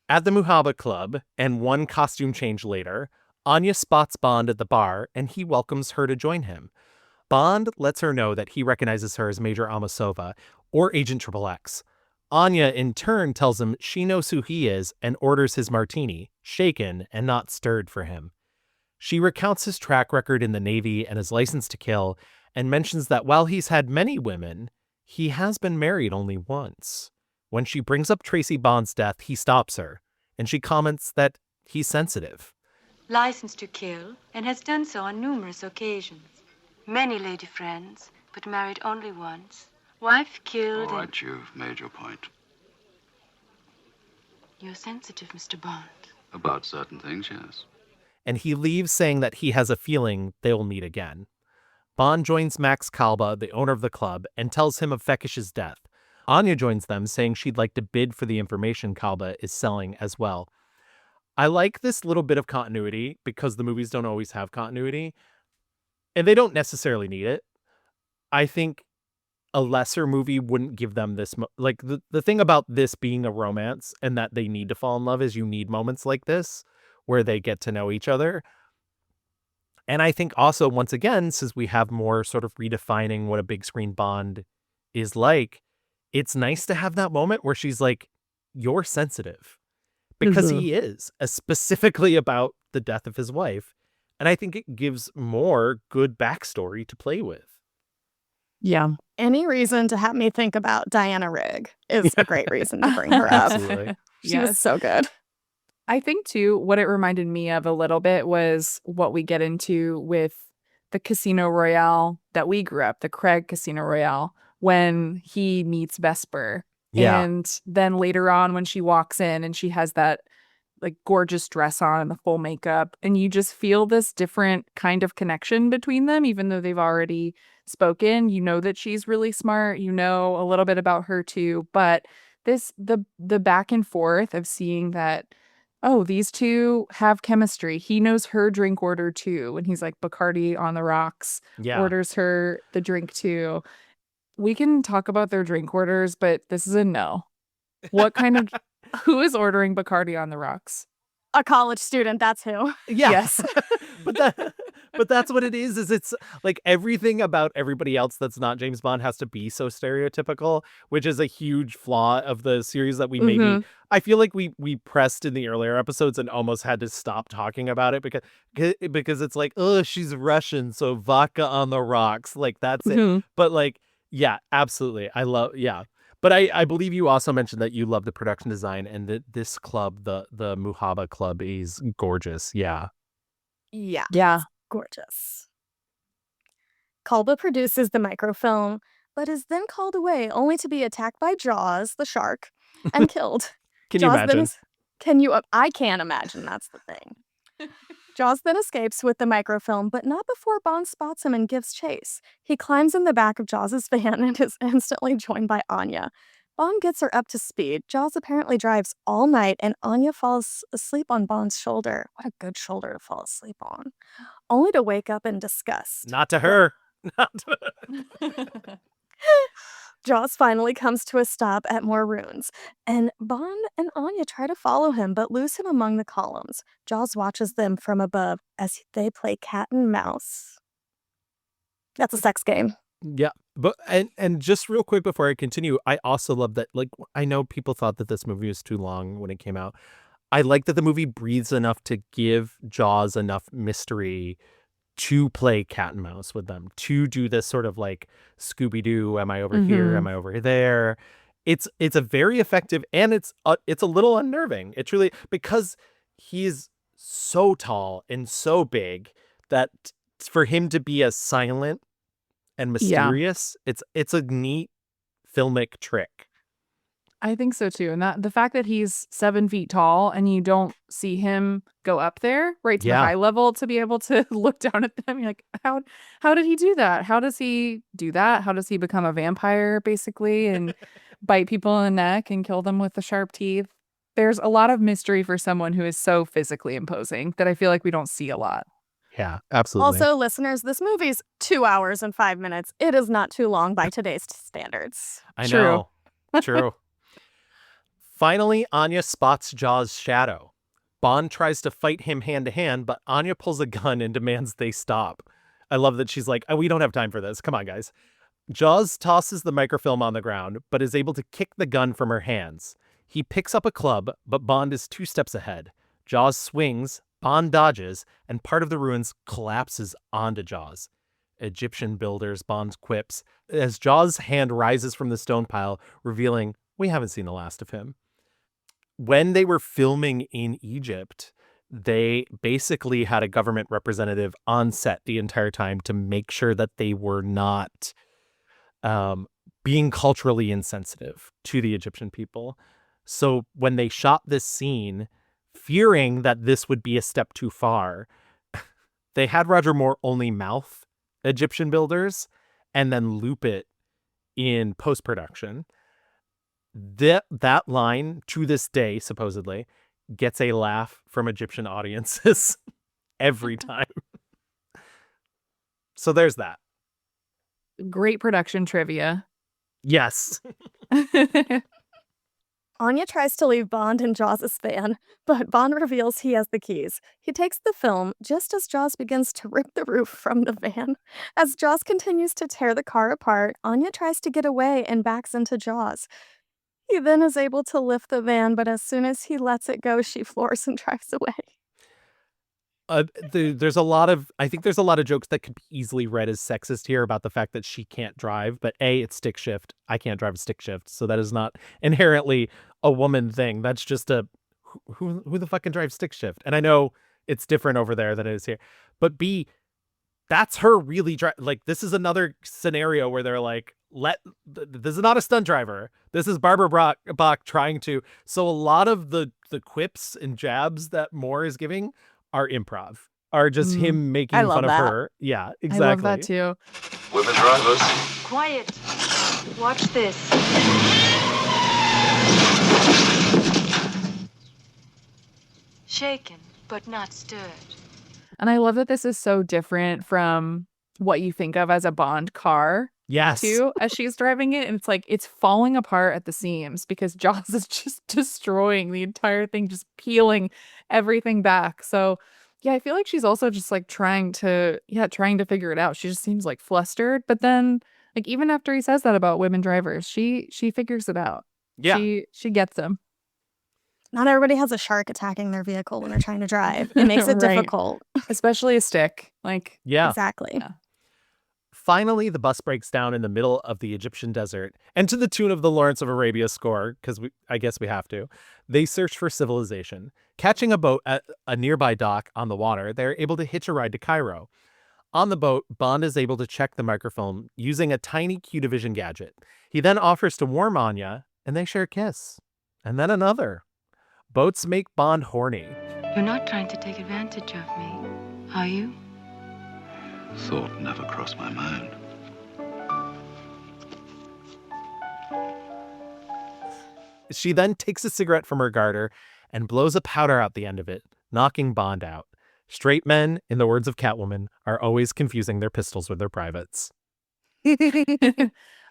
At the Muhaba Club, and one costume change later, Anya spots Bond at the bar, and he welcomes her to join him. Bond lets her know that he recognizes her as Major Amasova, or Agent XXX. Anya, in turn, tells him she knows who he is and orders his martini, shaken and not stirred for him. She recounts his track record in the Navy and his license to kill, and mentions that while he's had many women, he has been married only once. When she brings up Tracy Bond's death, he stops her, and she comments that he's sensitive. Licensed to kill, and has done so on numerous occasions. Many lady friends, but married only once. Wife killed. All right, you've made your point. You're sensitive, Mr. Bond. About certain things, yes. And he leaves saying that he has a feeling they will meet again. Bond joins Max Kalba, the owner of the club, and tells him of Fekish's death. Anya joins them, saying she'd like to bid for the information Kalba is selling as well. I like this little bit of continuity because the movies don't always have continuity, and they don't necessarily need it. I think a lesser movie wouldn't give them this. Like the thing about this being a romance and that they need to fall in love is you need moments like this where they get to know each other. And I think also, once again, since we have more sort of redefining what a big screen Bond is like, it's nice to have that moment where she's like, you're sensitive. Because he is, specifically about the death of his wife. And I think it gives more good backstory to play with. Yeah. Any reason to have me think about Diana Rigg is a great reason to bring her up. Absolutely. She was so good. I think, too, what it reminded me of a little bit was what we get into with the Casino Royale that we grew up, the Craig Casino Royale, when he meets Vesper. Yeah. And then later on when she walks in and she has that like gorgeous dress on and the full makeup, and you just feel this different kind of connection between them, even though they've already spoken. You know that she's really smart. You know a little bit about her too. But the back and forth of seeing that, oh, these two have chemistry. He knows her drink order too. And he's like, Bacardi on the rocks, orders her the drink too. We can talk about their drink orders, but this is a no. What kind of, who is ordering Bacardi on the rocks? A college student, that's who. Yeah. Yes. But that's what it is it's like everything about everybody else that's not James Bond has to be so stereotypical, which is a huge flaw of the series that we maybe, I feel like we pressed in the earlier episodes and almost had to stop talking about it because it's like, oh, she's Russian, so vodka on the rocks. Like, that's it. But like, yeah, absolutely. But I believe you also mentioned that you love the production design and that this club, the Muhaba Club, is gorgeous. Yeah. Yeah. Yeah. Gorgeous. Kalba produces the microfilm, but is then called away only to be attacked by Jaws, the shark, and killed. Can you Jaws imagine? I can't imagine, that's the thing. Jaws then escapes with the microfilm, but not before Bond spots him and gives chase. He climbs in the back of Jaws' van and is instantly joined by Anya. Bond gets her up to speed. Jaws apparently drives all night, and Anya falls asleep on Bond's shoulder. What a good shoulder to fall asleep on. Only to wake up in disgust. Not to her. Jaws finally comes to a stop at more ruins, and Bond and Anya try to follow him but lose him among the columns. Jaws watches them from above as they play cat and mouse. That's a sex game. Yeah. But and just real quick before I continue, I also love that, like, I know people thought that this movie was too long when it came out. I like that the movie breathes enough to give Jaws enough mystery to play cat and mouse with them, to do this sort of like Scooby-Doo, am I over here, am I over there? It's a very effective, and it's a little unnerving. It truly, because he's so tall and so big that for him to be as silent and mysterious, it's a neat filmic trick. I think so too. And that the fact that he's 7 feet tall and you don't see him go up there right to the high level to be able to look down at them. You're like, how did he do that? How does he do that? How does he become a vampire basically and bite people in the neck and kill them with the sharp teeth? There's a lot of mystery for someone who is so physically imposing that I feel like we don't see a lot. Yeah, absolutely. Also, listeners, this movie's 2 hours and 5 minutes. It is not too long by today's standards. I know. True. Finally, Anya spots Jaws' shadow. Bond tries to fight him hand to hand, but Anya pulls a gun and demands they stop. I love that she's like, oh, we don't have time for this. Come on, guys. Jaws tosses the microfilm on the ground, but is able to kick the gun from her hands. He picks up a club, but Bond is 2 steps ahead. Jaws swings, Bond dodges, and part of the ruins collapses onto Jaws. Egyptian builders, Bond quips, as Jaws' hand rises from the stone pile, revealing we haven't seen the last of him. When they were filming in Egypt, they basically had a government representative on set the entire time to make sure that they were not being culturally insensitive to the Egyptian people. So when they shot this scene, fearing that this would be a step too far, they had Roger Moore only mouth Egyptian builders and then loop it in post-production. That line, to this day, supposedly, gets a laugh from Egyptian audiences every time. So there's that. Great production trivia. Yes. Anya tries to leave Bond in Jaws' van, but Bond reveals he has the keys. He takes the film just as Jaws begins to rip the roof from the van. As Jaws continues to tear the car apart, Anya tries to get away and backs into Jaws. He then is able to lift the van, but as soon as he lets it go, she floors and drives away. There's a lot of jokes that could be easily read as sexist here about the fact that she can't drive, but it's stick shift. I can't drive a stick shift, so that is not inherently a woman thing. That's just a who the fuck can drive stick shift? And I know it's different over there than it is here, but B, that's her really like, this is another scenario where they're like, this is not a stunt driver. This is Barbara Bach trying to. So a lot of the quips and jabs that Moore is giving are improv, are just him making fun of her. Yeah, exactly. I love that too. Women drivers. Quiet. Watch this. Shaken, but not stirred. And I love that this is so different from what you think of as a Bond car. Yes. Too, as she's driving it, and it's like it's falling apart at the seams because Jaws is just destroying the entire thing, just peeling everything back. So yeah, I feel like she's also just like trying to figure it out. She just seems like flustered, but then like even after he says that about women drivers, she figures it out. Yeah. She gets them. Not everybody has a shark attacking their vehicle when they're trying to drive. It makes it Right. difficult. Especially a stick. Like, yeah. Exactly. Yeah. Finally, the bus breaks down in the middle of the Egyptian desert, and to the tune of the Lawrence of Arabia score, because I guess we have to, they search for civilization. Catching a boat at a nearby dock on the water, they're able to hitch a ride to Cairo. On the boat, Bond is able to check the microphone using a tiny Q-Division gadget. He then offers to warm Anya, and they share a kiss. And then another. Boats make Bond horny. You're not trying to take advantage of me, are you? Thought never crossed my mind. She then takes a cigarette from her garter and blows a powder out the end of it, knocking Bond out. Straight men, in the words of Catwoman, are always confusing their pistols with their privates.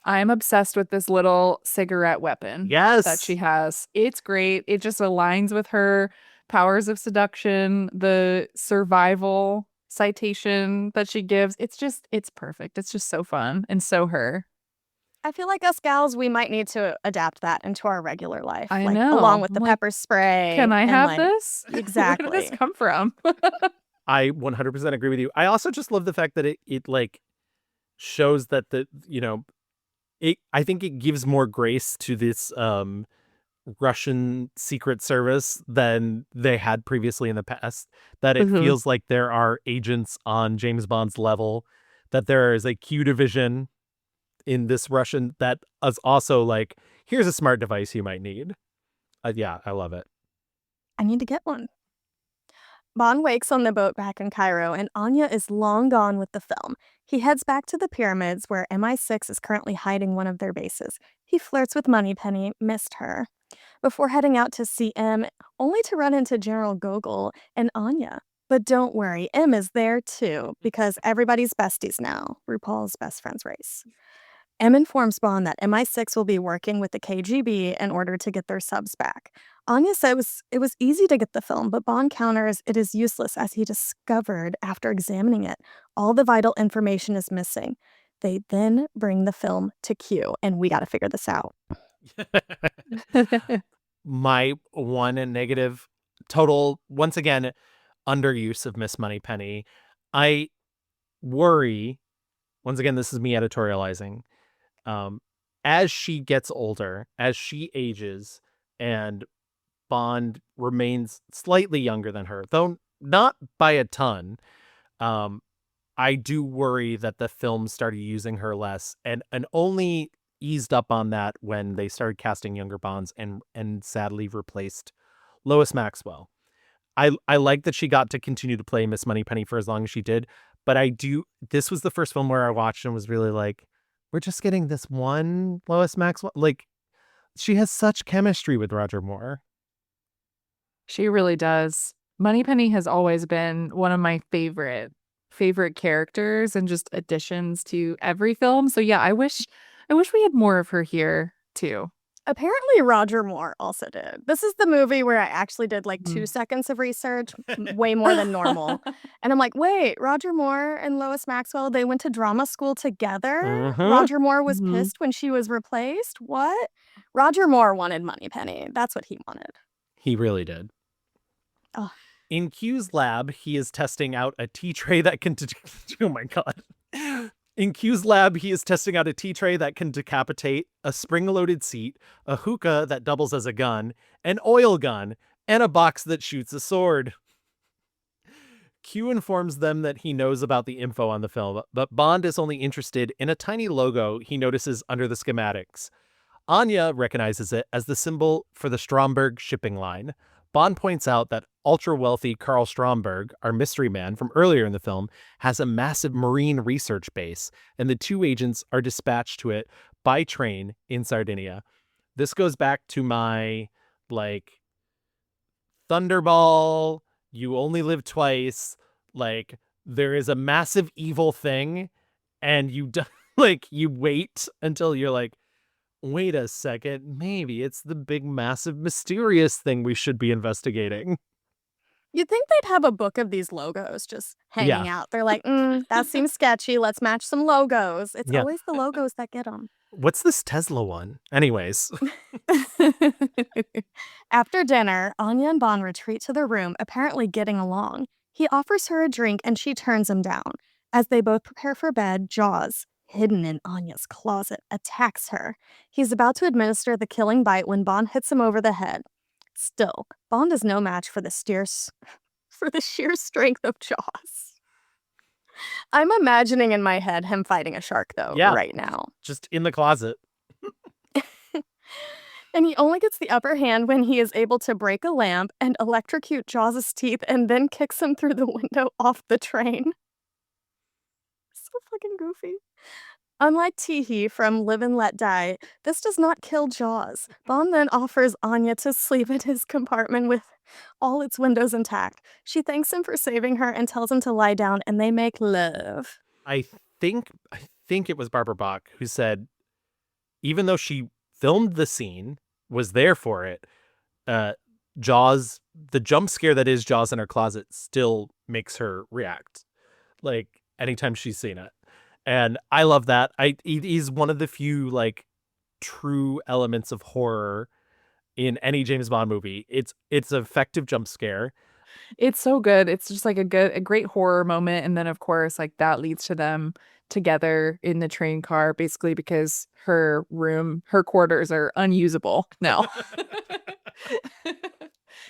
I'm obsessed with this little cigarette weapon that she has. It's great. It just aligns with her powers of seduction, the survival citation that she gives. It's perfect. It's just so fun and so her. I feel like us gals, we might need to adapt that into our regular life. I like, know. Along with the I'm like, pepper spray. Can I and, have like, this? Exactly. Where did this come from? I 100% agree with you. I also just love the fact that it like shows that I think it gives more grace to this Russian secret service than they had previously in the past. That it feels like there are agents on James Bond's level, that there is a Q division in this Russian that is also like, here's a smart device you might need. Yeah, I love it. I need to get one. Bond wakes on the boat back in Cairo, and Anya is long gone with the film. He heads back to the pyramids, where MI6 is currently hiding one of their bases. He flirts with Moneypenny, missed her, before heading out to see M, only to run into General Gogol and Anya. But don't worry, M is there too, because everybody's besties now, RuPaul's best friends race. M informs Bond that MI6 will be working with the KGB in order to get their subs back. Anya says it was easy to get the film, but Bond counters it is useless as he discovered, after examining it, all the vital information is missing. They then bring the film to Q, and we got to figure this out. My one negative, total, once again, underuse of Miss Moneypenny. I worry, once again, this is me editorializing, as she gets older, as she ages, and Bond remains slightly younger than her, though not by a ton, I do worry that the film started using her less, and only eased up on that when they started casting younger Bonds and sadly replaced Lois Maxwell. I like that she got to continue to play Miss Moneypenny for as long as she did, but this was the first film where I watched and was really like, we're just getting this one Lois Maxwell. Like, she has such chemistry with Roger Moore. She really does. Moneypenny has always been one of my favorite characters and just additions to every film. So yeah, I wish we had more of her here too. Apparently Roger Moore also did. This is the movie where I actually did like 2 seconds of research, way more than normal. And I'm like, wait, Roger Moore and Lois Maxwell, they went to drama school together? Roger Moore was pissed when she was replaced? What? Roger Moore wanted Moneypenny. That's what he wanted. He really did. Oh. In Q's lab, he is testing out a tea tray that can... oh my God. In Q's lab, he is testing out a tea tray that can decapitate, a spring-loaded seat, a hookah that doubles as a gun, an oil gun, and a box that shoots a sword. Q informs them that he knows about the info on the film, but Bond is only interested in a tiny logo he notices under the schematics. Anya recognizes it as the symbol for the Stromberg shipping line. Bond points out that ultra-wealthy Carl Stromberg, our mystery man from earlier in the film, has a massive marine research base, and the two agents are dispatched to it by train in Sardinia. This goes back to my, like, Thunderball, you only live twice, like, there is a massive evil thing, and you wait until you're like, wait a second, maybe it's the big, massive, mysterious thing we should be investigating. You'd think they'd have a book of these logos just hanging out. They're like, that seems sketchy. Let's match some logos. It's always the logos that get them. What's this Tesla one? Anyways. After dinner, Anya and Bond retreat to their room, apparently getting along. He offers her a drink and she turns him down. As they both prepare for bed, Jaws, hidden in Anya's closet, attacks her. He's about to administer the killing bite when Bond hits him over the head. Still, Bond is no match for the sheer strength of Jaws. I'm imagining in my head him fighting a shark, though, right now. Just in the closet. And he only gets the upper hand when he is able to break a lamp and electrocute Jaws' teeth and then kicks him through the window off the train. So fucking goofy. Unlike Teehee from Live and Let Die, this does not kill Jaws. Bond then offers Anya to sleep in his compartment with all its windows intact. She thanks him for saving her and tells him to lie down, and they make love. I think it was Barbara Bach who said, even though she filmed the scene, was there for it, Jaws, the jump scare that is Jaws in her closet still makes her react, like, anytime she's seen it. And I love that. He's one of the few, like, true elements of horror in any James Bond movie. It's an effective jump scare. It's so good. It's just like a great horror moment. And then, of course, like, that leads to them together in the train car, basically because her quarters are unusable now.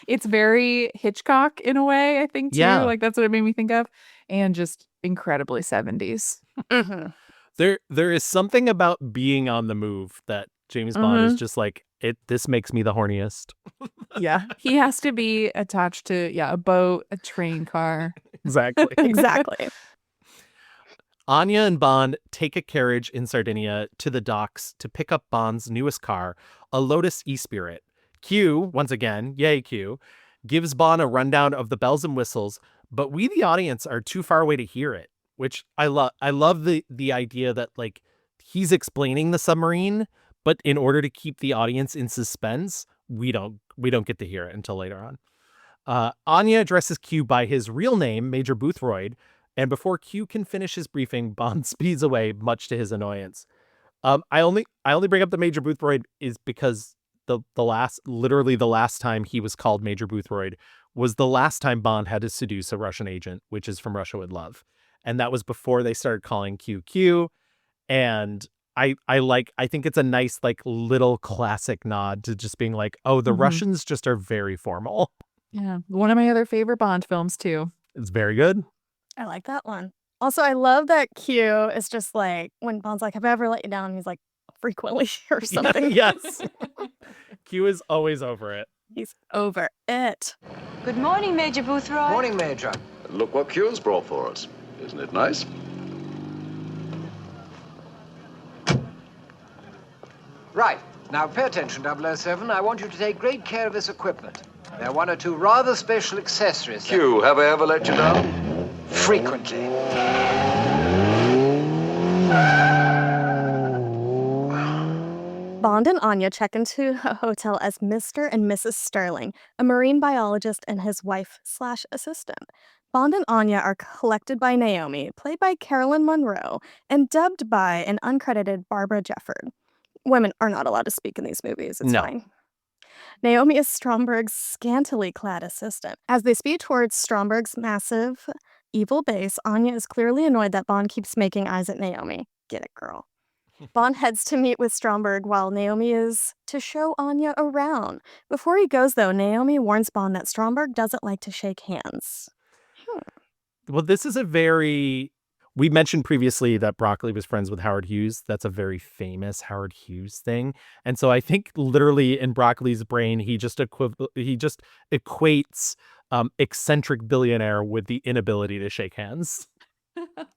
It's very Hitchcock in a way, I think, too. Yeah. Like, that's what it made me think of. And just incredibly 70s. There is something about being on the move that James Bond is just like, this makes me the horniest. Yeah. He has to be attached to, a boat, a train car. Exactly. Exactly. Anya and Bond take a carriage in Sardinia to the docks to pick up Bond's newest car, a Lotus E-Spirit. Q, once again, yay Q, gives Bond a rundown of the bells and whistles, but we, the audience, are too far away to hear it, which I love. I love the idea that, like, he's explaining the submarine, but in order to keep the audience in suspense, we don't get to hear it until later on. Anya addresses Q by his real name, Major Boothroyd, and before Q can finish his briefing, Bond speeds away, much to his annoyance. I only bring up the Major Boothroyd is because the last time he was called Major Boothroyd was the last time Bond had to seduce a Russian agent, which is From Russia with Love. And that was before they started calling QQ. And I think it's a nice, like, little classic nod to just being like, oh, the Russians just are very formal. Yeah. One of my other favorite Bond films, too. It's very good. I like that one. Also, I love that Q is just like, when Bond's like, have I ever let you down? He's like, frequently or something. Yes. Q is always over it. He's over it. Good morning, Major Boothroyd. Morning, Major. Look what Q's brought for us. Isn't it nice? Right. Now pay attention, 007. I want you to take great care of this equipment. There are one or two rather special accessories. Q, have I ever let you down? Frequently. Bond and Anya check into a hotel as Mr. and Mrs. Sterling, a marine biologist and his wife/assistant. Bond and Anya are collected by Naomi, played by Carolyn Monroe, and dubbed by an uncredited Barbara Jefford. Women are not allowed to speak in these movies. It's No. fine. Naomi is Stromberg's scantily clad assistant. As they speed towards Stromberg's massive, evil base, Anya is clearly annoyed that Bond keeps making eyes at Naomi. Get it, girl. Bond heads to meet with Stromberg while Naomi is to show Anya around. Before he goes, though, Naomi warns Bond that Stromberg doesn't like to shake hands. Well, this is a very... We mentioned previously that Broccoli was friends with Howard Hughes. That's a very famous Howard Hughes thing. And so I think literally in Broccoli's brain, he just equates eccentric billionaire with the inability to shake hands.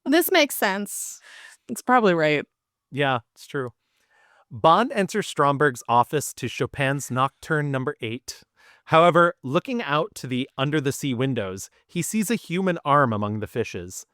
This makes sense. It's probably right. Yeah, it's true. Bond enters Stromberg's office to Chopin's Nocturne No. 8. However, looking out to the under-the-sea windows, he sees a human arm among the fishes.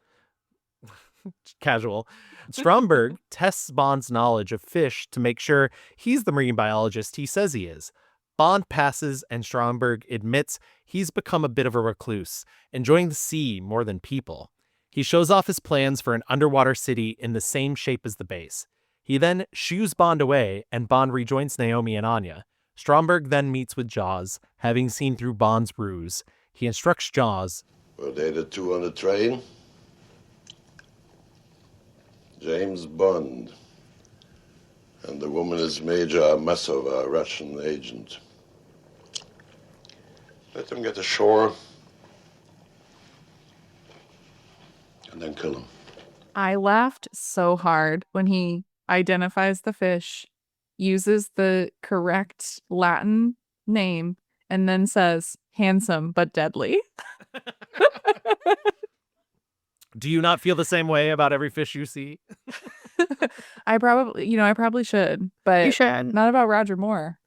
Casual. Stromberg tests Bond's knowledge of fish to make sure he's the marine biologist he says he is. Bond passes and Stromberg admits he's become a bit of a recluse, enjoying the sea more than people. He shows off his plans for an underwater city in the same shape as the base. He then shoos Bond away, and Bond rejoins Naomi and Anya. Stromberg then meets with Jaws, having seen through Bond's ruse. He instructs Jaws. Were they the two on the train? James Bond. And the woman is Major Masova, a Russian agent. Let them get ashore. And then kill him. I laughed so hard when he identifies the fish, uses the correct Latin name, and then says, handsome but deadly. Do you not feel the same way about every fish you see? I probably should, but You should. not about Roger Moore.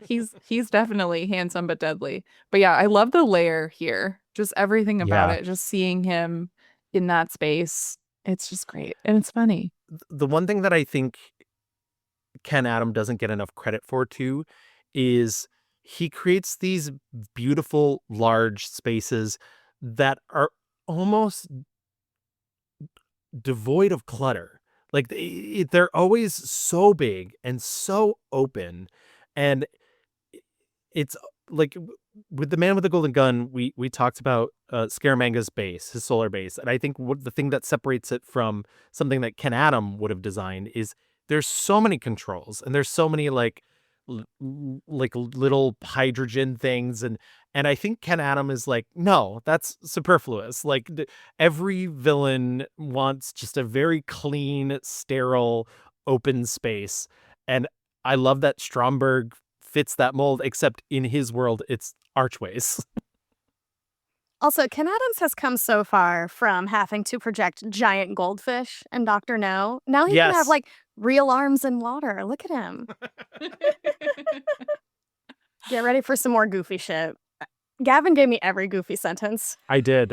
He's definitely handsome but deadly. But yeah, I love the layer here. Just everything about it. Just seeing him in that space. It's just great. And it's funny. The one thing that I think Ken Adam doesn't get enough credit for too is he creates these beautiful large spaces that are almost devoid of clutter. Like they're always so big and so open, and it's like with The Man with the Golden Gun, we talked about Scaramanga's base, his solar base, and I think the thing that separates it from something that Ken Adam would have designed is there's so many controls and there's so many like little hydrogen things, and I think Ken Adam is like, no, that's superfluous. Like every villain wants just a very clean, sterile, open space, and I love that Stromberg fits that mold, except in his world, it's archways. Also, Ken Adams has come so far from having to project giant goldfish and Dr. No. Now he can have like real arms in water. Look at him. Get ready for some more goofy shit. Gavin gave me every goofy sentence. I did.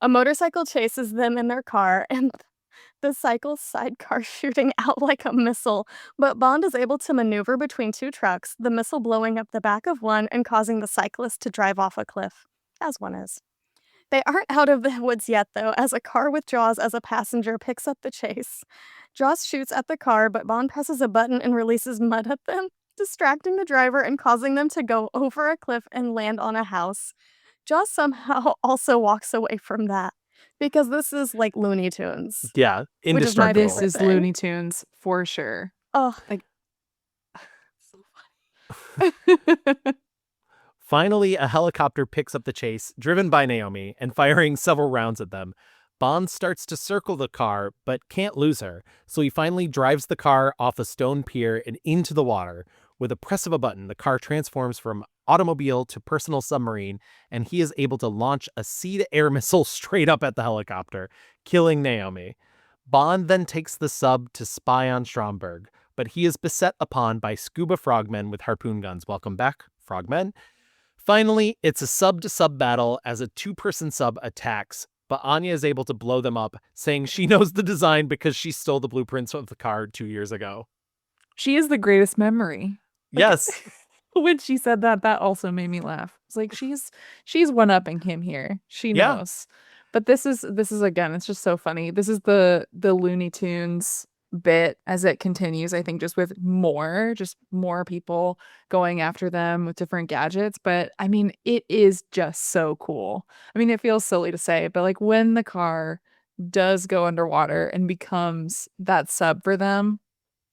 A motorcycle chases them in their car, and the cycle's sidecar shooting out like a missile, but Bond is able to maneuver between two trucks, the missile blowing up the back of one and causing the cyclist to drive off a cliff, as one is. They aren't out of the woods yet, though, as a car with Jaws as a passenger picks up the chase. Jaws shoots at the car, but Bond presses a button and releases mud at them, distracting the driver and causing them to go over a cliff and land on a house. Jaws somehow also walks away from that, because this is like Looney Tunes. Yeah, indestructible. This is Looney Tunes for sure. Oh, like so funny. Finally, a helicopter picks up the chase, driven by Naomi, and firing several rounds at them. Bond starts to circle the car, but can't lose her, so he finally drives the car off a stone pier and into the water. With a press of a button, the car transforms from automobile to personal submarine, and he is able to launch a sea-to-air missile straight up at the helicopter, killing Naomi. Bond then takes the sub to spy on Stromberg, but he is beset upon by scuba frogmen with harpoon guns. Welcome back, frogmen. Finally, it's a sub-to-sub battle as a two-person sub attacks, but Anya is able to blow them up, saying she knows the design because she stole the blueprints of the car 2 years ago. She is the greatest memory. Yes. When she said that, that also made me laugh. It's like she's one-upping him here. She Yeah. knows. But this is again, it's just so funny. This is the Looney Tunes bit as it continues, I think, just more people going after them with different gadgets. But I mean, it is just so cool. I mean, it feels silly to say, but like when the car does go underwater and becomes that sub for them,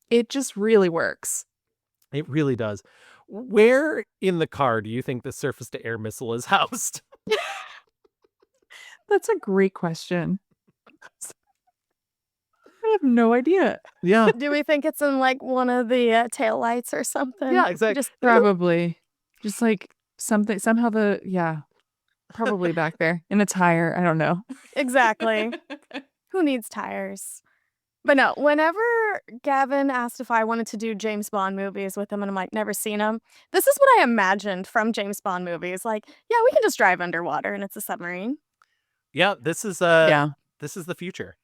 it just really works. It really does. Where in the car do you think the surface-to-air missile is housed? That's a great question. I have no idea. Yeah. Do we think it's in like one of the taillights or something? Yeah, exactly. Just Probably. Just like something, somehow probably back there in a tire. I don't know. exactly. Who needs tires? But no, whenever Gavin asked if I wanted to do James Bond movies with him, and I'm like, never seen them. This is what I imagined from James Bond movies. Like, yeah, we can just drive underwater and it's a submarine. Yeah, this is this is the future.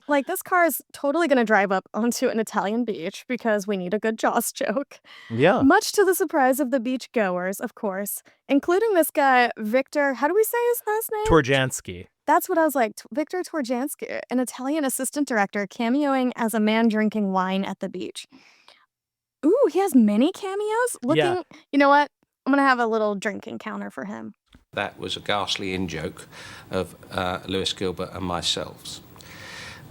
Like, this car is totally going to drive up onto an Italian beach because we need a good Jaws joke. Yeah. Much to the surprise of the beach goers, of course, including this guy, Victor. How do we say his last name? Torjansky. That's what I was like. Victor Torjansky, an Italian assistant director cameoing as a man drinking wine at the beach. Ooh, he has many cameos? Yeah. You know what? I'm going to have a little drink encounter for him. That was a ghastly in-joke of Lewis Gilbert and myself.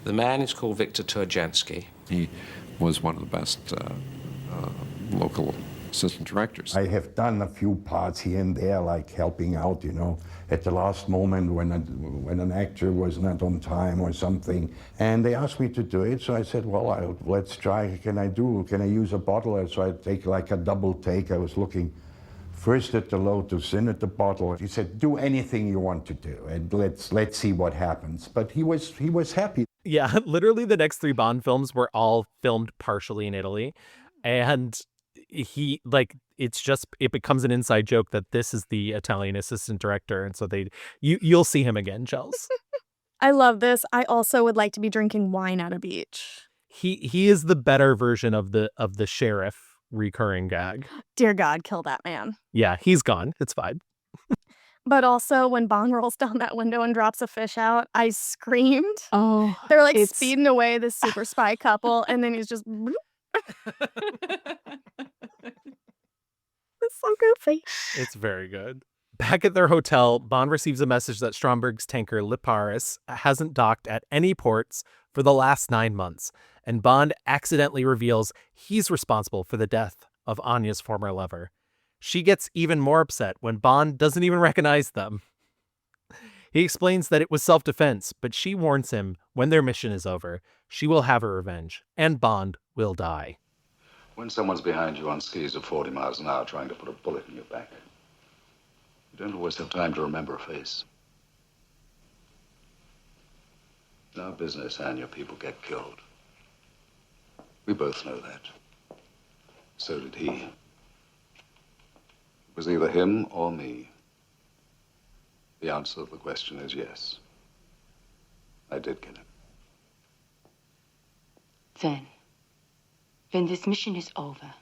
The man is called Victor Turjansky. He was one of the best local assistant directors. I have done a few parts here and there, like helping out, at the last moment when an actor was not on time or something. And they asked me to do it, so I said, well, let's try. Can I use a bottle? So I take like a double take. I was looking first at the Lotus, then at the bottle. He said, do anything you want to do, and let's see what happens. But he was happy. Yeah, literally the next 3 Bond films were all filmed partially in Italy. And it becomes an inside joke that this is the Italian assistant director. And so you'll see him again, Chels. I love this. I also would like to be drinking wine at a beach. He is the better version of the sheriff recurring gag. Dear God, kill that man. Yeah, he's gone. It's fine. But also, when Bond rolls down that window and drops a fish out, I screamed. Oh, they're like speeding away, this super spy couple, and then he's just. It's so goofy. It's very good. Back at their hotel, Bond receives a message that Stromberg's tanker Liparis hasn't docked at any ports for the last 9 months, and Bond accidentally reveals he's responsible for the death of Anya's former lover. She gets even more upset when Bond doesn't even recognize them. He explains that it was self-defense, but she warns him when their mission is over, she will have her revenge, and Bond will die. When someone's behind you on skis at 40 miles an hour trying to put a bullet in your back, you don't always have time to remember a face. In our business, Anya, people get killed. We both know that. So did he. It was either him or me. The answer to the question is yes. I did get him. Then, when this mission is over,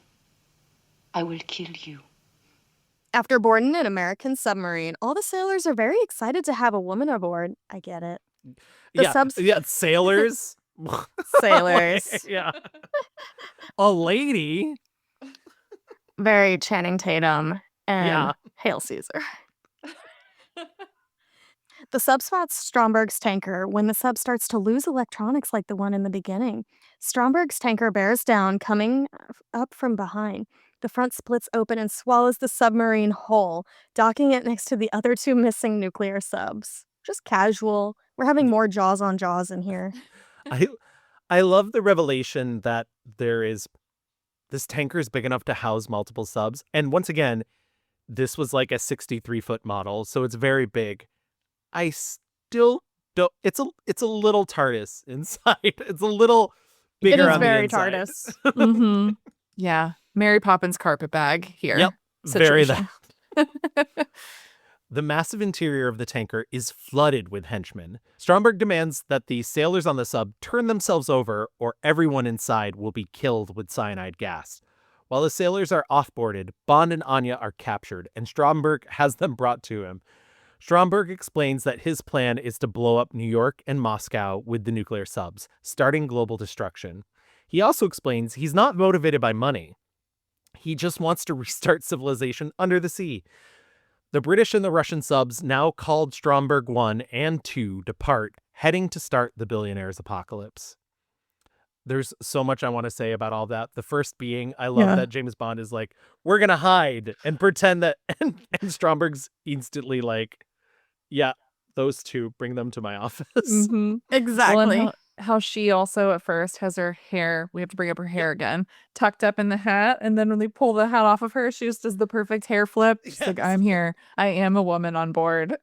I will kill you. After boarding an American submarine, all the sailors are very excited to have a woman aboard. I get it. Sailors. Sailors. Yeah. A lady. Very Channing Tatum and Hail Caesar. The sub spots Stromberg's tanker when the sub starts to lose electronics like the one in the beginning. Stromberg's tanker bears down, coming up from behind. The front splits open and swallows the submarine whole, docking it next to the other 2 missing nuclear subs. Just casual We're having more Jaws on Jaws in here. I love the revelation that this tanker is big enough to house multiple subs. And once again, this was like a 63-foot model, so it's very big. I still don't. It's a little TARDIS inside. It's a little bigger on the inside. It is very TARDIS. Mm-hmm. Yeah. Mary Poppins carpet bag here. Yep. Very Situation. that. The massive interior of the tanker is flooded with henchmen. Stromberg demands that the sailors on the sub turn themselves over or everyone inside will be killed with cyanide gas. While the sailors are offboarded, Bond and Anya are captured, and Stromberg has them brought to him. Stromberg explains that his plan is to blow up New York and Moscow with the nuclear subs, starting global destruction. He also explains he's not motivated by money. He just wants to restart civilization under the sea. The British and the Russian subs, now called Stromberg 1 and 2, depart, heading to start the billionaire's apocalypse. There's so much I want to say about all that. The first being, I love that James Bond is like, we're going to hide and pretend that, and Stromberg's instantly like, yeah, those two, bring them to my office. Mm-hmm. Exactly. Well, and how she also at first has her hair, we have to bring up her hair again, tucked up in the hat. And then when they pull the hat off of her, she just does the perfect hair flip. She's like, I'm here. I am a woman on board.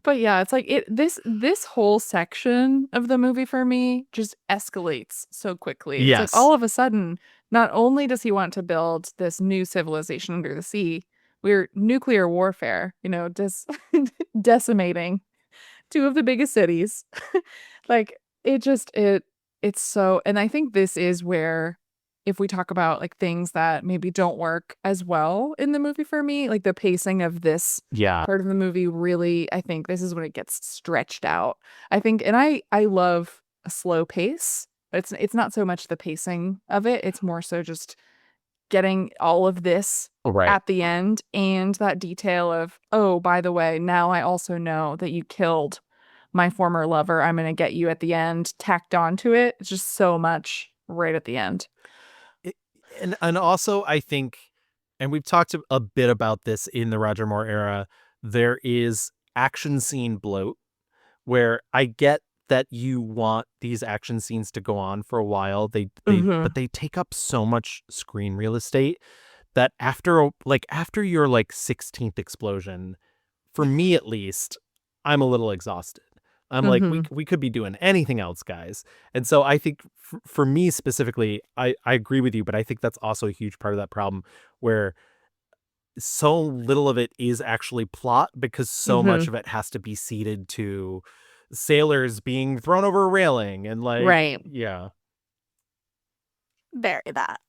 But yeah, it's like this whole section of the movie for me just escalates so quickly. It's Yes. like all of a sudden, not only does he want to build this new civilization under the sea, we're nuclear warfare, decimating two of the biggest cities. Like it's so, and I think this is where, if we talk about like things that maybe don't work as well in the movie for me, like the pacing of this part of the movie, really, I think this is when it gets stretched out. I think, and I love a slow pace, but it's not so much the pacing of it. It's more so just getting all of this at the end, and that detail of, oh, by the way, now I also know that you killed my former lover. I'm going to get you at the end, tacked onto it. It's just so much right at the end. And also, I think, and we've talked a bit about this in the Roger Moore era, there is action scene bloat, where I get that you want these action scenes to go on for a while. But they take up so much screen real estate that after your like 16th explosion, for me at least, I'm a little exhausted. I'm like, we could be doing anything else, guys. And so I think for me specifically, I agree with you, but I think that's also a huge part of that problem, where so little of it is actually plot, because so much of it has to be ceded to sailors being thrown over a railing and like, yeah. Very that.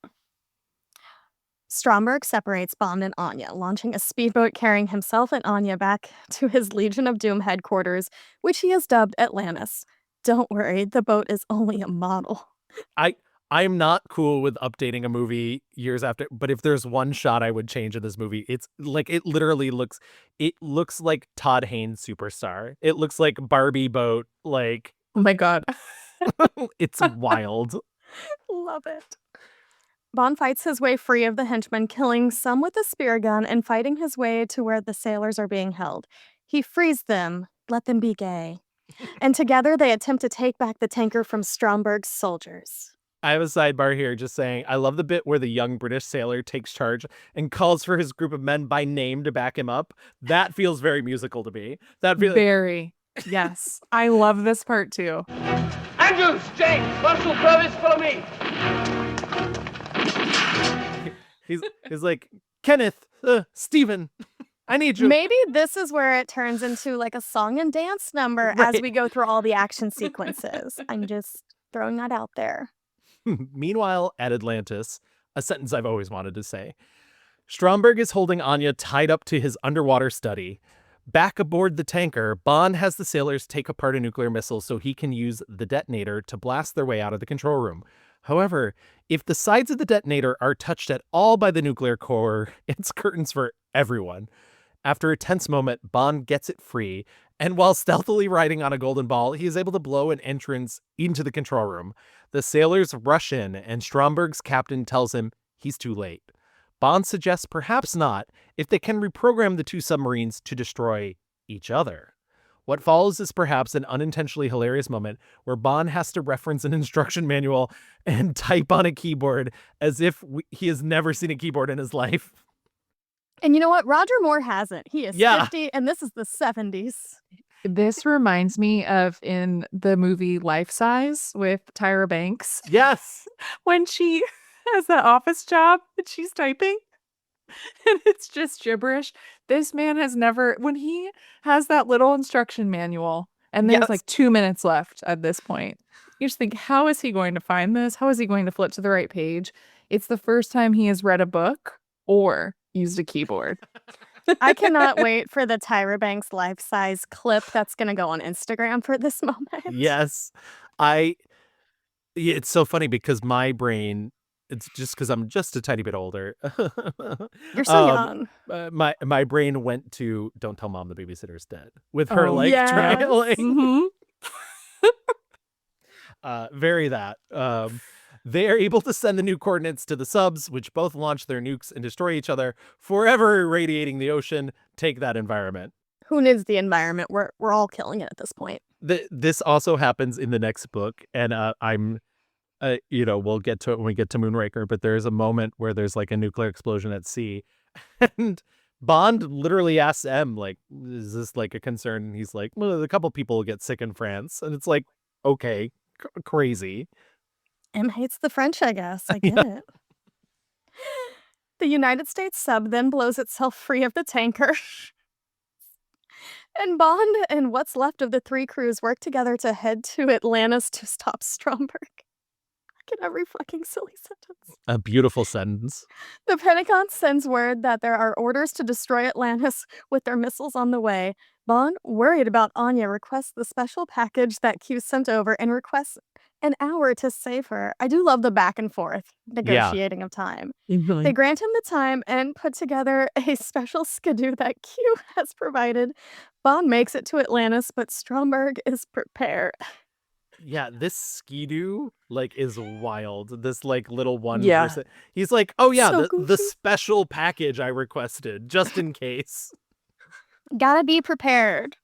Stromberg separates Bond and Anya, launching a speedboat carrying himself and Anya back to his Legion of Doom headquarters, which he has dubbed Atlantis. Don't worry, the boat is only a model. I'm not cool with updating a movie years after, but if there's one shot I would change in this movie, it's like it looks like Todd Haynes Superstar. It looks like Barbie boat, like, oh my god. It's wild. Love it. Bond fights his way free of the henchmen, killing some with a spear gun and fighting his way to where the sailors are being held. He frees them, let them be gay. And together they attempt to take back the tanker from Stromberg's soldiers. I have a sidebar here just saying, I love the bit where the young British sailor takes charge and calls for his group of men by name to back him up. That feels very musical to me. Very. Yes. I love this part too. Andrews, James, Marshal Purvis, follow me. He's like, Kenneth, Stephen, I need you. Maybe this is where it turns into like a song and dance number as we go through all the action sequences. I'm just throwing that out there. Meanwhile, at Atlantis, a sentence I've always wanted to say, Stromberg is holding Anya tied up to his underwater study. Back aboard the tanker, Bond has the sailors take apart a nuclear missile so he can use the detonator to blast their way out of the control room. However, if the sides of the detonator are touched at all by the nuclear core, it's curtains for everyone. After a tense moment, Bond gets it free, and while stealthily riding on a golden ball, he is able to blow an entrance into the control room. The sailors rush in, and Stromberg's captain tells him he's too late. Bond suggests perhaps not, if they can reprogram the two submarines to destroy each other. What follows is perhaps an unintentionally hilarious moment where Bond has to reference an instruction manual and type on a keyboard as if he has never seen a keyboard in his life. And you know what? Roger Moore hasn't. He is Yeah. 50, and this is the 70s. This reminds me of in the movie Life Size with Tyra Banks. Yes. When she has that office job and she's typing and it's just gibberish. This man has never, when he has that little instruction manual and there's like 2 minutes left at this point, you just think, how is he going to find this? How is he going to flip to the right page? It's the first time he has read a book or used a keyboard. I cannot wait for the Tyra Banks life-size clip that's going to go on Instagram for this moment. Yes. It's so funny because my brain, it's just because I'm just a tiny bit older. You're so young. My brain went to Don't Tell Mom the Babysitter's Dead with her yes. trialing. Very that. They are able to send the new coordinates to the subs, which both launch their nukes and destroy each other, forever irradiating the ocean. Take that, environment. Who needs the environment? We're all killing it at this point. This also happens in the next book, and we'll get to it when we get to Moonraker, but there's a moment where there's like a nuclear explosion at sea, and Bond literally asks M, like, is this like a concern? And he's like, well, a couple people get sick in France, and it's like, okay, crazy. M hates the French, I guess. I get it. The United States sub then blows itself free of the tanker. And Bond and what's left of the three crews work together to head to Atlantis to stop Stromberg. Get every fucking silly sentence. A beautiful sentence. The Pentagon sends word that there are orders to destroy Atlantis with their missiles on the way. Bond, worried about Anya, requests the special package that Q sent over and requests an hour to save her. I do love the back and forth negotiating of time. They grant him the time and put together a special skidoo that Q has provided. Bond makes it to Atlantis, but Stromberg is prepared. Yeah, this skidoo is wild. This little one Yeah. person. He's like, oh yeah, So the special package I requested just in case. Gotta be prepared.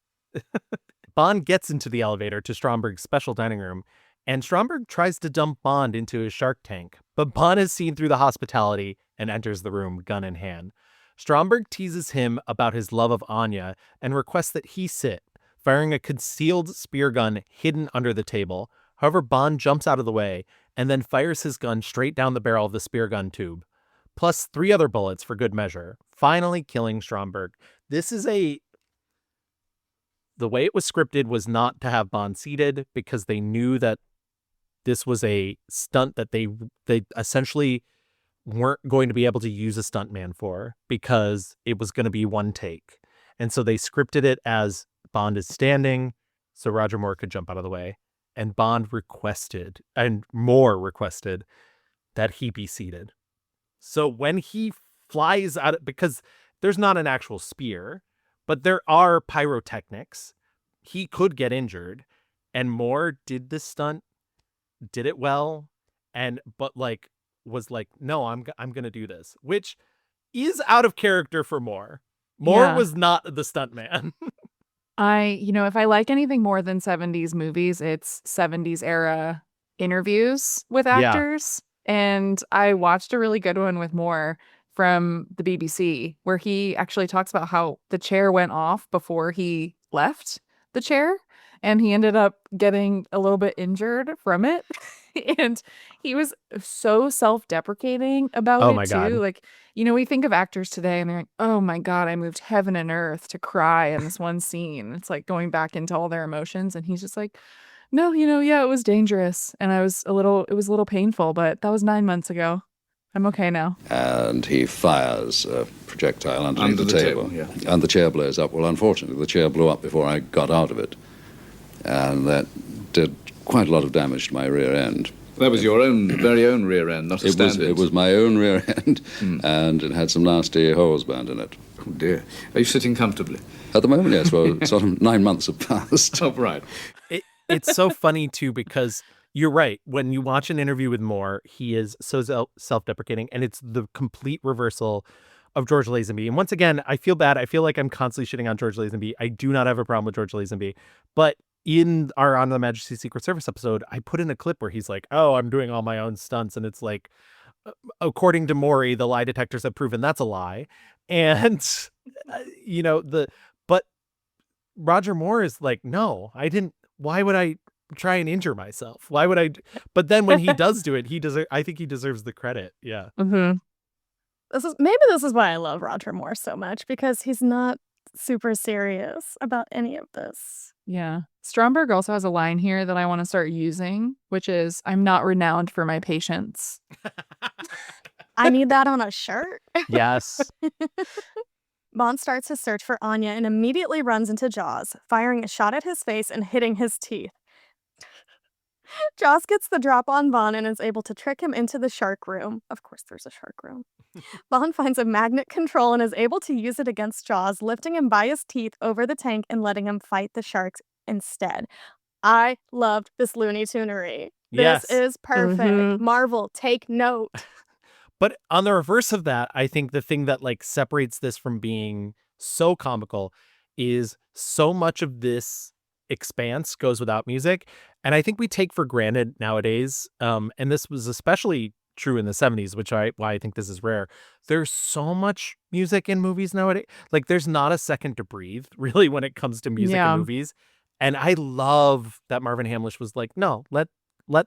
Bond gets into the elevator to Stromberg's special dining room, and Stromberg tries to dump Bond into his shark tank, but Bond is seen through the hospitality and enters the room, gun in hand. Stromberg teases him about his love of Anya and requests that he sit, firing a concealed spear gun hidden under the table. However, Bond jumps out of the way and then fires his gun straight down the barrel of the spear gun tube, plus 3 other bullets for good measure, finally killing Stromberg. The way it was scripted was not to have Bond seated because they knew that this was a stunt that they essentially weren't going to be able to use a stuntman for because it was going to be one take. And so they scripted it as Bond is standing so Roger Moore could jump out of the way. And Bond requested, and Moore requested, that he be seated. So when he flies out, because there's not an actual spear, but there are pyrotechnics, he could get injured. And Moore did this stunt, did it well, but was like, no, I'm going to do this, which is out of character for Moore. Moore was not the stuntman. If I like anything more than 70s movies, it's 70s era interviews with actors. And I watched a really good one with Moore from the BBC where he actually talks about how the chair went off before he left the chair and he ended up getting a little bit injured from it. And he was so self-deprecating about it too. God. We think of actors today and they're like, oh my God, I moved heaven and earth to cry in this one scene. It's like going back into all their emotions. And he's just like, no, it was dangerous. And it was a little painful, but that was 9 months ago. I'm okay now. And he fires a projectile underneath Under the the table. table, And the chair blows up. Well, unfortunately, the chair blew up before I got out of it. And that did quite a lot of damage to my rear end. That was your very own rear end, not a stand-in. It was my own rear end, and it had some nasty holes burned in it. Oh, dear. Are you sitting comfortably? At the moment, yes. Well, sort of 9 months have passed. Oh, right. It's so funny, too, because you're right. When you watch an interview with Moore, he is so self-deprecating, and it's the complete reversal of George Lazenby. And once again, I feel bad. I feel like I'm constantly shitting on George Lazenby. I do not have a problem with George Lazenby. But in our On the Majesty's Secret Service episode, I put in a clip where he's like, oh, I'm doing all my own stunts. And it's like, according to Maury, the lie detectors have proven that's a lie. And, but Roger Moore is like, no, I didn't. Why would I try and injure myself? Why would I? But then when he does do it, I think he deserves the credit. Yeah. Mm-hmm. This is why I love Roger Moore so much, because he's not super serious about any of this. Yeah. Stromberg also has a line here that I want to start using, which is, I'm not renowned for my patience. I need that on a shirt. Yes. Bond starts his search for Anya and immediately runs into Jaws, firing a shot at his face and hitting his teeth. Jaws gets the drop on Bond and is able to trick him into the shark room. Of course, there's a shark room. Bond finds a magnet control and is able to use it against Jaws, lifting him by his teeth over the tank and letting him fight the sharks instead. I loved this Looney Tunery. Yes. This is perfect. Mm-hmm. Marvel, take note. But on the reverse of that, I think the thing that like separates this from being so comical is so much of this expanse goes without music. And I think we take for granted nowadays, and this was especially true in the 70s, why I think this is rare. There's so much music in movies nowadays. Like there's not a second to breathe really when it comes to music in movies. And I love that Marvin Hamlish was like, no, let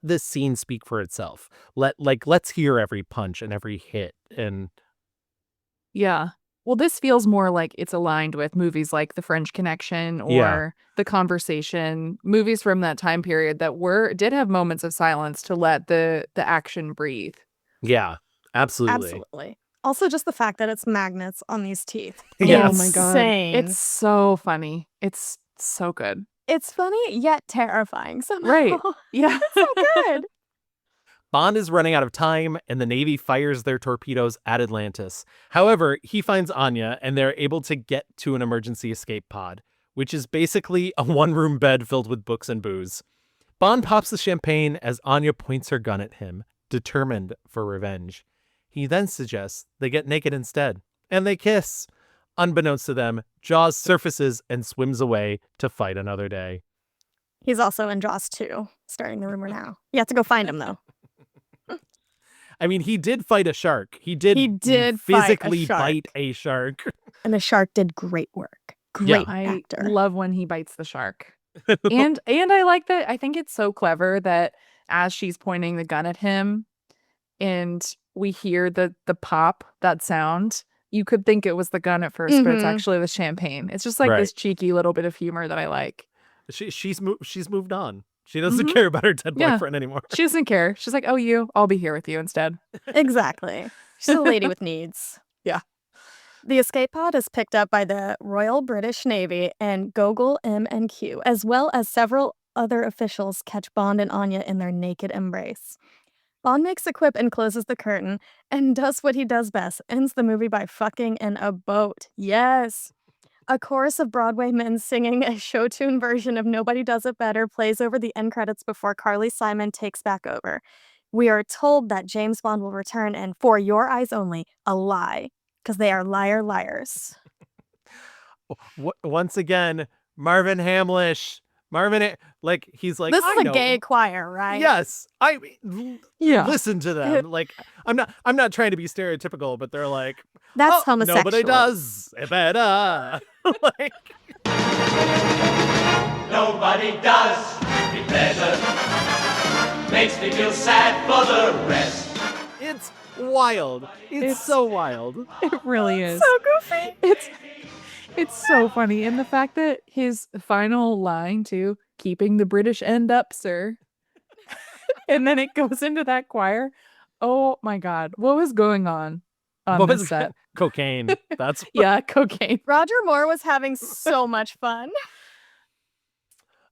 this scene speak for itself. Let's hear every punch and every hit. And yeah. Well, this feels more like it's aligned with movies like The French Connection or The Conversation, movies from that time period that did have moments of silence to let the action breathe. Yeah, absolutely. Absolutely. Also, just the fact that it's magnets on these teeth. Yes. Oh my God. Insane. It's so funny. It's so good. It's funny yet terrifying somehow. Right. Yeah. It's so good. Bond is running out of time, and the Navy fires their torpedoes at Atlantis. However, he finds Anya, and they're able to get to an emergency escape pod, which is basically a one-room bed filled with books and booze. Bond pops the champagne as Anya points her gun at him, determined for revenge. He then suggests they get naked instead, and they kiss. Unbeknownst to them, Jaws surfaces and swims away to fight another day. He's also in Jaws 2, starting the rumor now. You have to go find him, though. I mean, he did fight a shark. He did physically bite a shark. And the shark did great work. Great actor. I love when he bites the shark. and I like that. I think it's so clever that as she's pointing the gun at him and we hear the pop, that sound, you could think it was the gun at first, but it's actually the champagne. It's just like this cheeky little bit of humor that I like. She's moved on. She doesn't care about her dead boyfriend anymore. She doesn't care. She's like, oh, I'll be here with you instead. Exactly. She's a lady with needs. Yeah. The escape pod is picked up by the Royal British Navy and Gogol M&Q, as well as several other officials catch Bond and Anya in their naked embrace. Bond makes a quip and closes the curtain and does what he does best, ends the movie by fucking in a boat. Yes. A chorus of Broadway men singing a show tune version of Nobody Does It Better plays over the end credits before Carly Simon takes back over. We are told that James Bond will return and, for your eyes only, a lie, because they are liars. Once again, Marvin Hamlish. He's like, this is a gay choir, right? Yes. Listen to them. Like, I'm not trying to be stereotypical, but they're like, that's homosexual. Nobody does it better. Nobody does it better. Makes me feel sad for the rest. It's wild. It's so wild. It really is. So goofy. It's so funny. And the fact that his final line, too, keeping the British end up, sir. And then it goes into that choir. Oh, my God. What was going on this set? Cocaine. That's yeah, cocaine. Roger Moore was having so much fun.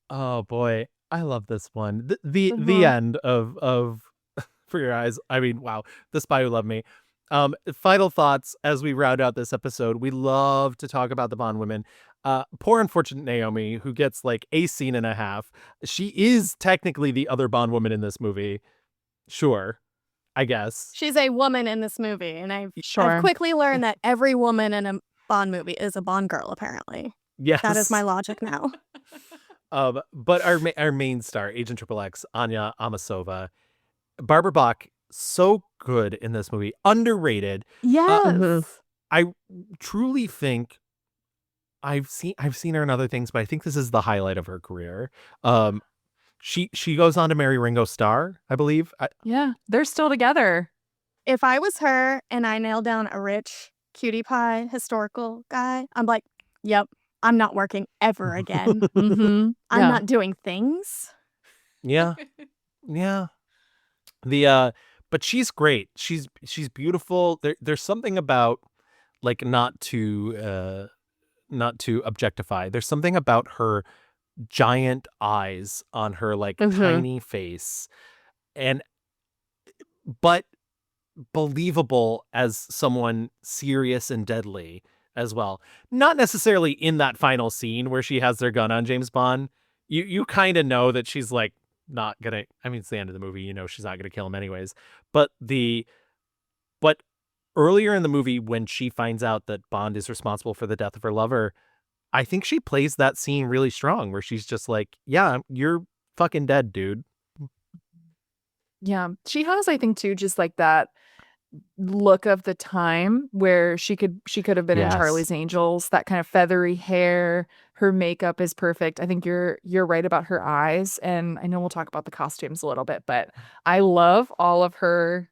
Oh, boy. I love this one. The end of For Your Eyes. I mean, wow. The Spy Who Loved Me. Final thoughts as we round out this episode. We love to talk about the Bond women. Poor unfortunate Naomi, who gets like a scene and a half. She is technically the other Bond woman in this movie. Sure. I guess. She's a woman in this movie, and I've Sure. quickly learned that every woman in a Bond movie is a Bond girl, apparently. Yes. That is my logic now. But our main star, Agent Triple X, Anya Amasova, Barbara Bach, so good in this movie, underrated. Yes. I truly think I've seen her in other things, but I think this is the highlight of her career. She goes on to marry Ringo Starr, I believe. Yeah, they're still together. If I was her and I nailed down a rich cutie pie historical guy, I'm like, yep, I'm not working ever again. I'm not doing things. Yeah. Yeah. But she's great. She's beautiful. There's something about, like, not to objectify. There's something about her giant eyes on her, like, tiny face, and but believable as someone serious and deadly as well. Not necessarily in that final scene where she has their gun on James Bond. You kind of know that she's, like, not gonna, I mean, it's the end of the movie, you know she's not gonna kill him anyways. But earlier in the movie, when she finds out that Bond is responsible for the death of her lover, I think she plays that scene really strong, where she's just like, yeah, you're fucking dead, dude. Yeah. She has, I think, too, just like that look of the time where she could have been in Yes. Charlie's Angels, that kind of feathery hair. Her makeup is perfect. I think you're right about her eyes, and I know we'll talk about the costumes a little bit, but I love all of her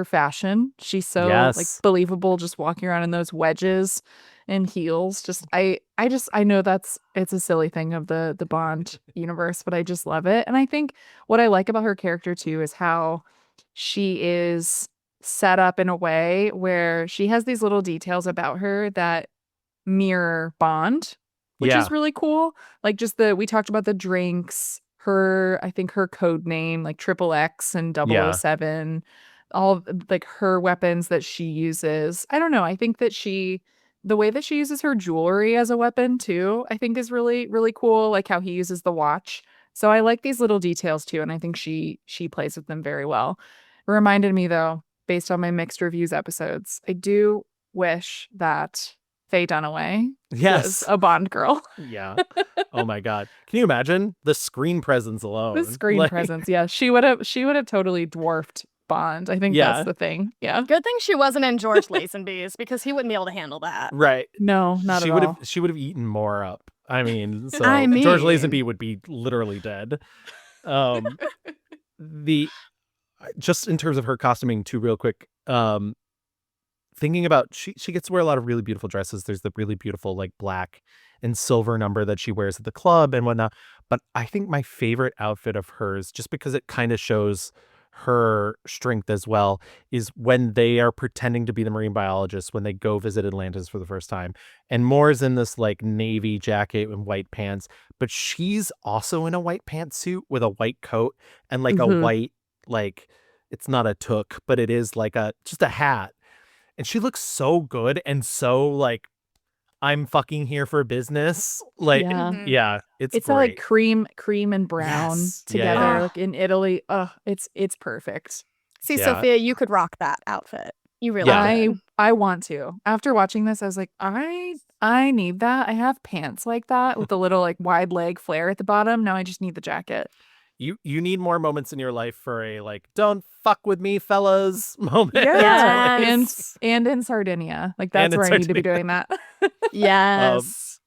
fashion. She's so like Yes. believable, just walking around in those wedges and heels. Just I know it's a silly thing of the Bond universe, but I just love it. And I think what I like about her character too is how she is set up in a way where she has these little details about her that mirror Bond, which Yeah. is really cool. Like just we talked about the drinks, I think her code name, like Triple X and Yeah. 007, all like her weapons that she uses. I don't know. I think that the way that she uses her jewelry as a weapon too, I think is really, really cool. Like how he uses the watch. So I like these little details too. And I think she plays with them very well. It reminded me though, based on my mixed reviews episodes, I do wish that Faye Dunaway Yes. was a Bond girl. Yeah. Oh my God. Can you imagine the screen presence alone? The screen Like, presence. Yeah. She would have totally dwarfed Bond. I think Yeah. that's the thing. Yeah. Good thing she wasn't in George Lazenby's because he wouldn't be able to handle that. Right. No, not she at would all. have she would have eaten more up. I mean, so I George mean- Lazenby would be literally dead. The Just in terms of her costuming too, real quick, thinking about, she gets to wear a lot of really beautiful dresses. There's the really beautiful, like, black and silver number that she wears at the club and whatnot. But I think my favorite outfit of hers, just because it kind of shows her strength as well, is when they are pretending to be the marine biologists when they go visit Atlantis for the first time. And Moore's in this, like, navy jacket and white pants, but she's also in a white pantsuit with a white coat and, like, a white, like, it's not a toque, but it is like just a hat. And she looks so good and so, like, I'm fucking here for business. Like, Yeah. yeah, it's It's that like great. cream and brown Yes. together, Yeah. like in Italy. Oh, it's perfect. See, Yeah. Sophia, you could rock that outfit. You really Yeah. could. I want to. After watching this, I was like, I need that. I have pants like that with the little like wide leg flare at the bottom. Now I just need the jacket. You need more moments in your life for a, like, don't fuck with me, fellas moment. Yeah, Yes. and in Sardinia, like And that's in where I need to be Sardinia. doing that. Yes.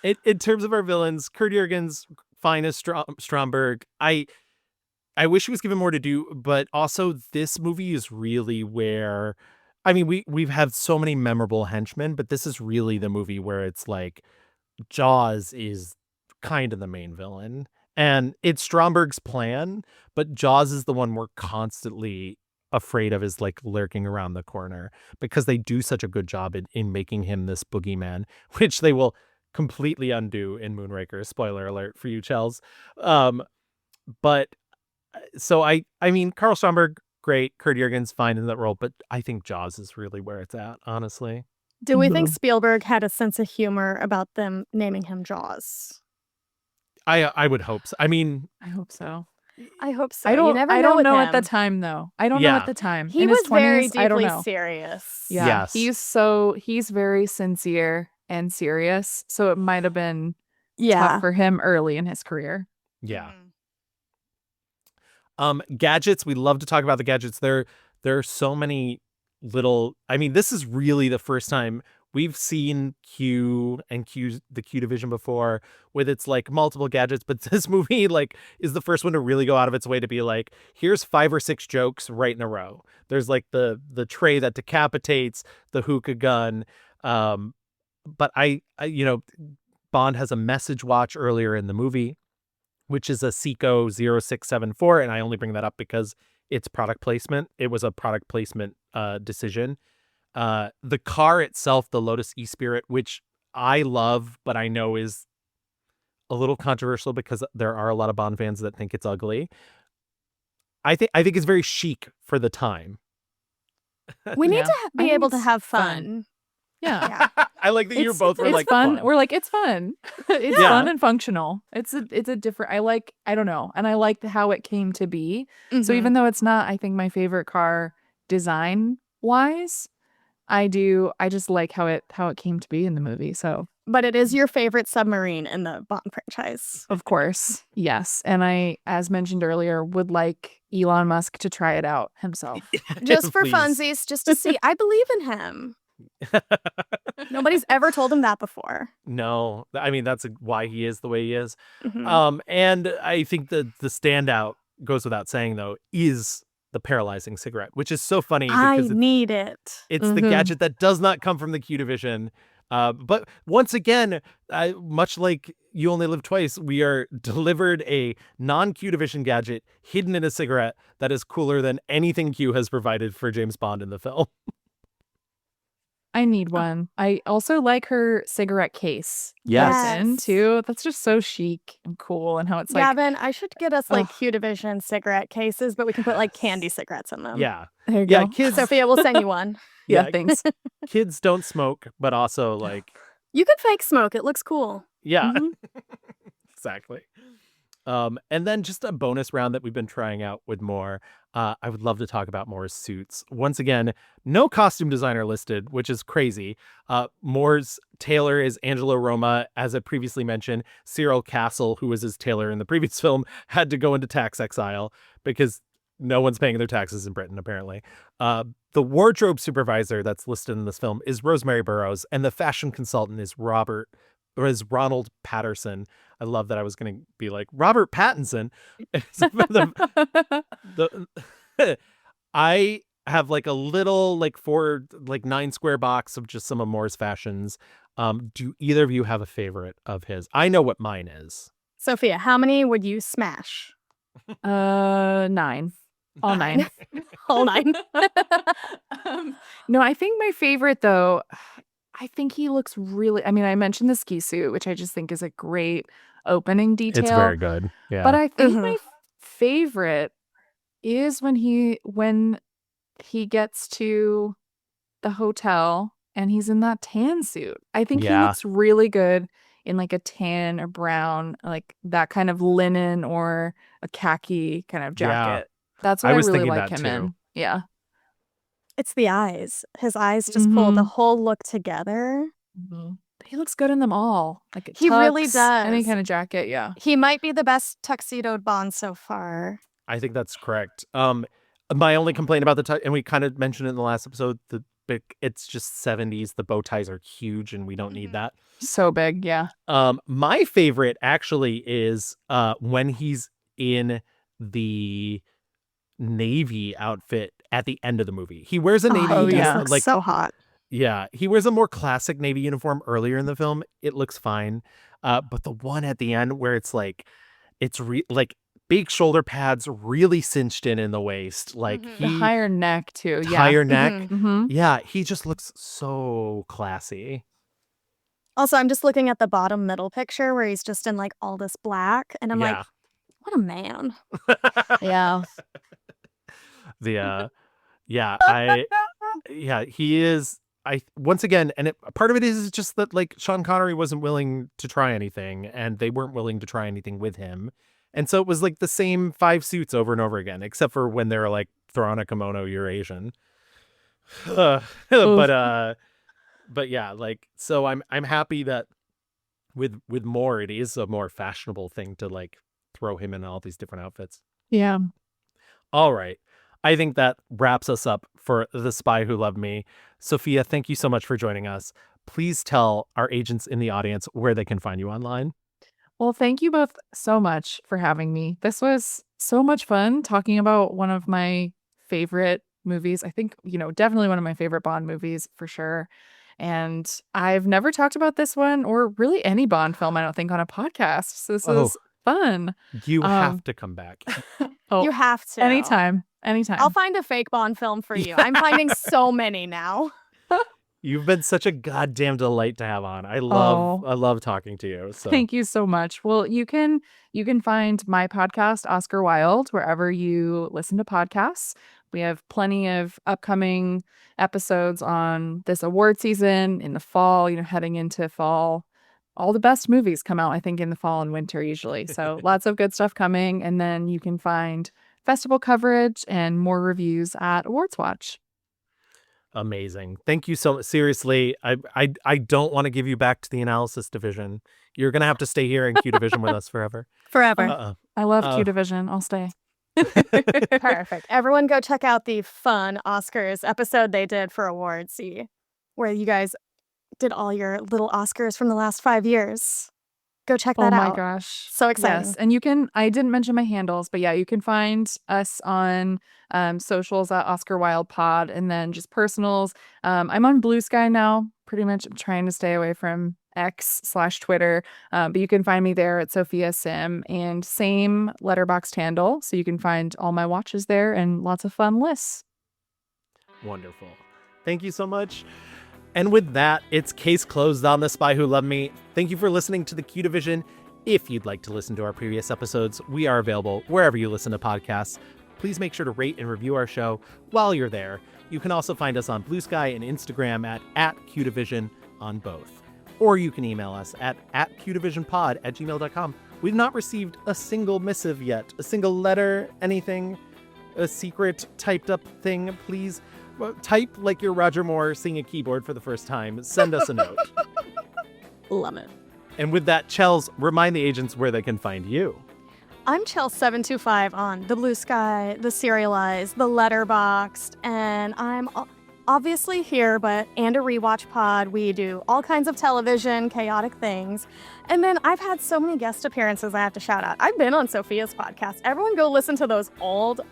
In terms of our villains, Kurt Jurgens, fine as Stromberg. I wish he was given more to do, but also this movie is really where, I mean, we've had so many memorable henchmen, but this is really the movie where it's like Jaws is kind of the main villain. And it's Stromberg's plan, but Jaws is the one we're constantly afraid of, is like lurking around the corner, because they do such a good job in making him this boogeyman, which they will completely undo in Moonraker. Spoiler alert for you, Chels. But so I mean, Carl Stromberg, great. Kurt Jurgens, fine in that role, but I think Jaws is really where it's at, honestly. Do we think Spielberg had a sense of humor about them naming him Jaws? I would hope so. I mean, I hope so. I hope so. I You don't. never I know don't with know at the him. time though. I don't know at Yeah. the time. He In was his very 20s, I don't deeply know. serious. Yeah, Yes. he's very sincere and serious. So it might have been Yeah. tough for him early in his career. Yeah. Gadgets. We love to talk about the gadgets. There are so many little. I mean, this is really the first time we've seen the Q division before with its like multiple gadgets, but this movie like is the first one to really go out of its way to be like, here's 5 or 6 jokes right in a row. There's like the tray that decapitates, the hookah gun. But I Bond has a message watch earlier in the movie, which is a Seiko 0674. And I only bring that up because it's product placement. It was a product placement decision. The car itself, the Lotus E-Spirit, which I love, but I know is a little controversial because there are a lot of Bond fans that think it's ugly. I think it's very chic for the time. We need Yeah. to I be think able to it's have fun. fun. Yeah. I like that you both were It's like fun. We're like, it's fun. It's Yeah. fun and functional. It's a different. I don't know, and I like how it came to be. So Mhm. even though it's not, I think my favorite car design wise, I just like how it came to be in the movie. So But it is your favorite submarine in the Bond franchise. of course, yes, and I, as mentioned earlier, would like Elon Musk to try it out himself. Just for Please. funsies, just to see. I believe in him. Nobody's ever told him that before. No, I mean, that's why he is the way he is. Mhm. And I think the standout goes without saying, though, is the paralyzing cigarette, which is so funny I because need it. it's the gadget that does not come from the Q division. But once again, much like You Only Live Twice, we are delivered a non-Q division gadget hidden in a cigarette that is cooler than anything Q has provided for James Bond in the film. I need one. I also like her cigarette case. Yes. That's in too. That's just so chic and cool, and how it's like Gavin, I should get us like Ugh. Q Division cigarette cases, but we can put like candy cigarettes in them. Yeah. there you Yeah, go. kids. Sophia will send you one. Yeah, thanks. Kids don't smoke, but also like, You could fake smoke. It looks cool. yeah, Mhm. exactly. And then just a bonus round that we've been trying out with Moore. I would love to talk about Moore's suits. Once again, no costume designer listed, which is crazy. Moore's tailor is Angelo Roma. As I previously mentioned, Cyril Castle, who was his tailor in the previous film, had to go into tax exile because no one's paying their taxes in Britain, apparently. The wardrobe supervisor that's listed in this film is Rosemary Burrows, and the fashion consultant is Ronald Patterson. I love that I was going to be like Robert Pattinson. I have like a little like 9 square box of just some of Moore's fashions. Do either of you have a favorite of his? I know what mine is. Sophia, how many would you smash? 9. All 9. All 9. No, I think my favorite though, I think he looks really, I mean, I mentioned the ski suit, which I just think is a great opening detail. It's very good. Yeah. But I think my favorite is when he gets to the hotel and he's in that tan suit. I think he Yeah. looks really good in like a tan or brown, like that kind of linen or a khaki kind of Yeah. jacket. That's what I I was really thinking like that him too. in. Yeah. It's the eyes. His eyes just pull the Mhm. whole look together. But he looks good in them all. Like it He really tux, does. any kind of jacket. Yeah. He might be the best tuxedoed Bond so far. I think that's correct. My only complaint about the and we kind of mentioned it in the last episode, it's just 70s. The bow ties are huge and we don't need that. So big. Yeah. My favorite actually is when he's in the Navy outfit at the end of the movie. He wears a Navy he does yeah. look like so hot. yeah, he wears a more classic Navy uniform earlier in the film. It looks fine. But the one at the end where it's like like big shoulder pads really cinched in the waist, like The higher neck too. Yeah. higher neck. Mhm. Yeah, he just looks so classy. Also, I'm just looking at the bottom middle picture where he's just in like all this black, and I'm Yeah. like, what a man. Yeah. He is. Once again, and part of it is just that like Sean Connery wasn't willing to try anything, and they weren't willing to try anything with him. And so it was like the same 5 suits over and over again, except for when they were like, throw on a kimono, you're Asian. But yeah, like, so I'm happy that with Moore, it is a more fashionable thing to like throw him in all these different outfits. Yeah. All right. I think that wraps us up for The Spy Who Loved Me. Sophia, thank you so much for joining us. Please tell our agents in the audience where they can find you online. Well, thank you both so much for having me. This was so much fun talking about one of my favorite movies. I think, definitely one of my favorite Bond movies for sure. And I've never talked about this one or really any Bond film, I don't think, on a podcast. So this is fun. You have to come back. You have to. Anytime. I'll find a fake Bond film for you. I'm finding so many now. You've been such a goddamn delight to have on. I love talking to you. So. Thank you so much. Well, you can find my podcast, Oscar Wilde, wherever you listen to podcasts. We have plenty of upcoming episodes on this award season in the fall, heading into fall. All the best movies come out, I think, in the fall and winter usually. So lots of good stuff coming. And then you can find festival coverage and more reviews at Awards Watch. Amazing. Thank you so much. Seriously, I don't want to give you back to the analysis division. You're going to have to stay here in Q Division with us forever. Forever. I love Q Division. I'll stay. Perfect. Everyone go check out the fun Oscars episode they did for Awards, where you guys did all your little Oscars from the last 5 years. Go check that out. Oh my gosh. So exciting. Yes. And I didn't mention my handles, but yeah, you can find us on socials at Oscar Wilde Pod, and then just personals. I'm on Blue Sky now. Pretty much trying to stay away from X/Twitter. But you can find me there at Sophia Sim, and same Letterboxd handle. So you can find all my watches there and lots of fun lists. Wonderful. Thank you so much. And with that, it's case closed on The Spy Who Loved Me. Thank you for listening to the Q Division. If you'd like to listen to our previous episodes, we are available wherever you listen to podcasts. Please make sure to rate and review our show while you're there. You can also find us on Blue Sky and Instagram at QDivision on both. Or you can email us at qdivisionpod@gmail.com. We've not received a single missive yet, a single letter, anything, a secret typed up thing. Please type like you're Roger Moore seeing a keyboard for the first time. Send us a note. Love it. And with that, Chels, remind the agents where they can find you. I'm Chels725 on the Blue Sky, the Serialized, the Letterboxd, and I'm obviously here, and a rewatch pod. We do all kinds of television, chaotic things. And then I've had so many guest appearances I have to shout out. I've been on Sophia's podcast. Everyone go listen to those old,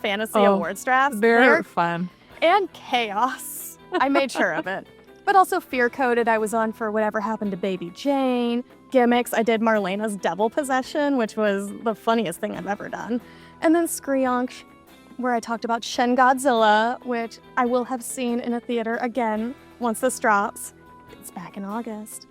fantasy awards drafts. They're fun. And chaos. I made sure of it. But also Fear Coded, I was on for Whatever Happened to Baby Jane. Gimmicks, I did Marlena's Devil Possession, which was the funniest thing I've ever done. And then Screonk, where I talked about Shin Godzilla, which I will have seen in a theater again once this drops. It's back in August.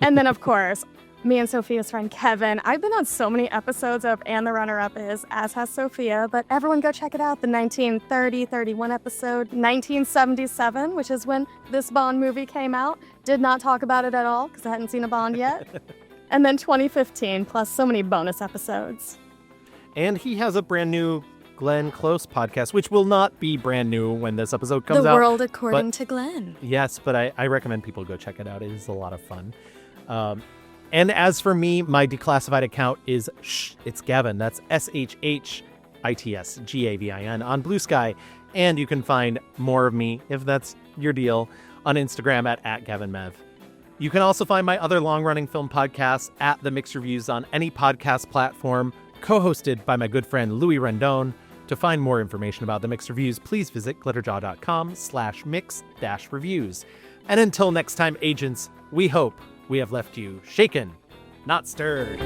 And then, of course, me and Sophia's friend Kevin. I've been on so many episodes of And the Runner-Up Is, as has Sophia, but everyone go check it out. The 1930-31 episode, 1977, which is when this Bond movie came out. Did not talk about it at all because I hadn't seen a Bond yet. And then 2015, plus so many bonus episodes. And he has a brand new Glenn Close podcast, which will not be brand new when this episode comes out. The World According to Glenn. Yes, but I recommend people go check it out. It is a lot of fun. And as for me, my declassified account is it's Gavin. That's SHHITSGAVIN on Blue Sky. And you can find more of me, if that's your deal, on Instagram at @GavinMev. You can also find my other long-running film podcasts at The Mixed Reviews on any podcast platform, co-hosted by my good friend Louis Rendon. To find more information about The Mixed Reviews, please visit glitterjaw.com/mix-reviews. And until next time, agents, we hope we have left you shaken, not stirred.